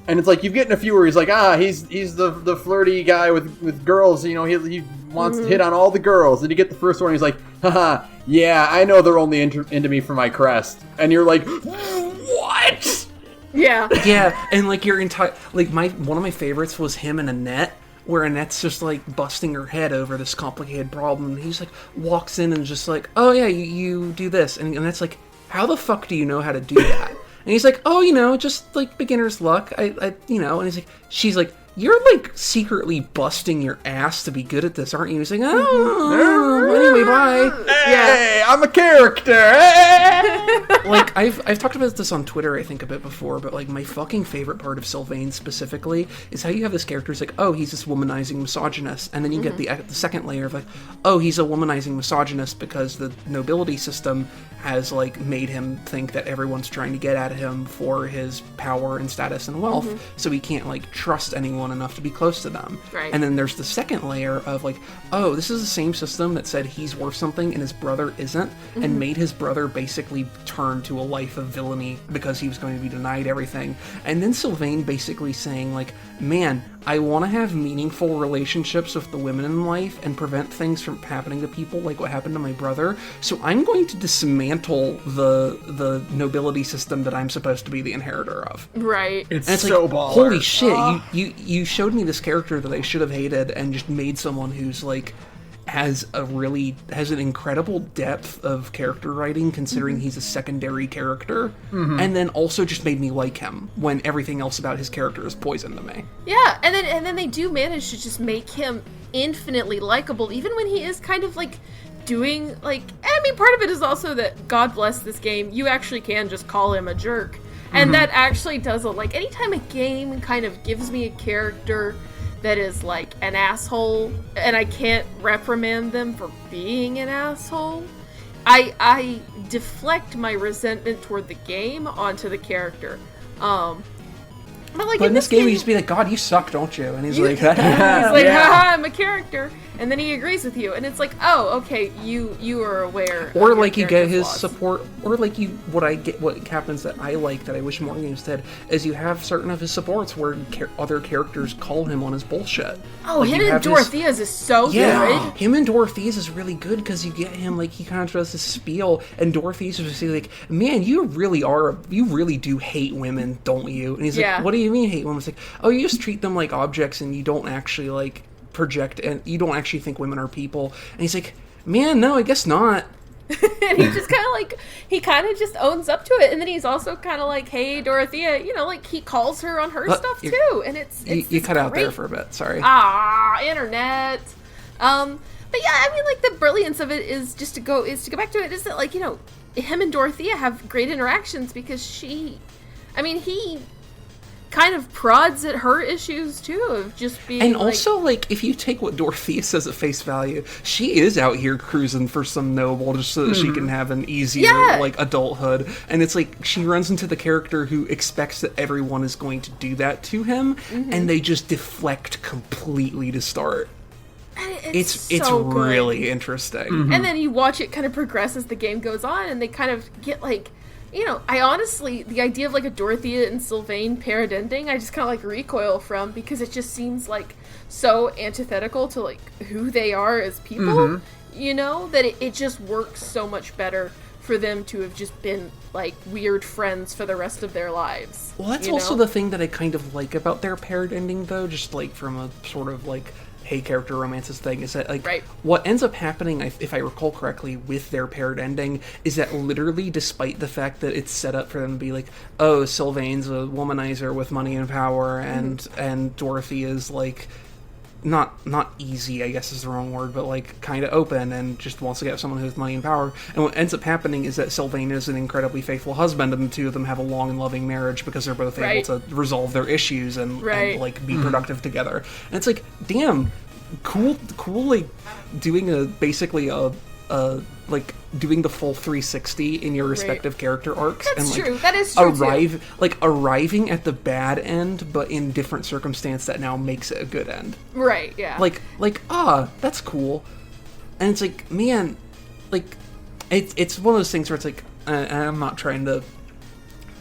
and it's like you get in a few where he's like, he's the flirty guy with girls, you know, he wants to hit on all the girls, and you get the first one, he's like, haha. Yeah, I know they're only into me for my crest. And you're like, what? Yeah. Yeah, and like your entire, like one of my favorites was him and Annette, where Annette's just like busting her head over this complicated problem. And he's like, walks in and just like, oh yeah, you do this. And Annette's like, how the fuck do you know how to do that? And he's like, oh, you know, just like beginner's luck. I you know, and she's like, you're like secretly busting your ass to be good at this, aren't you? He's like, anyway, bye. Hey, I'm a character. Like I've talked about this on Twitter, I think, a bit before, but like my fucking favorite part of Sylvain specifically is how you have this character who's like, oh, he's this womanizing misogynist, and then you get the second layer of like, oh, he's a womanizing misogynist because the nobility system has like made him think that everyone's trying to get at him for his power and status and wealth, so he can't like trust anyone enough to be close to them. Right. And then there's the second layer of like, oh, this is the same system that said he's worth something and his brother isn't, and made his brother basically turn to a life of villainy because he was going to be denied everything. And then Sylvain basically saying like, man, I want to have meaningful relationships with the women in life and prevent things from happening to people like what happened to my brother, so I'm going to dismantle the nobility system that I'm supposed to be the inheritor of. Right. It's like, so baller. Holy shit, you showed me this character that I should have hated and just made someone who's like has an incredible depth of character writing, considering he's a secondary character, and then also just made me like him when everything else about his character is poison to me. Yeah, and then they do manage to just make him infinitely likable, even when he is kind of like doing like, I mean, part of it is also that, God bless this game, you actually can just call him a jerk, and that actually does like anytime a game kind of gives me a character that is like an asshole and I can't reprimand them for being an asshole, I deflect my resentment toward the game onto the character. But in this game, you just be like, God, you suck, don't you? And he's like, haha, I'm a character. And then he agrees with you. And it's like, oh, okay, you are aware. Or like you get his support, or like what happens that I like, that I wish more games did, is you have certain of his supports where other characters call him on his bullshit. Oh, like him and Dorothea's is so good. Him and Dorothea's is really good because you get him, like, he kind of does this spiel, and Dorothea's just like, man, you really do hate women, don't you? And he's like, what do you mean hate women? It's like, oh, you just treat them like objects and you don't actually like project, and you don't actually think women are people. And he's like, man, no, I guess not. And he just kind of just owns up to it. And then he's also kind of like, hey, Dorothea, you know, like he calls her on her stuff too. And it's you cut out there for a bit, sorry. Internet. But yeah, I mean, like, the brilliance of it is to go back to it, is that, like, you know, him and Dorothea have great interactions because he kind of prods at her issues too of just being and also like if you take what Dorothea says at face value, she is out here cruising for some noble just so that she can have an easier like adulthood, and it's like she runs into the character who expects that everyone is going to do that to him, and they just deflect completely to start. It's so really interesting. And then you watch it kind of progress as the game goes on, and they kind of get like, I honestly, the idea of like a Dorothea and Sylvain paired ending, I just kind of like recoil from, because it just seems like so antithetical to like who they are as people, that it just works so much better for them to have just been like weird friends for the rest of their lives. Well, that's also the thing that I kind of like about their paired ending, though, just like from a sort of like hey, character romances thing, is that like what ends up happening, if I recall correctly, with their paired ending is that literally, despite the fact that it's set up for them to be like, oh, Sylvain's a womanizer with money and power, and Dorothy is like not easy, I guess is the wrong word, but like kind of open and just wants to get someone who has money and power. And what ends up happening is that Sylvain is an incredibly faithful husband, and the two of them have a long and loving marriage because they're both able to resolve their issues and like be productive together. And it's like, damn, cool, like doing basically like doing the full 360 in your respective character arcs. That's and, like, true. That is true. Arriving at the bad end, but in different circumstance that now makes it a good end. Right. Yeah. That's cool. And it's like, man, like it's one of those things where it's like, and I'm not trying to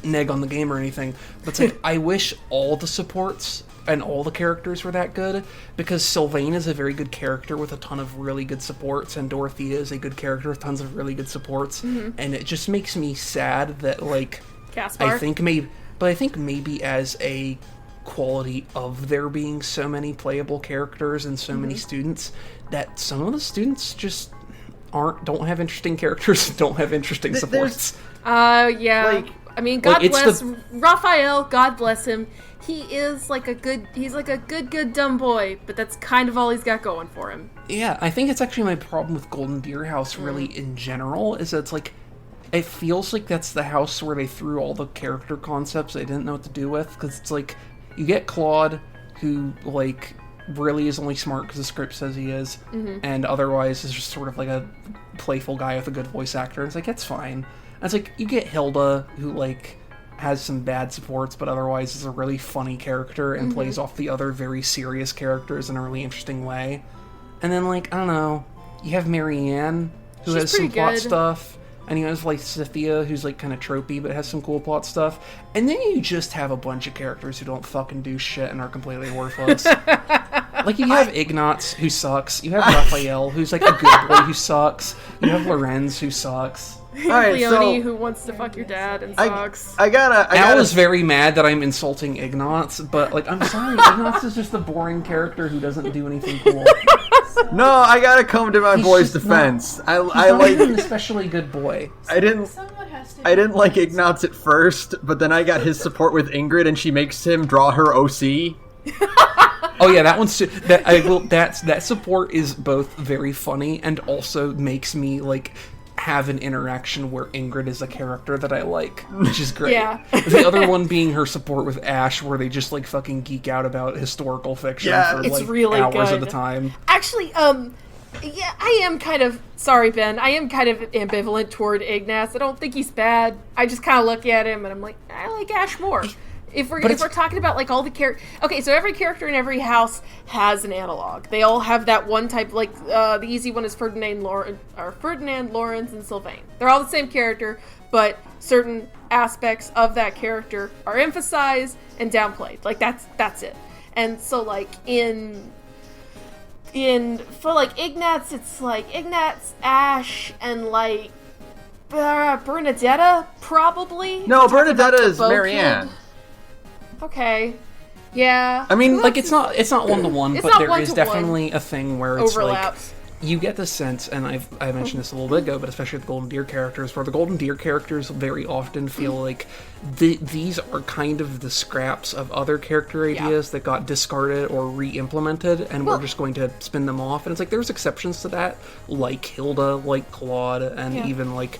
neg on the game or anything, but it's like I wish all the supports and all the characters were that good, because Sylvain is a very good character with a ton of really good supports, and Dorothea is a good character with tons of really good supports, and it just makes me sad that, like, Caspar? I think maybe as a quality of there being so many playable characters and so many students, that some of the students just don't have interesting characters, don't have interesting supports. Like, I mean, God bless Raphael, God bless him. He is like a good dumb boy, but that's kind of all he's got going for him. Yeah, I think it's actually my problem with Golden Deer House really in general, is that it's like, it feels like that's the house where they threw all the character concepts they didn't know what to do with, because it's like, you get Claude, who, like, really is only smart because the script says he is, and otherwise is just sort of like a playful guy with a good voice actor. It's like, that's fine. And it's like, you get Hilda, who, like, has some bad supports, but otherwise is a really funny character and plays off the other very serious characters in a really interesting way. And then, like, I don't know, you have Marianne, who has some plot stuff, and you have, like, Cynthia, who's, like, kind of tropey, but has some cool plot stuff. And then you just have a bunch of characters who don't fucking do shit and are completely worthless. Like, you have Ignatz, who sucks. You have Raphael, who's, like, a good boy who sucks. You have Lorenz, who sucks. Leonie, who wants to fuck your dad and sucks. Al is very mad that I'm insulting Ignatz, but, like, I'm sorry, Ignatz is just a boring character who doesn't do anything cool. No, I gotta come to my boy's defense. I like an especially good boy. I didn't like Ignatz at first, but then I got his support with Ingrid, and she makes him draw her OC. Oh yeah, that one's that support is both very funny and also makes me like have an interaction where Ingrid is a character that I like, which is great. Yeah. The other one being her support with Ash, where they just like fucking geek out about historical fiction for it's like really hours good. at a time. Actually, yeah, I am kind of sorry, Ben. I am kind of ambivalent toward Ignatz. I don't think he's bad. I just kind of look at him and I'm like, I like Ash more. If we're talking about like all the characters, okay, so every character in every house has an analog. They all have that one type. Like the easy one is Ferdinand, Lorenz, and Sylvain. They're all the same character, but certain aspects of that character are emphasized and downplayed. Like that's it. And so like for like Ignatz, it's like Ignatz, Ash, and like Bernadetta probably. No, Bernadetta is Marianne. Okay. Yeah. I mean, like, it's not one-to-one, but there is definitely a thing where it's overlaps. Like, you get the sense, and I mentioned this a little bit ago, but especially with the Golden Deer characters, where the Golden Deer characters very often feel like these are kind of the scraps of other character ideas that got discarded or re-implemented, and we're just going to spin them off. And it's like, there's exceptions to that, like Hilda, like Claude, and even like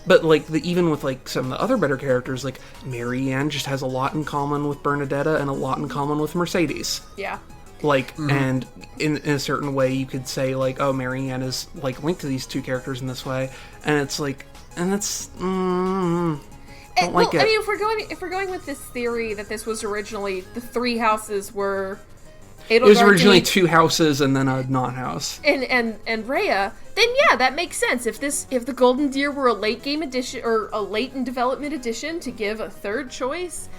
But, like, even with, like, some of the other better characters, like, Marianne just has a lot in common with Bernadetta and a lot in common with Mercedes. Yeah. Like, and in a certain way, you could say, like, oh, Marianne is, like, linked to these two characters in this way. And it's, like, and that's, don't like it. I mean, if we're going with this theory that this was originally, the three houses were... It was originally two houses and then a non-house. And Rhea, then yeah, that makes sense. If the Golden Deer were a late game addition or a late in development addition to give a third choice,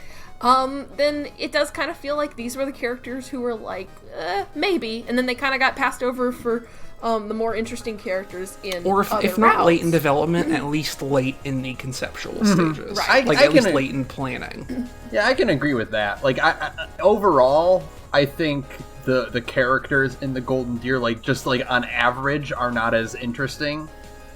then it does kind of feel like these were the characters who were like, maybe, and then they kind of got passed over for the more interesting characters in or other if not routes. Late in development, at least late in the conceptual stages. Right. Like, at least late in planning. Yeah, I can agree with that. Like, I overall, I think the characters in the Golden Deer, like, just, like, on average, are not as interesting.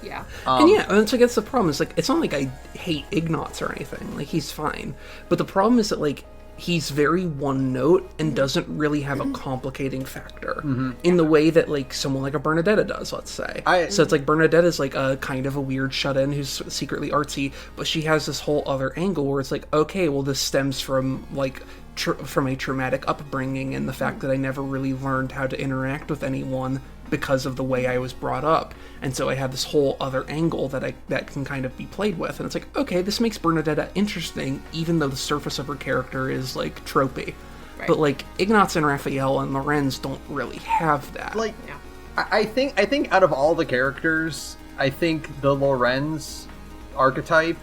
Yeah. And yeah, it's like, that's the problem. It's like, it's not like I hate Ignatz or anything. Like, he's fine. But the problem is that, like, he's very one note and doesn't really have a complicating factor in the way that, like, someone like a Bernadetta does, let's say. So it's like Bernadetta's like a kind of a weird shut-in who's secretly artsy, but she has this whole other angle where it's like, okay, well, this stems from, like, from a traumatic upbringing and the fact that I never really learned how to interact with anyone because of the way I was brought up. And so I have this whole other angle that can kind of be played with. And it's like, okay, this makes Bernadetta interesting, even though the surface of her character is, like, tropey. Right. But, like, Ignatz and Raphael and Lorenz don't really have that. Like, yeah. I think out of all the characters, I think the Lorenz archetype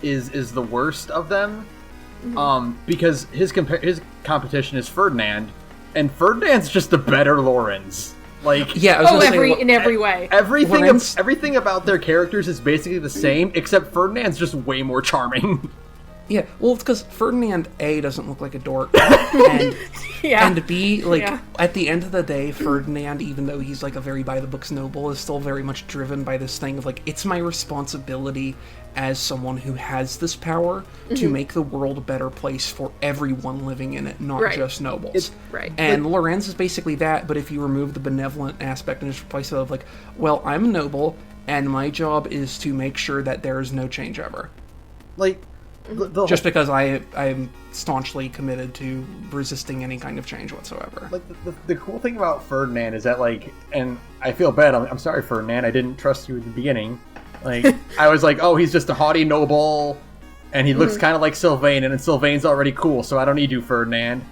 is the worst of them. Because his competition is Ferdinand, and Ferdinand's just a better Lorenz. Like, yeah, I was gonna say, in every way. Everything about their characters is basically the same, except Ferdinand's just way more charming. Yeah, well, it's because Ferdinand, A, doesn't look like a dork, and, and B, like, at the end of the day, Ferdinand, even though he's, like, a very by-the-books noble, is still very much driven by this thing of, like, it's my responsibility as someone who has this power to make the world a better place for everyone living in it, not just nobles. And Lorenz is basically that, but if you remove the benevolent aspect and just replace it with, like, well, I'm a noble, and my job is to make sure that there is no change ever. Like, just because I am staunchly committed to resisting any kind of change whatsoever. Like, the cool thing about Ferdinand is that, like, and I feel bad, I'm sorry, Ferdinand, I didn't trust you at the beginning. Like, I was like, oh, he's just a haughty noble, and he looks kind of like Sylvain, and then Sylvain's already cool, so I don't need you, Ferdinand.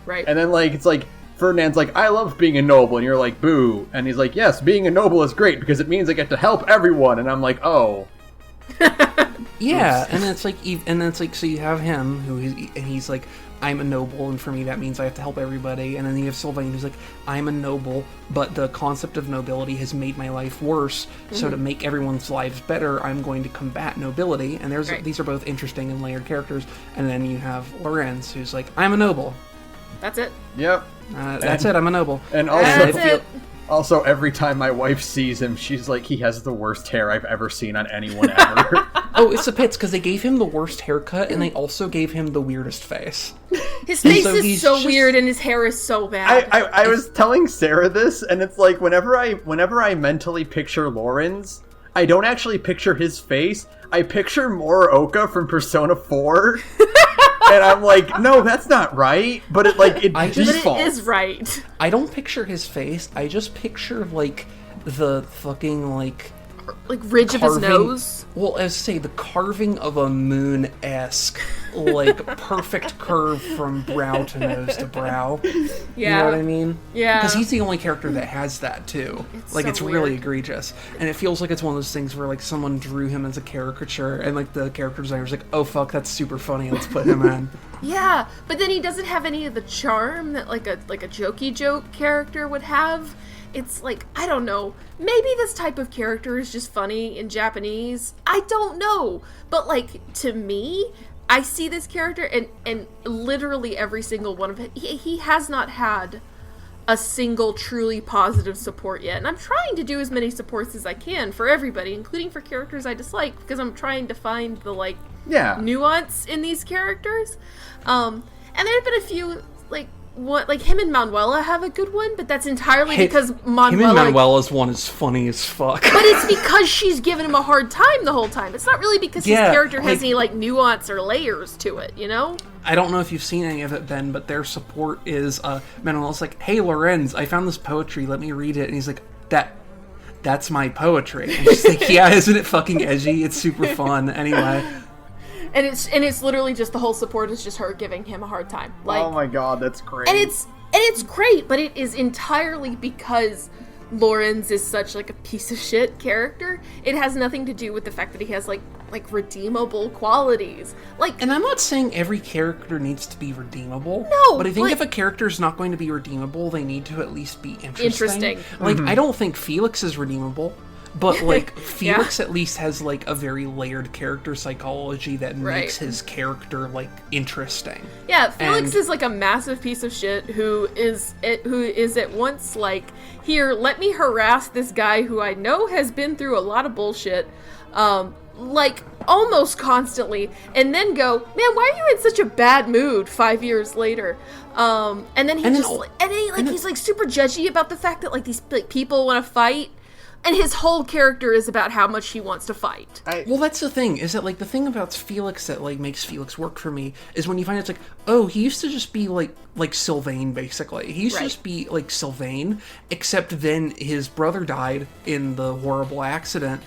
Right. And then, like, it's like, Ferdinand's like, I love being a noble, and you're like, boo. And he's like, yes, being a noble is great, because it means I get to help everyone. And I'm like, oh. Yeah, and it's like, so you have him, he's like, I'm a noble, and for me that means I have to help everybody. And then you have Sylvain, who's like, I'm a noble, but the concept of nobility has made my life worse, so to make everyone's lives better, I'm going to combat nobility. And these are both interesting and layered characters. And then you have Lorenz, who's like, I'm a noble. That's it. Yep. That's it, I'm a noble. And also, also, every time my wife sees him, she's like, he has the worst hair I've ever seen on anyone ever. Oh, it's the pits, because they gave him the worst haircut, and they also gave him the weirdest face. His face is so weird, and his hair is so bad. I was telling Sarah this, and it's like, whenever I mentally picture Lorenz, I don't actually picture his face. I picture Morooka from Persona 4. And I'm like, no, that's not right. But it defaults. But it is right. I don't picture his face. I just picture, like, the fucking, like ridge of his nose. Well, as say, the carving of a moon-esque, like, perfect curve from brow to nose to brow. Yeah. You know what I mean? Yeah. Because he's the only character that has that, too. It's really egregious. And it feels like it's one of those things where, like, someone drew him as a caricature, and, like, the character designer's like, oh, fuck, that's super funny, let's put him in. Yeah, but then he doesn't have any of the charm that, like a jokey joke character would have. It's like, I don't know, maybe this type of character is just funny in Japanese. I don't know. But, like, to me, I see this character, and literally every single one of it, he has not had a single truly positive support yet. And I'm trying to do as many supports as I can for everybody, including for characters I dislike, because I'm trying to find the, like, nuance in these characters. And there have been a few, like, him and Manuela have a good one, but that's entirely because Manuela... Him and Manuela's one is funny as fuck. But it's because she's giving him a hard time the whole time. It's not really because his character has any, nuance or layers to it, you know? I don't know if you've seen any of it, Ben, but their support is, Manuela's like, hey, Lorenz, I found this poetry, let me read it. And he's like, that's my poetry. And she's like, yeah, isn't it fucking edgy? It's super fun. Anyway. And it's literally just the whole support is just her giving him a hard time. Oh my god, that's great. And it's great, but it is entirely because Lorenz is such a piece of shit character. It has nothing to do with the fact that he has redeemable qualities. And I'm not saying every character needs to be redeemable. No, but I think if a character is not going to be redeemable, they need to at least be interesting. I don't think Felix is redeemable. But, Felix at least has, a very layered character psychology that makes his character, interesting. Yeah, Felix is, a massive piece of shit who is at once, here, let me harass this guy who I know has been through a lot of bullshit, almost constantly, and then go, man, why are you in such a bad mood 5 years later? And then he's super judgy about the fact that, these people want to fight. And his whole character is about how much he wants to fight. Well, that's the thing, is that, the thing about Felix that, makes Felix work for me is when you find it's oh, he used to just be, Sylvain, basically. He used to just be, Sylvain, except then his brother died in the horrible accident,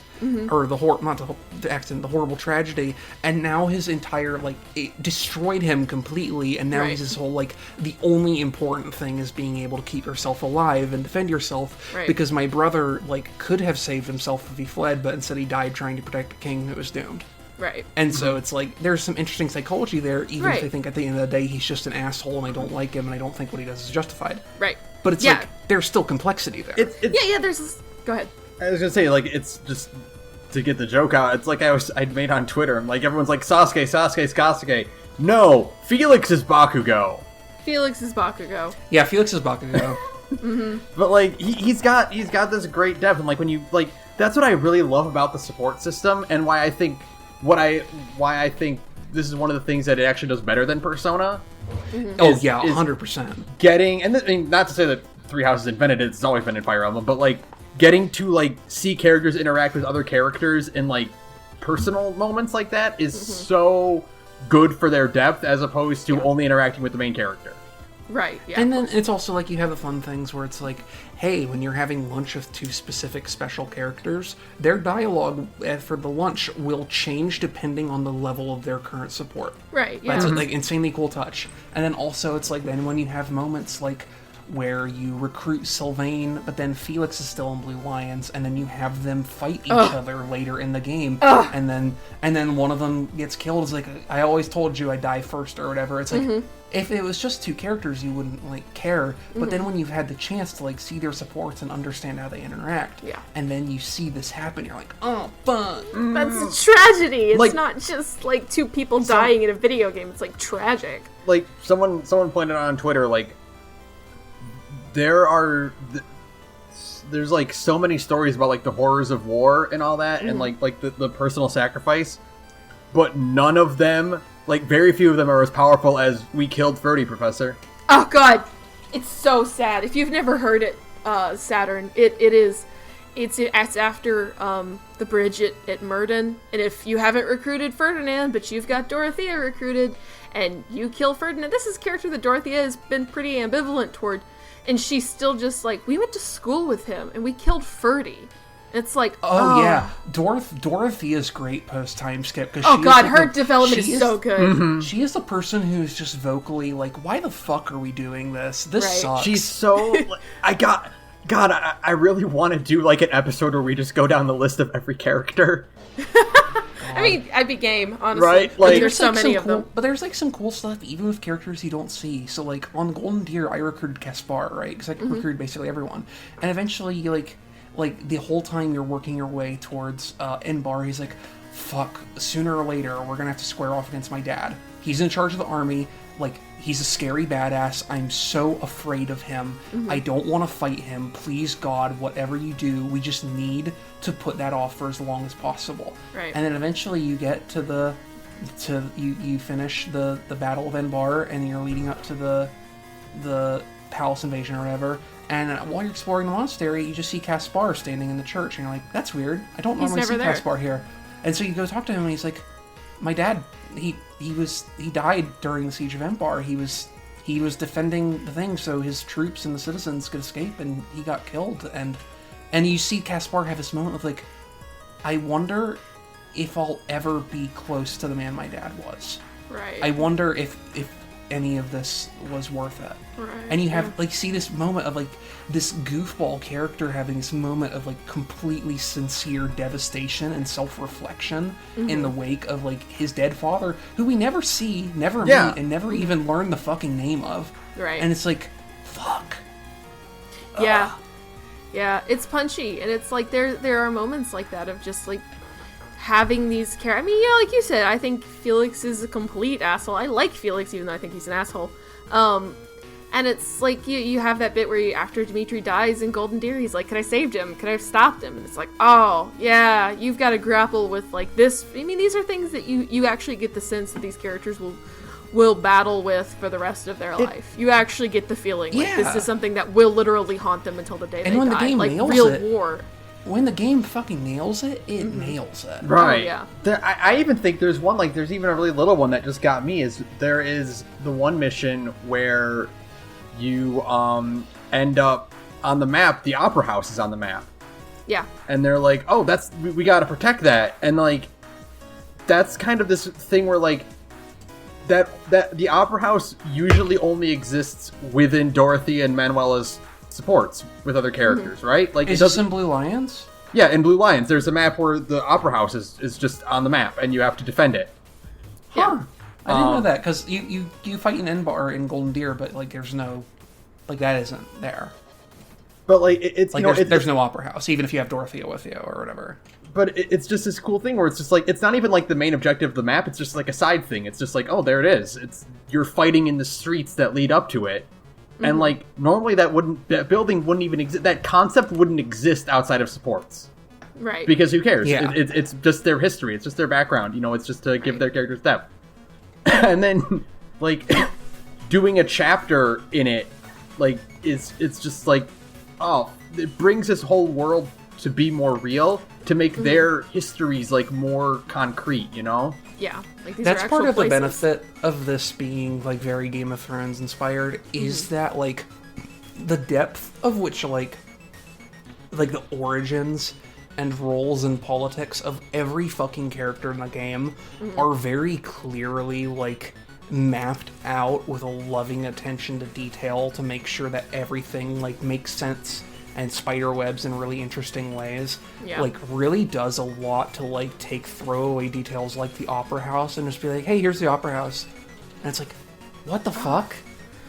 or the horrible tragedy, and now his entire, it destroyed him completely, and now he's this whole, the only important thing is being able to keep yourself alive and defend yourself, because my brother, could have saved himself if he fled, but instead he died trying to protect the king that was doomed. Right. And so it's there's some interesting psychology there, even if I think at the end of the day he's just an asshole and I don't like him and I don't think what he does is justified. Right. But it's there's still complexity there. There's... Go ahead. I was gonna say, it's just to get the joke out, it's I made on Twitter, and everyone's Sasuke. No! Felix is Bakugo! Felix is Bakugo. Yeah, Felix is Bakugo. But he's got this great depth, and when you that's what I really love about the support system, and why I think this is one of the things that it actually does better than Persona. 100%. Getting, and not to say that Three Houses invented it; it's always been in Fire Emblem, but getting to see characters interact with other characters in personal moments like that is so good for their depth, as opposed to only interacting with the main character. Right, yeah. And then it's also you have the fun things where it's hey, when you're having lunch with two specific special characters, their dialogue for the lunch will change depending on the level of their current support. Right, yeah. That's insanely cool touch. And then also it's then when you have moments where you recruit Sylvain, but then Felix is still in Blue Lions, and then you have them fight each other later in the game, and then one of them gets killed. It's I always told you I'd die first, or whatever. It's if it was just two characters, you wouldn't care. But then when you've had the chance to see their supports and understand how they interact, and then you see this happen, you're oh, fun. That's a tragedy. It's not just two people dying in a video game. It's tragic. Someone pointed out on Twitter, there's so many stories about the horrors of war and all that, and the personal sacrifice, but none of them, very few of them, are as powerful as "We killed Ferdy, Professor." Oh god, it's so sad. If you've never heard it, Saturn, it's after the bridge at Murden, and if you haven't recruited Ferdinand, but you've got Dorothea recruited, and you kill Ferdinand, this is a character that Dorothea has been pretty ambivalent toward. And she's still just we went to school with him, and we killed Ferdy. It's yeah. Dorothea's great post-time skip. Her development is so good. Mm-hmm. She is the person who's just vocally why the fuck are we doing this? This sucks. She's so... I really want to do an episode where we just go down the list of every character. I mean, I'd be game, honestly. Right? There's so many of them. But there's some cool stuff, even with characters you don't see. So on Golden Deer, I recruited Caspar, right? Because I recruited basically everyone. And eventually, the whole time you're working your way towards Enbar, he's fuck, sooner or later, we're gonna have to square off against my dad. He's in charge of the army. He's a scary badass. I'm so afraid of him. I don't want to fight him. Please, God, whatever you do, we just need to put that off for as long as possible. Right. And then eventually you get you finish the Battle of Enbar, and you're leading up to the the palace invasion or whatever. And while you're exploring the monastery, you just see Caspar standing in the church, and you're like, "That's weird. I don't normally see Caspar here." And so you go talk to him, and he's like, "My dad, he died during the siege of Empire. He was defending the thing so his troops and the citizens could escape, and he got killed." And you see Caspar have this moment of like, "I wonder if I'll ever be close to the man my dad was. Right. I wonder if any of this was worth it." Right. And you have like see this moment of like this goofball character having this moment of like completely sincere devastation and self-reflection in the wake of like his dead father, who we never see, never meet, and never even learn the fucking name of. Right. And it's like, fuck. Yeah. Yeah, it's punchy, and it's like there are moments like that of just like having these characters. I mean, yeah, like you said, I think Felix is a complete asshole. I like Felix, even though I think he's an asshole. And it's like you have that bit where after Dimitri dies in Golden Deer, he's like, "Could I have saved him? Could I have stopped him?" And it's like, oh yeah, you've got to grapple with like this. I mean, these are things that you actually get the sense that these characters will battle with for the rest of their life. You actually get the feeling like this is something that will literally haunt them until the day they die. The game like nails real it, war. When the game fucking nails it, it nails it. Right. Oh, yeah. I even think there's one, like, there's even a really little one that just got me, there is the one mission where you end up on the map, the Opera House is on the map. Yeah. And they're like, oh, we gotta protect that. And, like, that's kind of this thing where, like, that the Opera House usually only exists within Dorothy and Manuela's supports with other characters, right? Like, is this in Blue Lions? Yeah, in Blue Lions, there's a map where the Opera House is just on the map, and you have to defend it. Yeah. I didn't know that, because you fight an N-bar in Golden Deer, but, like, there's no... Like, that isn't there. But, like, it's... Like, there's no Opera House, even if you have Dorothea with you, or whatever. But it's just this cool thing where it's just, like, it's not even, like, the main objective of the map, it's just, like, a side thing. It's just, like, oh, there it is. You're fighting in the streets that lead up to it. And, like, normally that building wouldn't even exist, that concept wouldn't exist outside of supports. Right. Because who cares? Yeah. It's just their history, it's just their background, it's just to give their characters depth. And then, like, doing a chapter in it, like, it's just like, oh, it brings this whole world to be more real, to make their histories, like, more concrete, Yeah. Like, these That's are part of places. the benefit of this being, like, very Game of Thrones inspired, is that, like, the depth of which, like, the origins and roles and politics of every fucking character in the game are very clearly, like, mapped out with a loving attention to detail to make sure that everything, like, makes sense and spiderwebs in really interesting ways. Yeah. Like, really does a lot to, like, take throwaway details like the Opera House and just be like, hey, here's the Opera House. And it's like, what the fuck?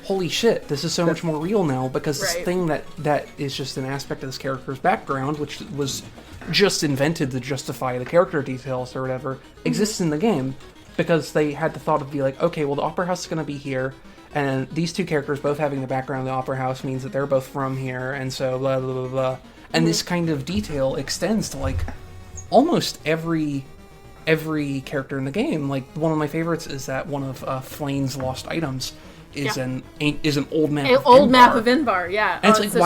Holy shit, this is so much more real now, because this thing that is just an aspect of this character's background, which was just invented to justify the character details or whatever, exists in the game. Because they had the thought of be like, okay, well, the Opera House is going to be here, and these two characters both having the background of the Opera House means that they're both from here, and so blah, blah, blah, blah. And this kind of detail extends to, like, almost every character in the game. Like, one of my favorites is that one of Flane's lost items is an old map of old Enbar. map of Enbar, yeah. And it's like,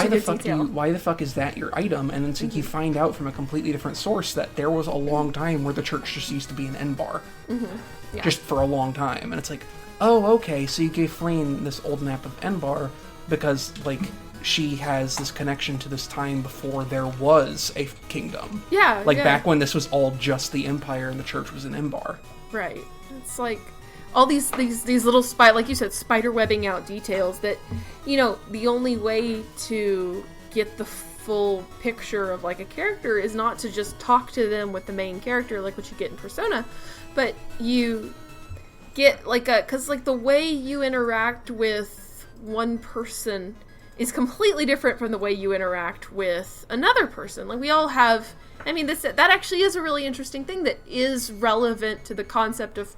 why the fuck is that your item? And then it's like you find out from a completely different source that there was a long time where the church just used to be an Enbar. Yeah. Just for a long time. And it's like, oh, okay, so you gave Flane this old map of Enbar because, like, she has this connection to this time before there was a kingdom. Yeah, like back when this was all just the Empire and the church was an Enbar. Right. It's like all these little like you said, spider webbing out details that, the only way to get the full picture of, like, a character is not to just talk to them with the main character like what you get in Persona, but you get, like, because, like, the way you interact with one person is completely different from the way you interact with another person. Like, we all have, that actually is a really interesting thing that is relevant to the concept of,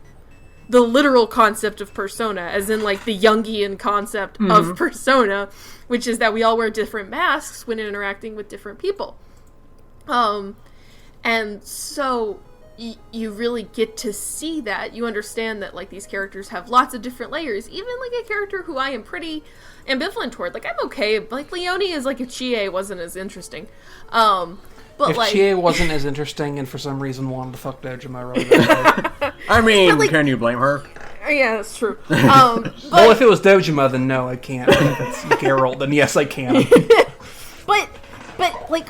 the literal concept of Persona, as in, like, the Jungian concept of Persona, which is that we all wear different masks when interacting with different people. And so you really get to see that. You understand that, like, these characters have lots of different layers. Even, like, a character who I am pretty ambivalent toward. Like, I'm okay. Like, Leone is, like, if Chie wasn't as interesting. But, if like... Chie wasn't as interesting and for some reason wanted to fuck Dojima really bad. I mean, like, can you blame her? Yeah, that's true. Well, if it was Dojima, then no, I can't. If it's Geralt, then yes, I can. But, like,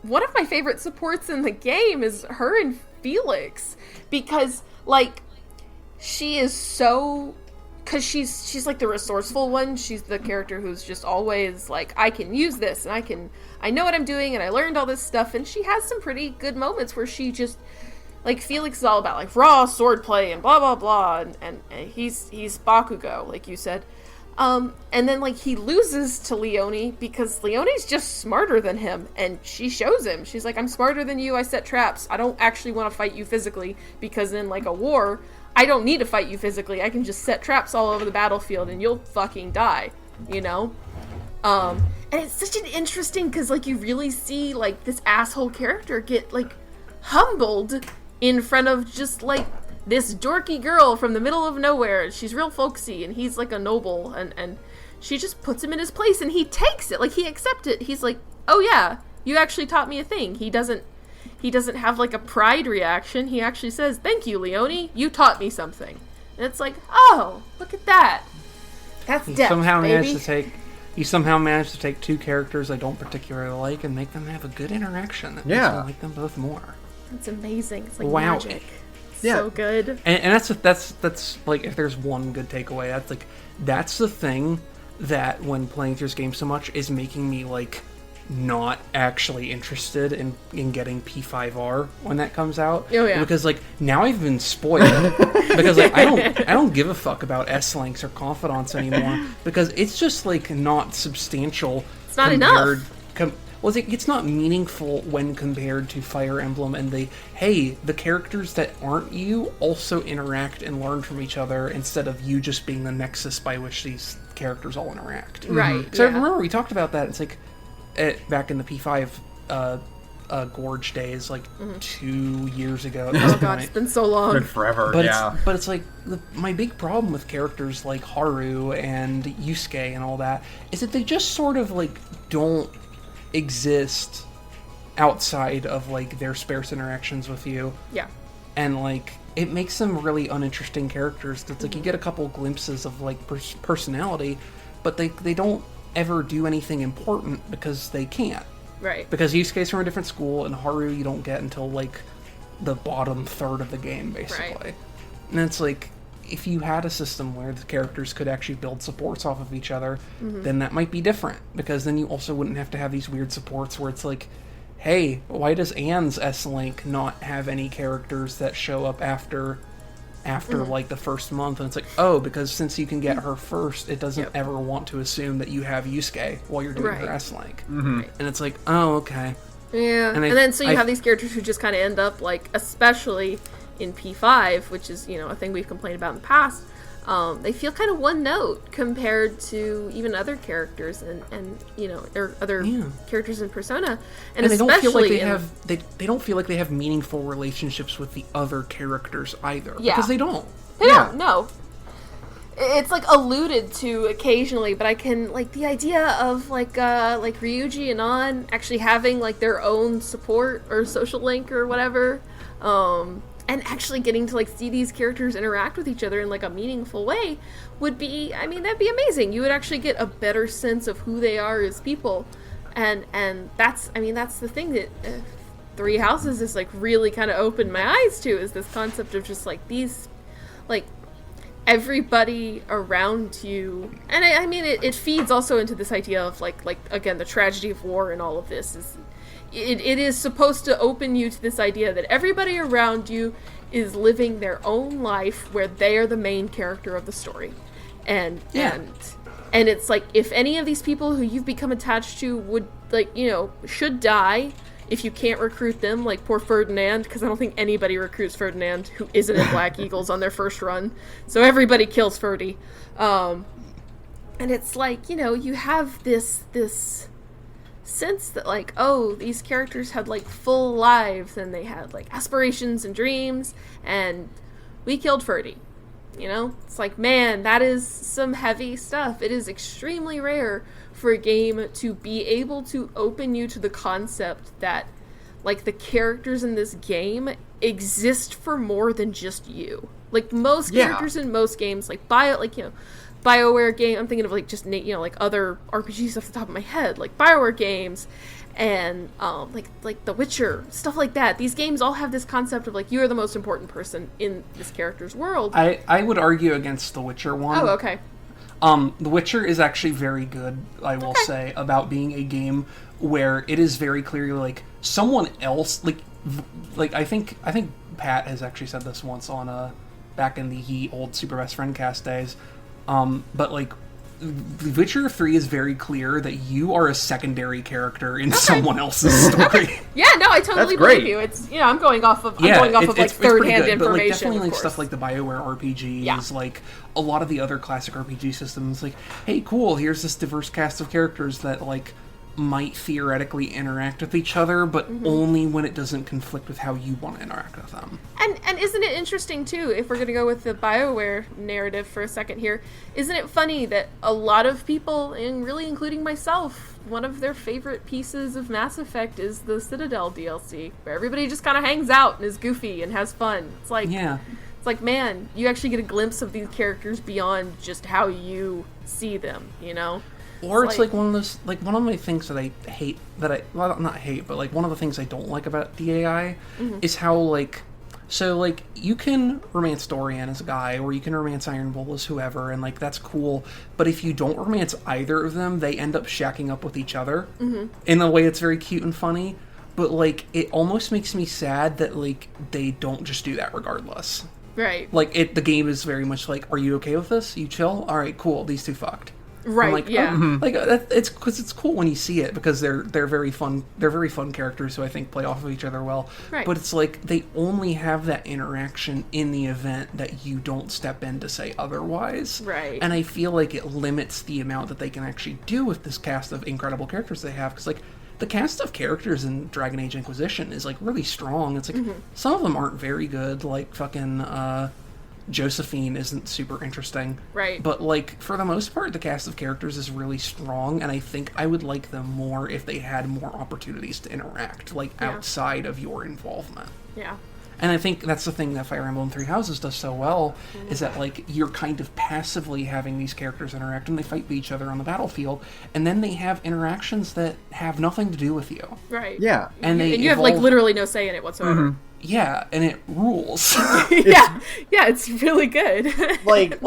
one of my favorite supports in the game is her and Felix, because, like, she is so, because she's like the resourceful one. She's the character who's just always like, I can use this, and I know what I'm doing, and I learned all this stuff, and she has some pretty good moments where she just, like, Felix is all about, like, raw swordplay and blah blah blah, and he's Bakugo, like you said. And then, like, he loses to Leone because Leone's just smarter than him, and she shows him. She's like, I'm smarter than you, I set traps. I don't actually want to fight you physically, because in, like, a war, I don't need to fight you physically. I can just set traps all over the battlefield, and you'll fucking die, you know? And it's such an interesting, because, like, you really see, like, this asshole character get, like, humbled in front of just, like, this dorky girl from the middle of nowhere. She's real folksy, and he's like a noble, and she just puts him in his place, and he takes it, like, he accepts it. He's like, oh yeah, you actually taught me a thing. He doesn't have, like, a pride reaction. He actually says, thank you, Leone, you taught me something. And it's like, oh, look at that. That's depth, baby. He somehow managed to take two characters I don't particularly like and make them have a good interaction that makes me like them both more. It's amazing. It's like magic. Yeah. So good. And that's like, if there's one good takeaway, that's the thing that, when playing through this game so much, is making me, like, not actually interested in getting P5R when that comes out. Oh yeah. Because, like, now I've been spoiled. Because, like, I don't give a fuck about S-Links or Confidants anymore, because it's just, like, not substantial. It's not enough. Well, it's not meaningful when compared to Fire Emblem and the characters that aren't you also interact and learn from each other, instead of you just being the nexus by which these characters all interact. Right. So I remember we talked about that. It's like, back in the P5 Gorge days, like 2 years ago. At this God, it's been so long. Been forever, but it's like, my big problem with characters like Haru and Yusuke and all that is that they just sort of, like, don't exist outside of, like, their sparse interactions with you. Yeah. And, like, it makes them really uninteresting characters. It's like, you get a couple glimpses of, like, personality, but they don't ever do anything important because they can't. Right. Because Yusuke's from a different school, and Haru you don't get until, like, the bottom third of the game, basically. Right. And it's like, if you had a system where the characters could actually build supports off of each other, then that might be different. Because then you also wouldn't have to have these weird supports where it's like, hey, why does Anne's S-Link not have any characters that show up after like, the first month? And it's like, oh, because since you can get her first, it doesn't ever want to assume that you have Yusuke while you're doing her S-Link. And it's like, oh, okay. Yeah. And then so you have these characters who just kind of end up, like, especially in P5, which is, you know, a thing we've complained about in the past, they feel kind of one note compared to even other characters and you know, or other characters in Persona, and they especially don't feel like they don't feel like they have meaningful relationships with the other characters either. Yeah. Because they don't. They don't. No. It's, like, alluded to occasionally, but I can, like, the idea of, like Ryuji and An actually having, like, their own support or social link or whatever, and actually getting to, like, see these characters interact with each other in, like, a meaningful way would be, I mean, that'd be amazing. You would actually get a better sense of who they are as people. And that's the thing that Three Houses has, like, really kind of opened my eyes to, is this concept of just, like, these, like, everybody around you. And I mean, it feeds also into this idea of, like again, the tragedy of war and all of this is, it is supposed to open you to this idea that everybody around you is living their own life where they are the main character of the story. And it's like, if any of these people who you've become attached to would, like, you know, should die if you can't recruit them, like poor Ferdinand, because I don't think anybody recruits Ferdinand who isn't in Black Eagles on their first run. So everybody kills Ferdy. And it's like, you know, you have this sense that, like, oh, these characters had, like, full lives, and they had, like, aspirations and dreams, and we killed Ferdy. You know? It's like, man, that is some heavy stuff. It is extremely rare for a game to be able to open you to the concept that, like, the characters in this game exist for more than just you. Like, most characters in most games, like, BioWare game, I'm thinking of, like, just, you know, like, other RPGs off the top of my head, like BioWare games, and, like The Witcher, stuff like that. These games all have this concept of, like, you are the most important person in this character's world. I would argue against The Witcher one. Oh, okay. The Witcher is actually very good, I will say, about being a game where it is very clearly, like, someone else, like, I think Pat has actually said this once on, back in the old Super Best Friend cast days, but, like, The Witcher 3 is very clear that you are a secondary character in someone else's story. Yeah, no, I totally believe you. It's, you know, I'm going off of like, third-hand information, but, like, definitely, like, of course. stuff like the BioWare RPGs, like, a lot of the other classic RPG systems, like, hey, cool, here's this diverse cast of characters that, like, might theoretically interact with each other, but only when it doesn't conflict with how you want to interact with them. And isn't it interesting, too, if we're going to go with the BioWare narrative for a second here, isn't it funny that a lot of people, and really including myself, one of their favorite pieces of Mass Effect is the Citadel DLC, where everybody just kind of hangs out and is goofy and has fun. It's like, it's like, man, you actually get a glimpse of these characters beyond just how you see them, you know? Or it's like one of those, like, one of my things that I hate, well, not hate, but, like, one of the things I don't like about DAI is how, like, so, like, you can romance Dorian as a guy, or you can romance Iron Bull as whoever, and, like, that's cool, but if you don't romance either of them, they end up shacking up with each other in a way that's very cute and funny, but, like, it almost makes me sad that, like, they don't just do that regardless. Right. Like, the game is very much like, are you okay with this? You chill? Alright, cool, these two fucked. Right. Like, like it's because it's cool when you see it because they're very fun. They're very fun characters who I think play off of each other well. Right. But it's like they only have that interaction in the event that you don't step in to say otherwise. Right. And I feel like it limits the amount that they can actually do with this cast of incredible characters they have. Because like the cast of characters in Dragon Age Inquisition is like really strong. It's like some of them aren't very good. Like fucking. Josephine isn't super interesting. Right. But, like, for the most part, the cast of characters is really strong, and I think I would like them more if they had more opportunities to interact, like, outside of your involvement. Yeah. And I think that's the thing that Fire Emblem Three Houses does so well, is that, like, you're kind of passively having these characters interact, and they fight with each other on the battlefield, and then they have interactions that have nothing to do with you. Right. Yeah. And you have, like, literally no say in it whatsoever. Yeah, and it rules. Yeah, it's really good. like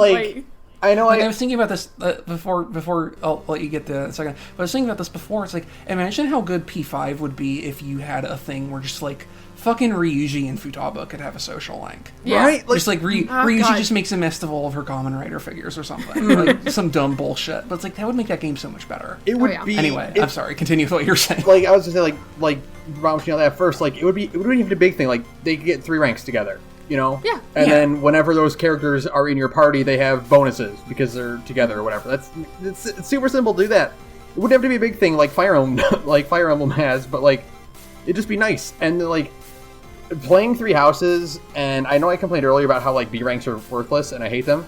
I know. I was thinking about this before. I'll let you get to it in a second. But I was thinking about this before. It's like, imagine how good P5 would be if you had a thing where just like fucking Ryuji and Futaba could have a social link. Yeah. Right? Just like Ryuji just makes a mist of all of her Common Rider figures or something. Like some dumb bullshit. But it's like, that would make that game so much better. It would be. Anyway, I'm sorry. Continue with what you're saying. Like, I was gonna say, like bouncing on that at first, like, it wouldn't even be a big thing. Like, they could get 3 ranks together, you know? Yeah. And then whenever those characters are in your party, they have bonuses because they're together or whatever. It's super simple to do that. It wouldn't have to be a big thing like Fire Emblem has, but, like, it'd just be nice. And, like, playing 3 Houses, and I know I complained earlier about how, like, B ranks are worthless, and I hate them.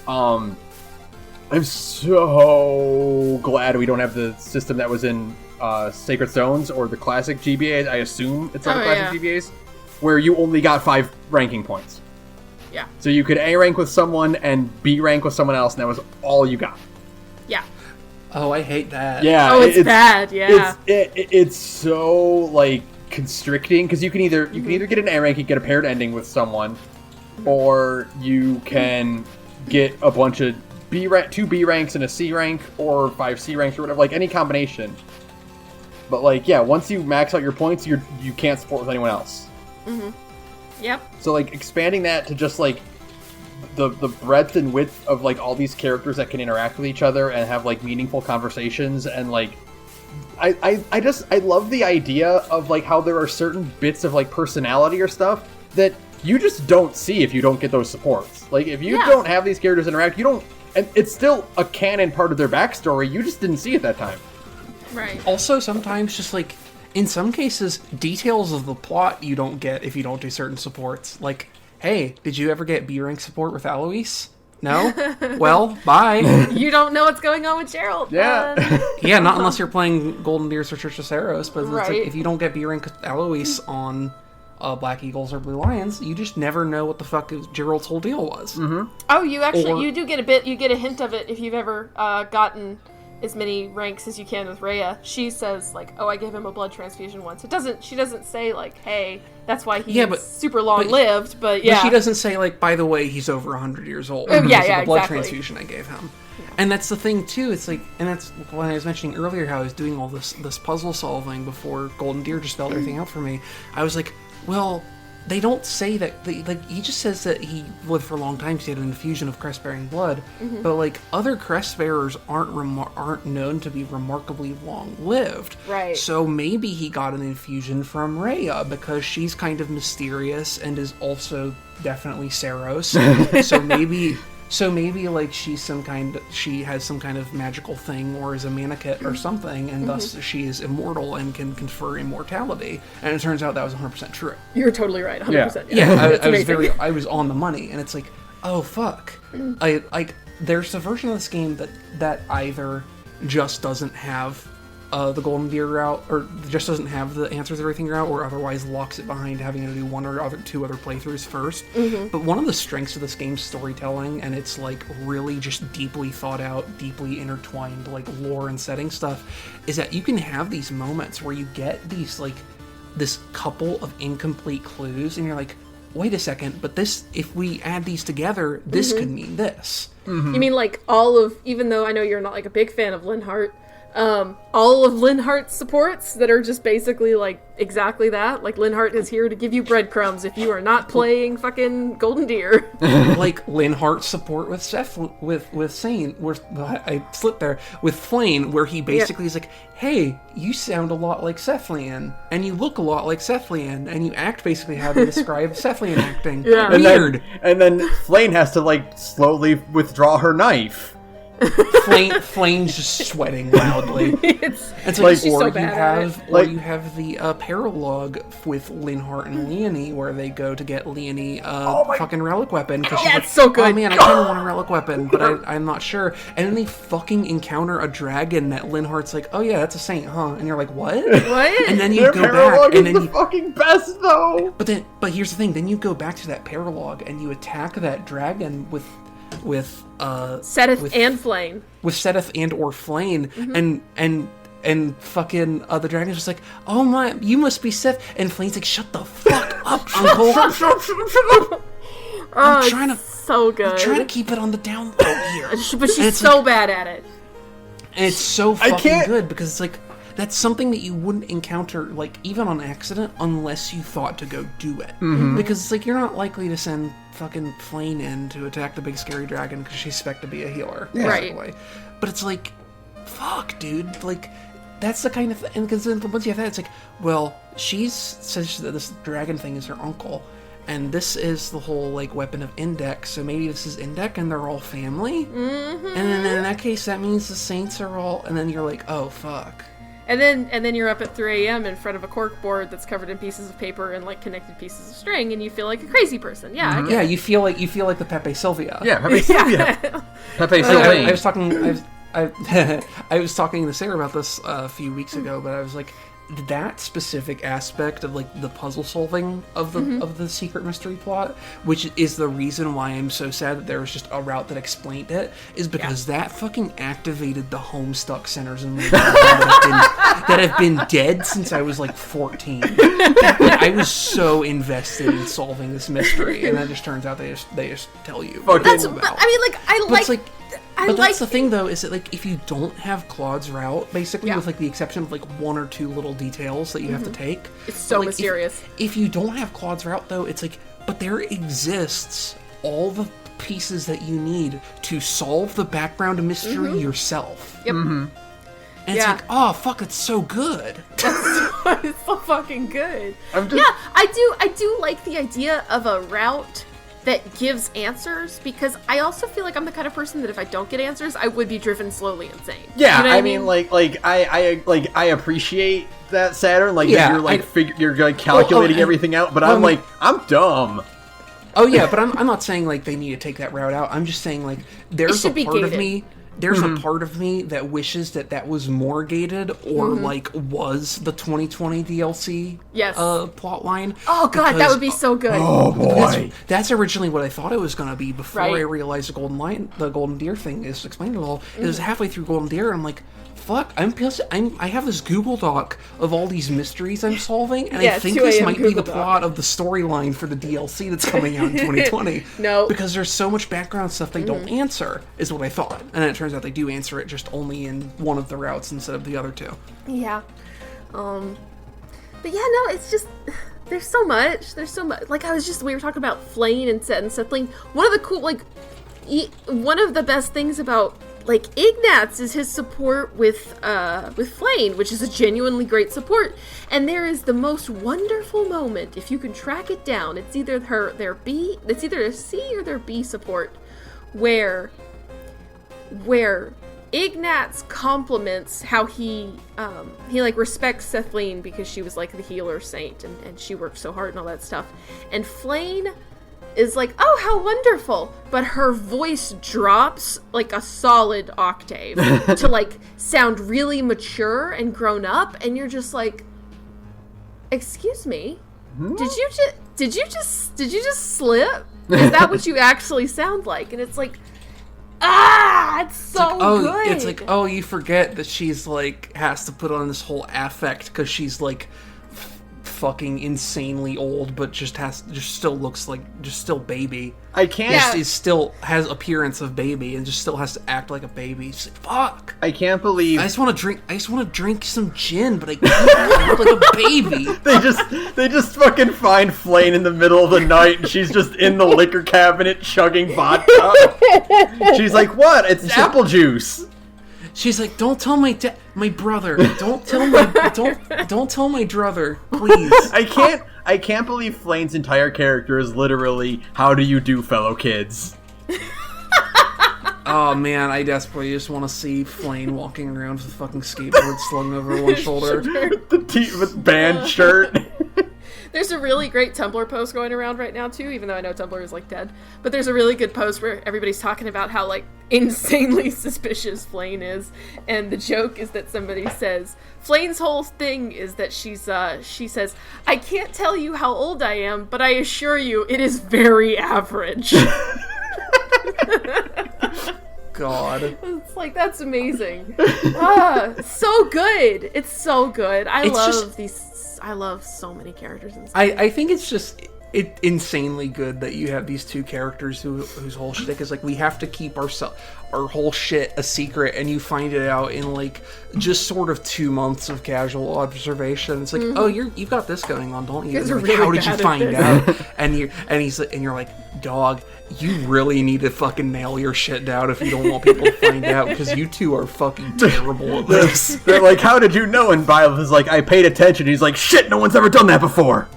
I'm so glad we don't have the system that was in Sacred Stones or the classic GBAs. I assume it's on the classic GBAs, where you only got 5 ranking points. Yeah. So you could A rank with someone and B rank with someone else, and that was all you got. Yeah. Oh, I hate that. Yeah. Oh, it's bad. Yeah. It's so like constricting because you can either get an A rank and get a paired ending with someone, or you can get a bunch of 2 B ranks and a C rank, or 5 C ranks or whatever, like any combination. But like, yeah, once you max out your points, you can't support with anyone else. Yep. So like expanding that to just like the breadth and width of like all these characters that can interact with each other and have like meaningful conversations, and like I love the idea of like how there are certain bits of like personality or stuff that you just don't see if you don't get those supports. Like if you don't have these characters interact, you don't, and it's still a canon part of their backstory, you just didn't see it that time. Right. Also, sometimes just like, in some cases, details of the plot you don't get if you don't do certain supports. Like, hey, did you ever get B rank support with Alois? No? Well, bye. You don't know what's going on with Gerald. Yeah. Yeah, not unless you're playing Golden Deers or Church of Saros, but it's Right. like, if you don't get B rank Alois on Black Eagles or Blue Lions, you just never know what the fuck Gerald's whole deal was. Mm-hmm. Oh, you do get you get a hint of it if you've ever gotten as many ranks as you can with Rhea. She says, like, oh, I gave him a blood transfusion once. She doesn't say, like, hey, that's why he's super long-lived, but yeah. But she doesn't say, like, by the way, he's over 100 years old. Oh, yeah, the blood exactly. transfusion I gave him. Yeah. And that's the thing, too. It's like, and that's when I was mentioning earlier how I was doing all this puzzle solving before Golden Deer just spelled everything out for me. I was like, well, they don't say that, he just says that he lived for a long time because he had an infusion of crest-bearing blood, but, like, other crest-bearers aren't known to be remarkably long-lived. Right. So maybe he got an infusion from Rhea, because she's kind of mysterious and is also definitely Saros. So maybe, like, she has some kind of magical thing, or is a manakit or something, and thus she is immortal and can confer immortality. And it turns out that was 100% true. You're totally right, 100%. Yeah, I was on the money, and it's like, oh fuck. There's a version of this game that either just doesn't have the Golden Deer route, or just doesn't have the answers everything route, or otherwise locks it behind having to do one or two other playthroughs first. But one of the strengths of this game's storytelling, and it's like really just deeply thought out, deeply intertwined, like lore and setting stuff, is that you can have these moments where you get these, like, this couple of incomplete clues, and you're like, wait a second, but this, if we add these together, this could mean this. You mean, like, even though I know you're not, like, a big fan of Linhardt, all of Linhardt's supports that are just basically, like, exactly that. Like, Linhardt is here to give you breadcrumbs if you are not playing fucking Golden Deer. Like Linhardt's support with Sane, where I slipped there, with Flane, where he basically is like, hey, you sound a lot like Cephalian, and you look a lot like Cephalian, and you act basically how to describe Cephalian acting. Yeah. Weird. And then Flane has to, like, slowly withdraw her knife. Flame's just sweating loudly. It's like, she's so bad at it. You have the paralogue with Linhardt and Leonie, where they go to get Leonie fucking relic weapon, because she's like, so good. oh man, I kind of want a relic weapon, but I'm not sure. And then they fucking encounter a dragon that Linhardt's like, oh yeah, that's a saint, huh? And you're like, what? What? And then you Their go back, paralogue and is then the fucking best, though. But here's the thing: then you go back to that paralogue and you attack that dragon with Seteth and Flane. With Seteth and or Flane, and fucking the dragon's just like, oh my, you must be Seth, and Flane's like, shut the fuck up, uncle. I'm trying to so good. I'm trying to keep it on the down low here, but she's so bad at it. And it's so fucking good, because it's like, that's something that you wouldn't encounter, like, even on accident, unless you thought to go do it. Because it's like, you're not likely to send fucking Flane in to attack the big scary dragon because she's expected to be a healer. Yeah. Right. But it's like, fuck, dude. Like, that's the kind of thing. Because then once you have that, it's like, well, she says that this dragon thing is her uncle. And this is the whole, like, weapon of Indek, so maybe this is Indek and they're all family? And then in that case, that means the saints are all... And then you're like, oh, fuck. And then you're up at 3 a.m. in front of a cork board that's covered in pieces of paper and, like, connected pieces of string, and you feel like a crazy person. Yeah, I get it. You feel like the Pepe Sylvia. Yeah, Pepe Sylvia. Pepe Sylvia. I was talking to Sarah about this a few weeks ago, but I was like, that specific aspect of, like, the puzzle solving of the secret mystery plot, which is the reason why I'm so sad that there was just a route that explained it, is because that fucking activated the Homestuck centers in me that have been dead since I was like 14. I was so invested in solving this mystery, and then it just turns out they just tell you. That's That's the thing, though, is that, like, if you don't have Claude's route, basically, with, like, the exception of, like, one or two little details that you have to take. It's so mysterious. If you don't have Claude's route, though, it's like, but there exists all the pieces that you need to solve the background mystery yourself. Yep. And it's like, oh, fuck, it's so good. It's so fucking good. I do like the idea of a route that gives answers, because I also feel like I'm the kind of person that if I don't get answers, I would be driven slowly insane. Yeah, you know I mean, I appreciate that, Saturn. Like, you're like you're like calculating everything out, but I'm like, I'm dumb. Oh yeah, but I'm not saying like they need to take that route out. I'm just saying like there's a part of me. There's a part of me that wishes that was more gated, or like was the 2020 DLC plot line. Oh god, that would be so good. Oh boy, that's originally what I thought it was going to be before I realized the Golden Deer thing is explained it all. It was halfway through Golden Deer, and I'm like, fuck, I have this Google Doc of all these mysteries I'm solving, and I think this might be the plot of the storyline for the DLC that's coming out in 2020. No. Because there's so much background stuff they don't answer, is what I thought. And then it turns out they do answer it, just only in one of the routes instead of the other two. Yeah. But yeah, no, it's just, there's so much. Like, we were talking about Flayn and Setling. One of the cool, like, one of the best things about, like, Ignatz is his support with Flayn, which is a genuinely great support. And there is the most wonderful moment, if you can track it down. It's either it's either their C or their B support, where Ignatz compliments how he like respects Sethlene because she was like the healer saint and she worked so hard and all that stuff. And Flayn is like, oh, how wonderful, but her voice drops like a solid octave to like sound really mature and grown up, and you're just like, excuse me, did you just slip? Is that what you actually sound like? And it's like, it's so good. It's like, oh, you forget that she's like has to put on this whole affect because she's like fucking insanely old, but just still looks like still baby. I can't. Is still has appearance of baby and just still has to act like a baby. It's like, fuck. I can't believe. I just want to drink some gin, but I can't look like a baby. They just fucking find Flayn in the middle of the night, and she's just in the liquor cabinet chugging vodka. She's like, "What? It's apple juice." She's like, "Don't tell my brother. Don't tell my brother, please." I can't believe Flayn's entire character is literally, "How do you do, fellow kids?" Oh man, I desperately just want to see Flayn walking around with a fucking skateboard slung over one shoulder, with band shirt. There's a really great Tumblr post going around right now too, even though I know Tumblr is like dead. But there's a really good post where everybody's talking about how like insanely suspicious Flayn is, and the joke is that somebody says Flayn's whole thing is that she says, "I can't tell you how old I am, but I assure you it is very average." God. It's like, that's amazing. So good. It's so good. I love so many characters in this game. I think it's just insanely good that you have these two characters whose whole shtick is like, we have to keep our whole shit a secret, and you find it out in like just sort of 2 months of casual observation. It's like, oh, you've got this going on, don't you? Like, really how did you find out? and you're like, dog, you really need to fucking nail your shit down if you don't want people to find out, because you two are fucking terrible at this. They're like, how did you know? And Bile is like, I paid attention. He's like, shit, no one's ever done that before.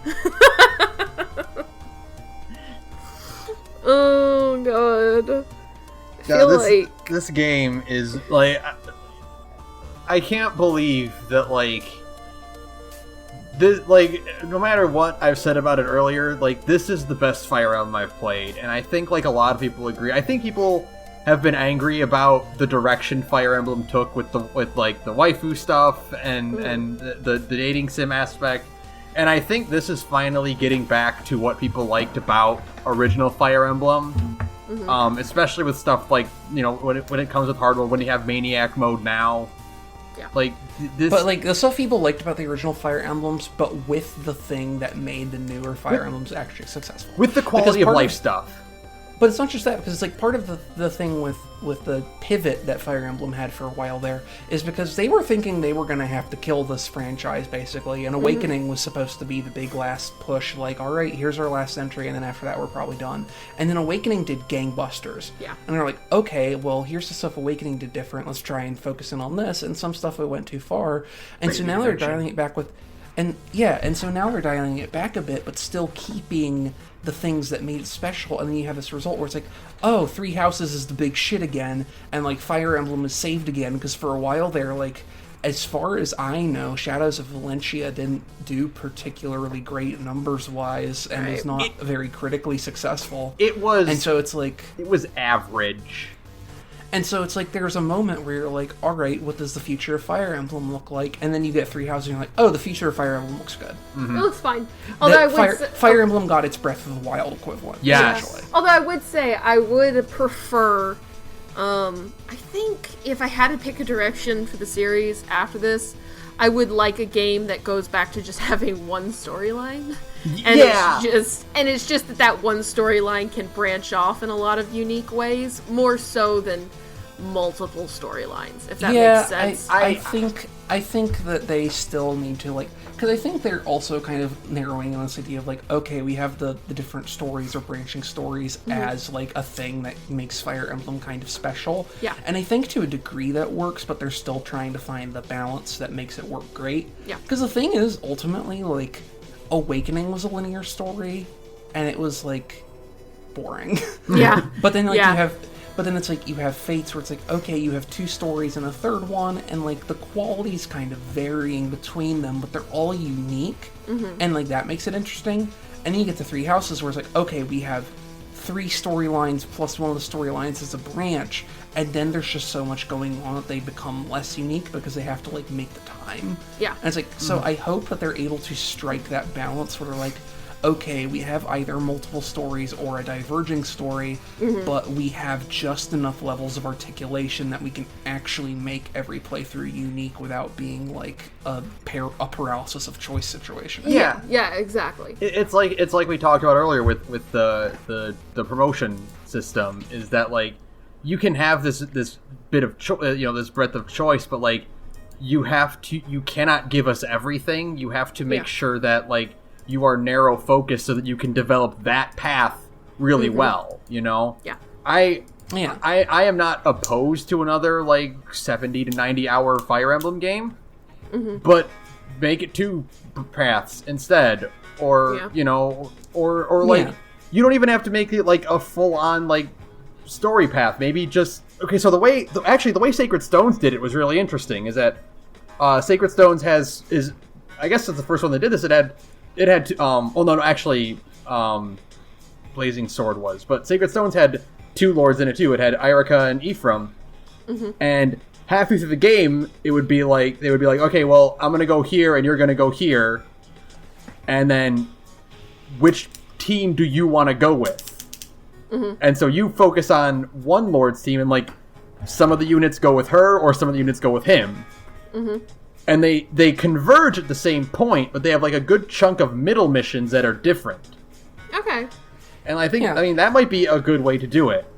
Oh god. This game is like, I can't believe that like this, like, no matter what I've said about it earlier, like, this is the best Fire Emblem I've played, and I think like a lot of people agree. I think people have been angry about the direction Fire Emblem took with the waifu stuff and the dating sim aspect. And I think this is finally getting back to what people liked about original Fire Emblem. Especially with stuff like, you know, when it comes with hardware, when you have Maniac mode now. Yeah. Like, this... But, like, the stuff people liked about the original Fire Emblems, but with the thing that made the newer Fire Emblems actually successful. With the quality of life stuff. But it's not just that, because it's like part of the thing with the pivot that Fire Emblem had for a while there is because they were thinking they were going to have to kill this franchise, basically, and Awakening was supposed to be the big last push, like, alright, here's our last entry, and then after that we're probably done. And then Awakening did gangbusters. Yeah. And they're like, okay, well, here's the stuff Awakening did different, let's try and focus in on this, and some stuff it went too far. And so now they're dialing it back with... And so now they're dialing it back a bit, but still keeping the things that made it special, and then you have this result where it's like, oh, Three Houses is the big shit again, and like Fire Emblem is saved again, because for a while there, like, as far as I know, Shadows of Valentia didn't do particularly great numbers-wise, and is not very critically successful. It was... And so it's like... It was average. And so it's like there's a moment where you're like, all right, what does the future of Fire Emblem look like? And then you get Three Houses and you're like, oh, the future of Fire Emblem looks good. Mm-hmm. It looks fine. Although Fire Emblem got its Breath of the Wild equivalent. Yes. Although I would say I would prefer... I think if I had to pick a direction for the series after this, I would like a game that goes back to just having one storyline. And it's just that one storyline can branch off in a lot of unique ways, more so than multiple storylines, if that makes sense. I think that they still need to, like, because I think they're also kind of narrowing on this idea of, like, okay, we have the different stories or branching stories as, like, a thing that makes Fire Emblem kind of special. Yeah. And I think to a degree that works, but they're still trying to find the balance that makes it work great. Yeah. Because the thing is, ultimately, like, Awakening was a linear story, and it was, like, boring. Yeah. But then, like, But then it's like you have Fates where it's like, okay, you have two stories and a third one, and like the quality's kind of varying between them, but they're all unique, and like that makes it interesting. And then you get to Three Houses where it's like, okay, we have three storylines plus one of the storylines is a branch, and then there's just so much going on that they become less unique because they have to like make the time. Yeah. And it's like, so I hope that they're able to strike that balance where they're like, okay, we have either multiple stories or a diverging story, but we have just enough levels of articulation that we can actually make every playthrough unique without being like a paralysis of choice situation. Yeah, exactly. It's like we talked about earlier with the promotion system, is that like you can have this bit of this breadth of choice, but like you cannot give us everything. You have to make sure that like you are narrow focused so that you can develop that path really well, you know? Yeah. I am not opposed to another like 70 to 90 hour Fire Emblem game, but make it two paths instead, or you know, or like you don't even have to make it like a full on like story path. Maybe just so the way Sacred Stones did it was really interesting. Is that Sacred Stones is I guess it's the first one that did this. It had Blazing Sword was, but Sacred Stones had two lords in it too. It had Irika and Ephraim, and halfway through the game, they would be like, okay, well, I'm gonna go here and you're gonna go here, and then which team do you want to go with? And so you focus on one lord's team, and like some of the units go with her, or some of the units go with him. And they converge at the same point, but they have like a good chunk of middle missions that are different. Okay. And I think, I mean, that might be a good way to do it.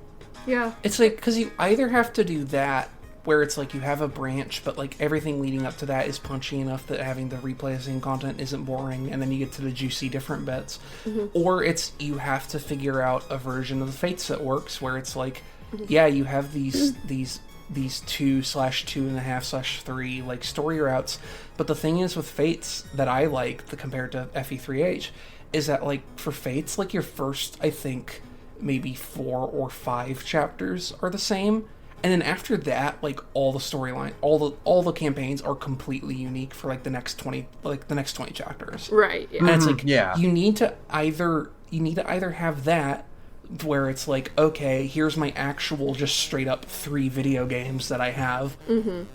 Yeah. It's like, because you either have to do that, where it's like you have a branch, but like everything leading up to that is punchy enough that having to replay the same content isn't boring, and then you get to the juicy different bits. Or it's you have to figure out a version of the Fates that works, where it's like, you have these 2/2.5/3 like story routes, but the thing is with Fates that I like compared to FE3H is that like for Fates, like your first, I think maybe 4 or 5 chapters are the same, and then after that, like all the storyline, all the campaigns are completely unique for like the next 20 chapters. Right. Yeah. And it's like you need to either have that where it's like, okay, here's my actual just straight up 3 video games that I have,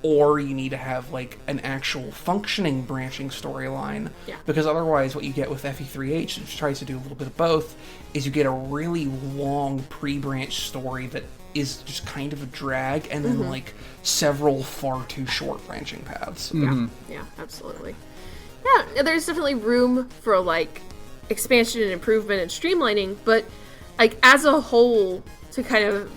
or you need to have like an actual functioning branching storyline, because otherwise what you get with FE3H, which tries to do a little bit of both, is you get a really long pre-branch story that is just kind of a drag, and then like several far too short branching paths. Yeah, absolutely. Yeah, there's definitely room for like expansion and improvement and streamlining, but like as a whole, to kind of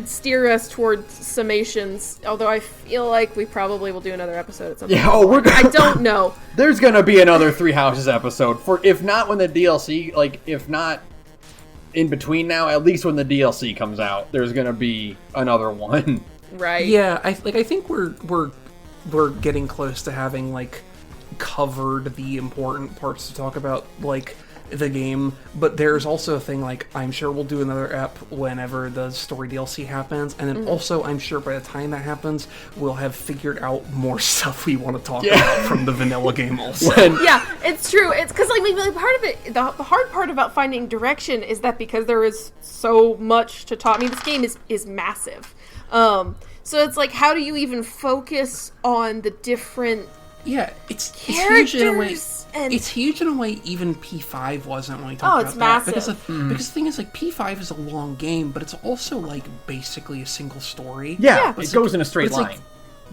steer us towards summations, although I feel like we probably will do another episode at some point. I don't know. There's gonna be another Three Houses episode, if not when the DLC, like if not in between now, at least when the DLC comes out, there's gonna be another one. Right. Yeah, I think we're getting close to having like covered the important parts to talk about, like, the game, but there's also a thing, like, I'm sure we'll do another ep whenever the story DLC happens, and then also I'm sure by the time that happens, we'll have figured out more stuff we want to talk about from the vanilla game also. Yeah, it's true. It's because, like, maybe part of it, the hard part about finding direction is that because there is so much to talk, I mean, this game is massive. So it's like, how do you even focus on the different it's huge in a way. It's huge in a way even P5 wasn't when we talked about it's massive. that. Because the thing is, like, P5 is a long game, but it's also, like, basically a single story. Yeah, it goes in a straight line.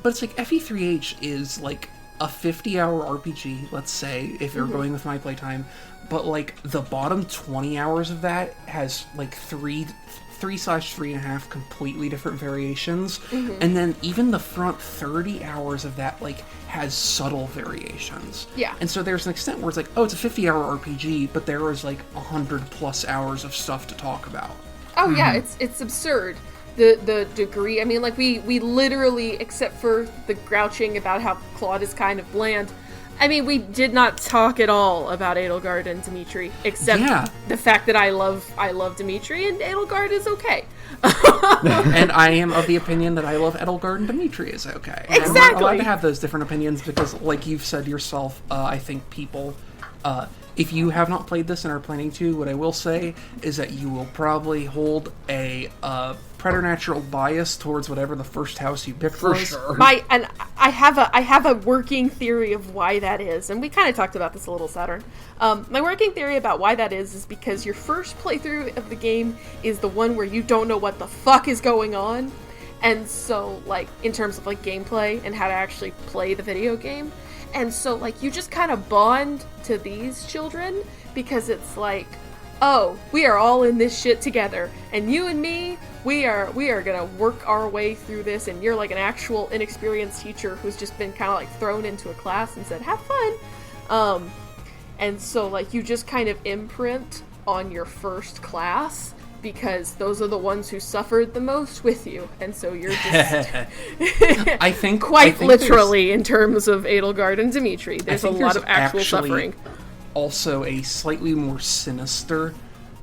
But it's like, FE3H is, like, a 50-hour RPG, let's say, if you're going with my playtime, but, like, the bottom 20 hours of that has, like, 3/3.5 completely different variations, and then even the front 30 hours of that, like, has subtle variations. Yeah. And so there's an extent where it's like, oh, it's a 50-hour RPG, but there is, like, 100+ hours of stuff to talk about. Oh, yeah, it's absurd. The degree, I mean, like, we literally, except for the grouching about how Claude is kind of bland, I mean, we did not talk at all about Edelgard and Dimitri, except the fact that I love Dimitri, and Edelgard is okay. And I am of the opinion that I love Edelgard and Dimitri is okay. Exactly. And I'm allowed to have those different opinions because, like you've said yourself, I think people, if you have not played this and are planning to, what I will say is that you will probably hold a preternatural bias towards whatever the first house you picked was. Sure. And I have a working theory of why that is, and we kind of talked about this a little, Saturn. My working theory about why that is because your first playthrough of the game is the one where you don't know what the fuck is going on, and so, like, in terms of, like, gameplay and how to actually play the video game, and so, like, you just kind of bond to these children because it's like, oh, we are all in this shit together, and you and me, we are gonna work our way through this, and you're like an actual inexperienced teacher who's just been kind of like thrown into a class and said, have fun. And so, like, you just kind of imprint on your first class because those are the ones who suffered the most with you, and so you're just I think literally in terms of Edelgard and Dimitri, there's a lot of actual suffering. Also a slightly more sinister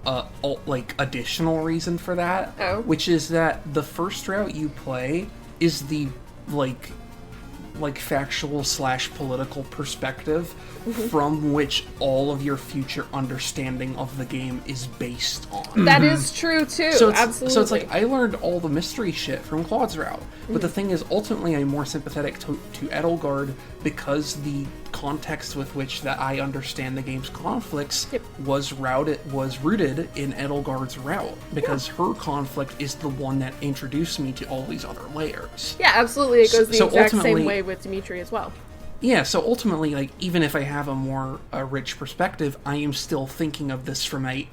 additional reason for that, which is that the first route you play is the like factual / political perspective from which all of your future understanding of the game is based on. That is true too. Absolutely. So it's like I learned all the mystery shit from Claude's route, but the thing is, ultimately, I'm more sympathetic to Edelgard because the context with which that I understand the game's conflicts was rooted in Edelgard's route, because her conflict is the one that introduced me to all these other layers. Yeah, absolutely. It goes the exact same way with Dimitri as well. Yeah, so ultimately, like, even if I have a more rich perspective, I am still thinking of this from a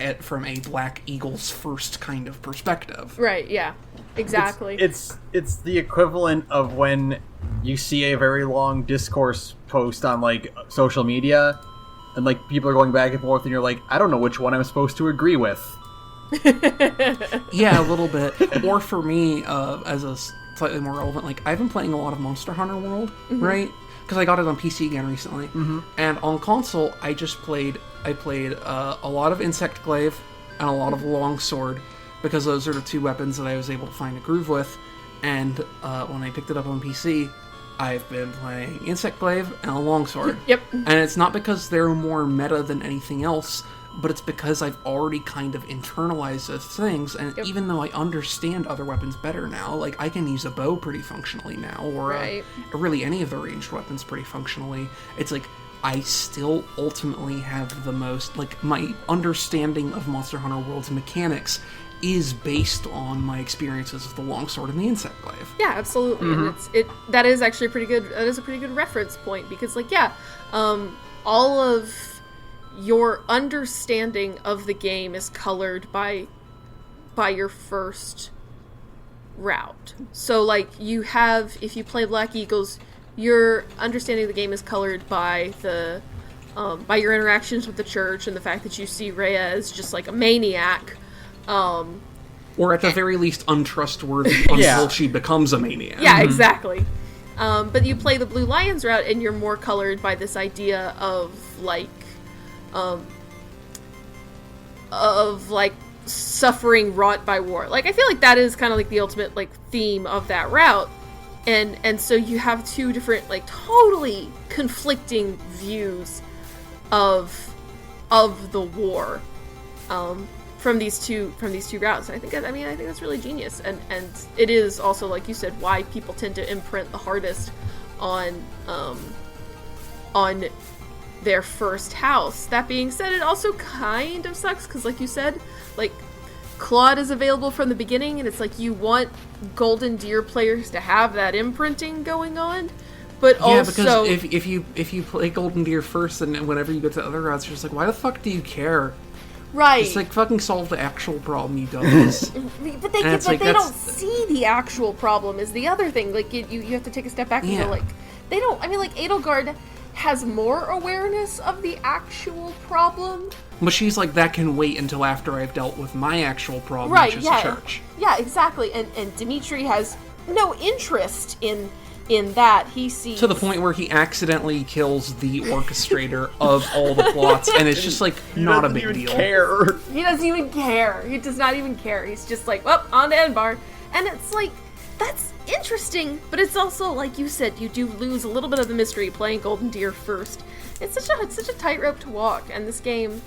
Black Eagle's first kind of perspective. Right, yeah. Exactly. It's the equivalent of when you see a very long discourse post on, like, social media, and, like, people are going back and forth, and you're like, I don't know which one I'm supposed to agree with. Yeah, a little bit. Or for me, as a slightly more relevant, like, I've been playing a lot of Monster Hunter World, right? Because I got it on PC again recently. And on console, I played a lot of Insect Glaive and a lot of Longsword, because those are the two weapons that I was able to find a groove with. And when I picked it up on PC, I've been playing Insect Glaive and a Longsword. Yep. And it's not because they're more meta than anything else, but it's because I've already kind of internalized those things, and even though I understand other weapons better now, like, I can use a bow pretty functionally now, or really any of the ranged weapons pretty functionally, it's like, I still ultimately have the most, like, my understanding of Monster Hunter World's mechanics is based on my experiences with the Longsword and the Insect Glaive. Yeah, absolutely. And that is actually pretty good. That is a pretty good reference point, because, like, all of your understanding of the game is colored by your first route. So, like, you have, if you play Black Eagles, your understanding of the game is colored by the by your interactions with the church and the fact that you see Rhea as just like a maniac. Or at the very least untrustworthy until she becomes a maniac. Yeah, exactly. But you play the Blue Lions route, and you're more colored by this idea of suffering wrought by war. Like, I feel like that is kind of like the ultimate like theme of that route. And so you have two different, like, totally conflicting views of the war from these two routes. And I think that's really genius. And it is also, like you said, why people tend to imprint the hardest on their first house. That being said, it also kind of sucks because, like you said, like, Claude is available from the beginning, and it's like you want Golden Deer players to have that imprinting going on, but also because if you play Golden Deer first, and whenever you go to other routes, you're just like, why the fuck do you care? Right? It's like, fucking solve the actual problem, you dummies. But they don't see the actual problem is the other thing. Like, you have to take a step back and go, like, they don't. I mean, like, Edelgard has more awareness of the actual problem. But she's like, that can wait until after I've dealt with my actual problem, which is the church. Yeah, exactly. And Dimitri has no interest in that. He sees... To the point where he accidentally kills the orchestrator of all the plots, and it's just like, not a big deal. He doesn't even care. He does not even care. He's just like, well, on to Enbar. And it's like, that's interesting, but it's also, like you said, you do lose a little bit of the mystery playing Golden Deer first. It's such a tightrope to walk, and this game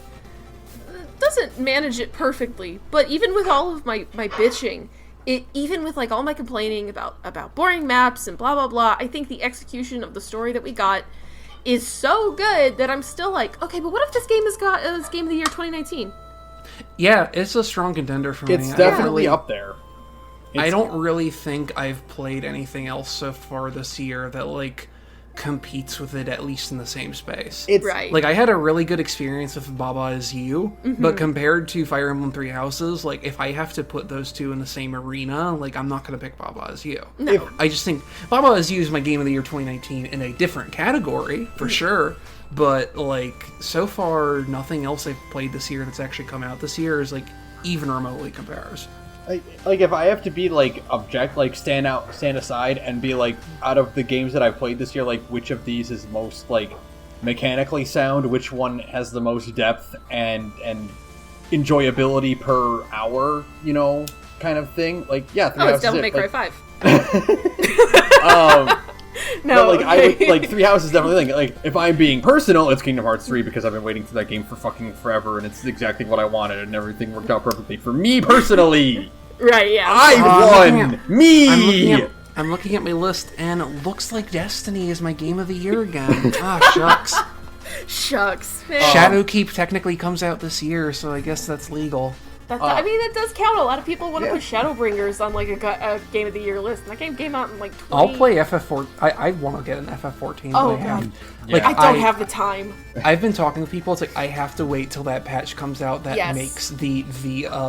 doesn't manage it perfectly. But even with all of my bitching, even with like all my complaining about boring maps and blah blah blah, I think the execution of the story that we got is so good that I'm still like, okay, but what if this game has got this game of the year 2019? Yeah, it's a strong contender for me. It's definitely up there. I don't really think I've played anything else so far this year that, like, competes with it, at least in the same space. It's right. Like, I had a really good experience with Baba Is You, but compared to Fire Emblem Three Houses, like, if I have to put those two in the same arena, like, I'm not going to pick Baba Is You. No. I just think Baba Is You is my game of the year 2019 in a different category, for sure, but, like, so far, nothing else I've played this year that's actually come out this year is, like, even remotely compares. Like, if I have to be, like, stand aside and be, like, out of the games that I've played this year, like, which of these is most, like, mechanically sound, which one has the most depth and enjoyability per hour, you know, kind of thing. Like, yeah, Three Houses. It's Devil May Cry 5. No, but, like, I would, like, Three Houses definitely, like, if I'm being personal, it's Kingdom Hearts 3, because I've been waiting for that game for fucking forever, and it's exactly what I wanted, and everything worked out perfectly for me personally. Right, yeah. I won! Me! I'm looking at my list, and it looks like Destiny is my game of the year again. Shucks. Shucks. Shadowkeep technically comes out this year, so I guess that's legal. I mean, that does count. A lot of people want to put Shadowbringers on, like, a Game of the Year list. And that game came out in, like, 20... I'll play FF14. I want to get an FF14. Oh, God. Like, I don't have the time. I've been talking to people. It's like, I have to wait till that patch comes out that makes the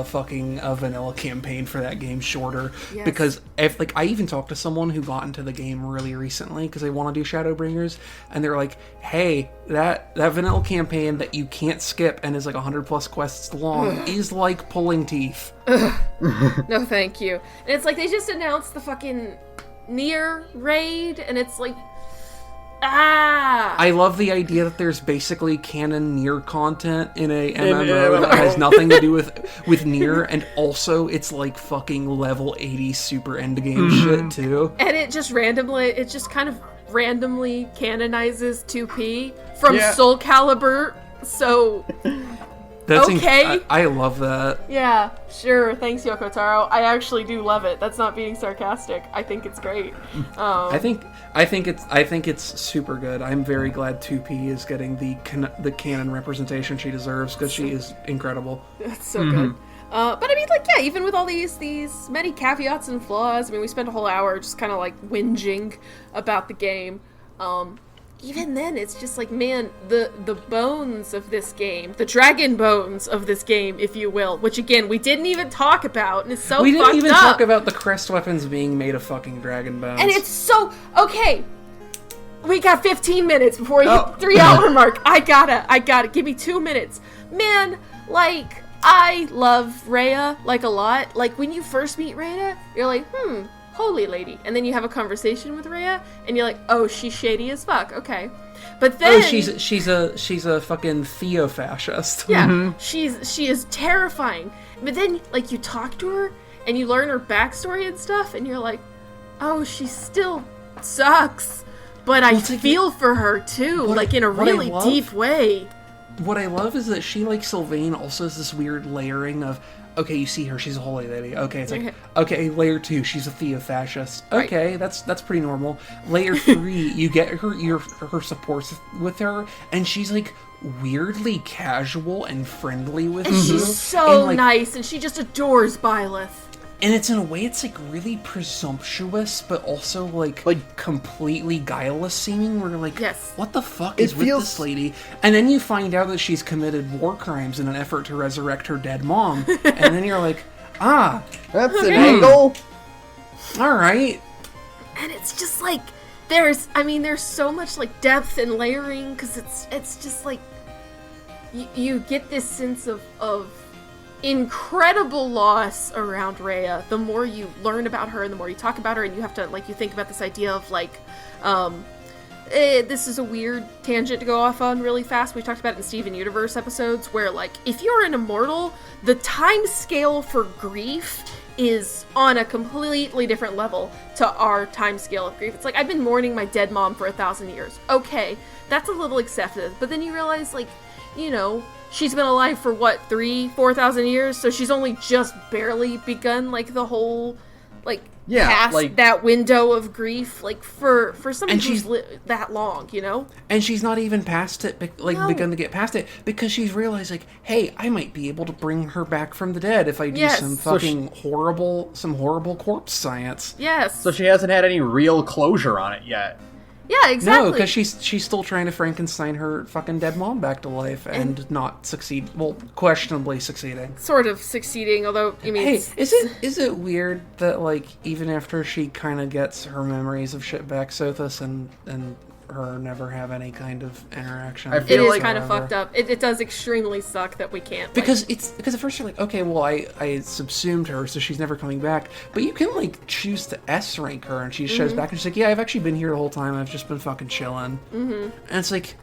fucking vanilla campaign for that game shorter. Yes. Because, if like, I even talked to someone who got into the game really recently because they want to do Shadowbringers, and they're like, hey, that vanilla campaign that you can't skip and is like 100+ quests long is like pulling teeth. No, thank you. And it's like, they just announced the fucking Nier raid, and it's like, I love the idea that there's basically canon Nier content in a MMO that has nothing to do with Nier, and also it's like fucking level 80 super endgame shit too. And it just kind of randomly canonizes 2P from Soul Calibur, so... That's okay. I love that. Yeah, sure. Thanks, Yoko Taro. I actually do love it. That's not being sarcastic. I think it's great. I think it's super good. I'm very glad 2P is getting the canon representation she deserves, because she is incredible. That's so good. But I mean, like, yeah, even with all these many caveats and flaws, I mean, we spent a whole hour just kind of like whinging about the game. Even then, it's just like, man, the bones of this game, the dragon bones of this game, if you will, which again, we didn't even talk about, and it's so fucked up. We didn't even talk about the crest weapons being made of fucking dragon bones. And it's so... Okay, we got 15 minutes before you hit the 3-hour mark. I gotta. Give me 2 minutes. Man, like, I love Rhea, like, a lot. Like, when you first meet Rhea, you're like, holy lady. And then you have a conversation with Rhea, and you're like, oh, she's shady as fuck. Okay. But then... Oh, she's a fucking theo-fascist. Yeah, she is terrifying. But then, like, you talk to her, and you learn her backstory and stuff, and you're like, oh, she still sucks. But I feel for her, too, like, in a really deep way. What I love is that she, like Sylvain, also has this weird layering of, okay, you see her, she's a holy lady. Okay, it's like, okay, layer 2, she's a theo-fascist. Okay, right. that's pretty normal. Layer 3, you get her supports with her, and she's like weirdly casual and friendly with you. And she's so nice, and she just adores Byleth. And it's in a way, it's like really presumptuous, but also like completely guileless seeming. Where you're like, yes. What the fuck is with this lady? And then you find out that she's committed war crimes in an effort to resurrect her dead mom. And then you're like, that's an angle. All right. And it's just like there's so much like depth and layering because it's just like you get this sense of incredible loss around Rhea. The more you learn about her and the more you talk about her, and you have to, like, you think about this idea of, like, this is a weird tangent to go off on really fast. We talked about it in Steven Universe episodes, where, like, if you're an immortal, the time scale for grief is on a completely different level to our time scale of grief. It's like, I've been mourning my dead mom for 1,000 years. Okay, that's a little excessive. But then you realize, like, you know, she's been alive for, 4,000 years? So she's only just barely begun, like, the whole, like, past like, that window of grief. Like, for somebody who's that long, you know? And she's not even past it, begun to get past it, because she's realized, like, hey, I might be able to bring her back from the dead if I do some fucking horrible corpse science. Yes. So she hasn't had any real closure on it yet. Yeah, exactly. No, because she's still trying to Frankenstein her fucking dead mom back to life and not succeed. Well, questionably succeeding. Sort of succeeding, although, I mean... Hey, is it weird that, like, even after she kind of gets her memories of shit back, Sothis and her never have any kind of interaction? I feel it like is kind of fucked up. It does extremely suck that we can't. Because at first you're like, okay, well, I subsumed her, so she's never coming back. But you can, like, choose to S rank her, and she shows back, and she's like, yeah, I've actually been here the whole time. I've just been fucking chilling. And it's like,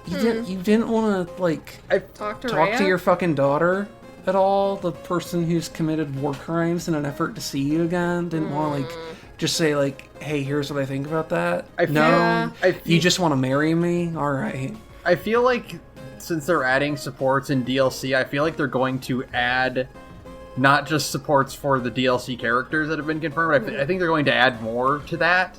you didn't want to, like, talk to your fucking daughter at all? The person who's committed war crimes in an effort to see you again? Didn't want to, like, just say, like, hey, here's what I think about that? You just want to marry me? Alright. I feel like since they're adding supports in DLC, I feel like they're going to add not just supports for the DLC characters that have been confirmed, I think they're going to add more to that.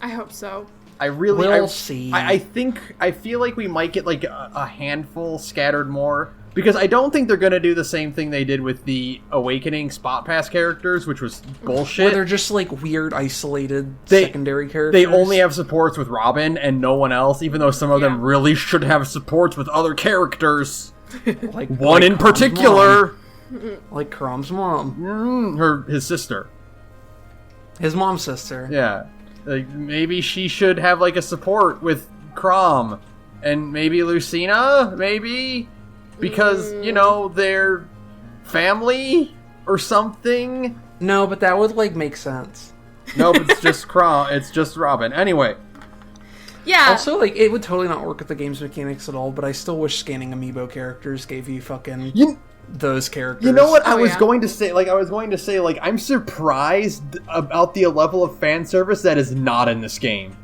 I hope so. We'll see. I feel like we might get, like, a handful scattered more. Because I don't think they're going to do the same thing they did with the Awakening Spot Pass characters, which was bullshit. Where they're just, like, weird, ised secondary characters. They only have supports with Robin and no one else, even though some of them really should have supports with other characters. like one in particular. Like Crom's mom. His sister. His mom's sister. Yeah. Like, maybe she should have, like, a support with Crom. And maybe Lucina? Maybe? Because, you know, they're family or something. No, but that would, like, make sense. No, but it's just it's just Robin. Anyway. Yeah. Also, like, it would totally not work with the game's mechanics at all, but I still wish scanning amiibo characters gave you fucking those characters. You know what I was going to say? Like, I'm surprised about the level of fan service that is not in this game.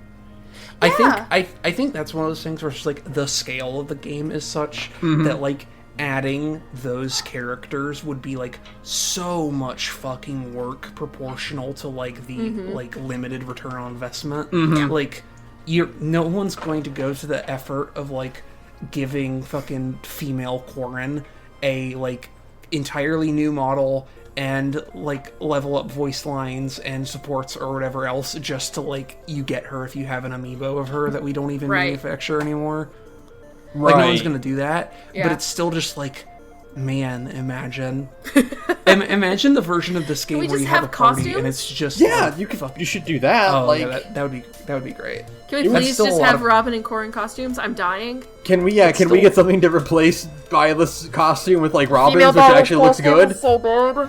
Yeah. I think that's one of those things where it's like the scale of the game is such that, like, adding those characters would be, like, so much fucking work proportional to, like, the like limited return on investment. Like, no one's going to go to the effort of, like, giving fucking female Corrin a, like, entirely new model and, like, level up voice lines and supports or whatever else just to, like, you get her if you have an amiibo of her that we don't even manufacture anymore. Like, no one's gonna do that. But it's still just like, man, imagine the version of this game where you have a party costumes? And it's just you should do that. Oh, like, yeah, that would be great. Can we please just have Robin and Corrin costumes? I'm dying. Can we get something to replace Violet's costume with, like, Robin's, which actually looks good? So bad.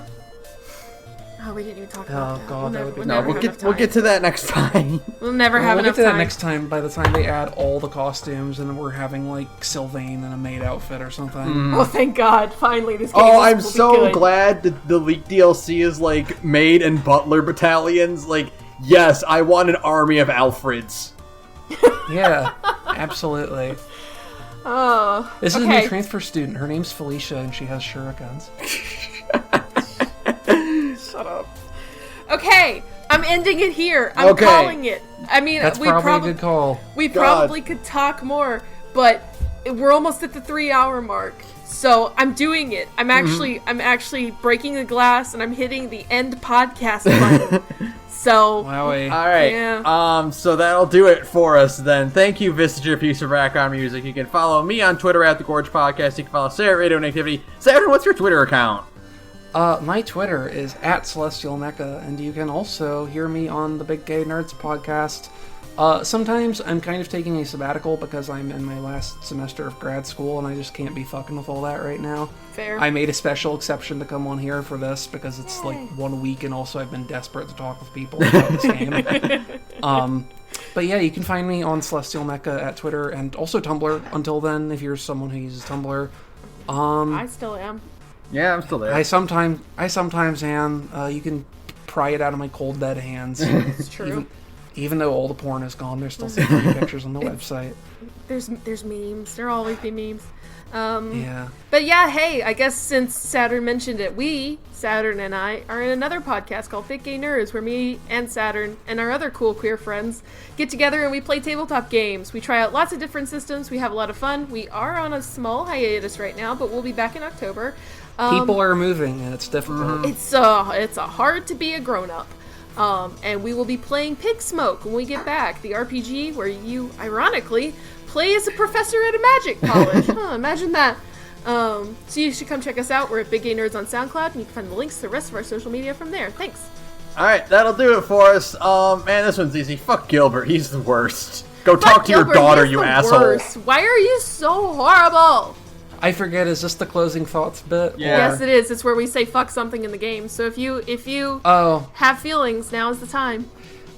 Oh, we didn't even talk about that. God, that would be... No, we'll get to that next time. We'll never have enough time. We'll get to that next time. By the time they add all the costumes, and we're having like Sylvain in a maid outfit or something. Oh, thank God! Finally, this game. I'm so glad that the Leak DLC is like maid and butler battalions. Like, yes, I want an army of Alfreds. Yeah, absolutely. Oh, this is a new transfer student. Her name's Felicia, and she has shurikens. Shut up. Okay, I'm ending it here. I'm calling it. I mean, that's probably a good call. We probably could talk more, but we're almost at the 3-hour mark. So I'm doing it. I'm actually breaking the glass, and I'm hitting the end podcast button. So, Wowie. All right. Yeah. So that'll do it for us then. Thank you, Vistager, for your background music. You can follow me on Twitter at thegorgepodcast. You can follow Sara at radioinactivity. Sarah, what's your Twitter account? My Twitter is at Celestial Mecha, and you can also hear me on the Big Gay Nerds podcast. Sometimes I'm kind of taking a sabbatical because I'm in my last semester of grad school, and I just can't be fucking with all that right now. Fair. I made a special exception to come on here for this because it's like 1 week, and also I've been desperate to talk with people about this game. But yeah, you can find me on Celestial Mecha at Twitter and also Tumblr until then, if you're someone who uses Tumblr. I still am. Yeah, I'm still there. I sometimes am. You can pry it out of my cold dead hands. It's true. Even though all the porn is gone, there's still some pretty pictures on the website. There's memes. There'll always be memes. Yeah. But yeah, hey, I guess since Saturn mentioned it, Saturn and I, are in another podcast called Big Gay Nerds, where me and Saturn and our other cool queer friends get together and we play tabletop games. We try out lots of different systems. We have a lot of fun. We are on a small hiatus right now, but we'll be back in October. People are moving, and it's difficult. It's hard to be a grown-up. And we will be playing Pig Smoke when we get back, the RPG where you, ironically, play as a professor at a magic college. Imagine that. So you should come check us out. We're at Big Gay Nerds on SoundCloud, and you can find the links to the rest of our social media from there. Thanks. Alright, that'll do it for us. Man, this one's easy. Fuck Gilbert, he's the worst. Go talk to your daughter, you asshole. Worst. Why are you so horrible? I forget, is this the closing thoughts bit? Yeah. Yes, it is. It's where we say fuck something in the game. So if you have feelings, now is the time.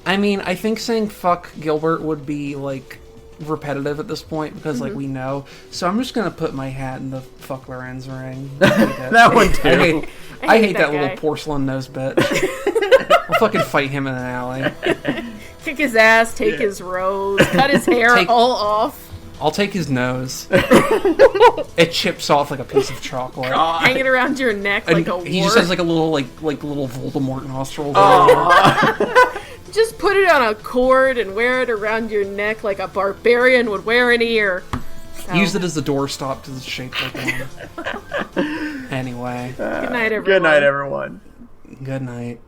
I mean, I think saying fuck Gilbert would be, like, repetitive at this point, because, like, we know. So I'm just gonna put my hat in the fuck Lorenz ring. That one, too. I hate that little porcelain nose bitch. I'll fucking fight him in an alley. Kick his ass, take his rose, cut his hair all off. I'll take his nose. It chips off like a piece of chocolate. Hang it around your neck like a He just has like a little little Voldemort nostril. Just put it on a cord and wear it around your neck like a barbarian would wear an ear. Use it as a doorstop to shape like one. Anyway. Good night, everyone. Good night, everyone. Good night.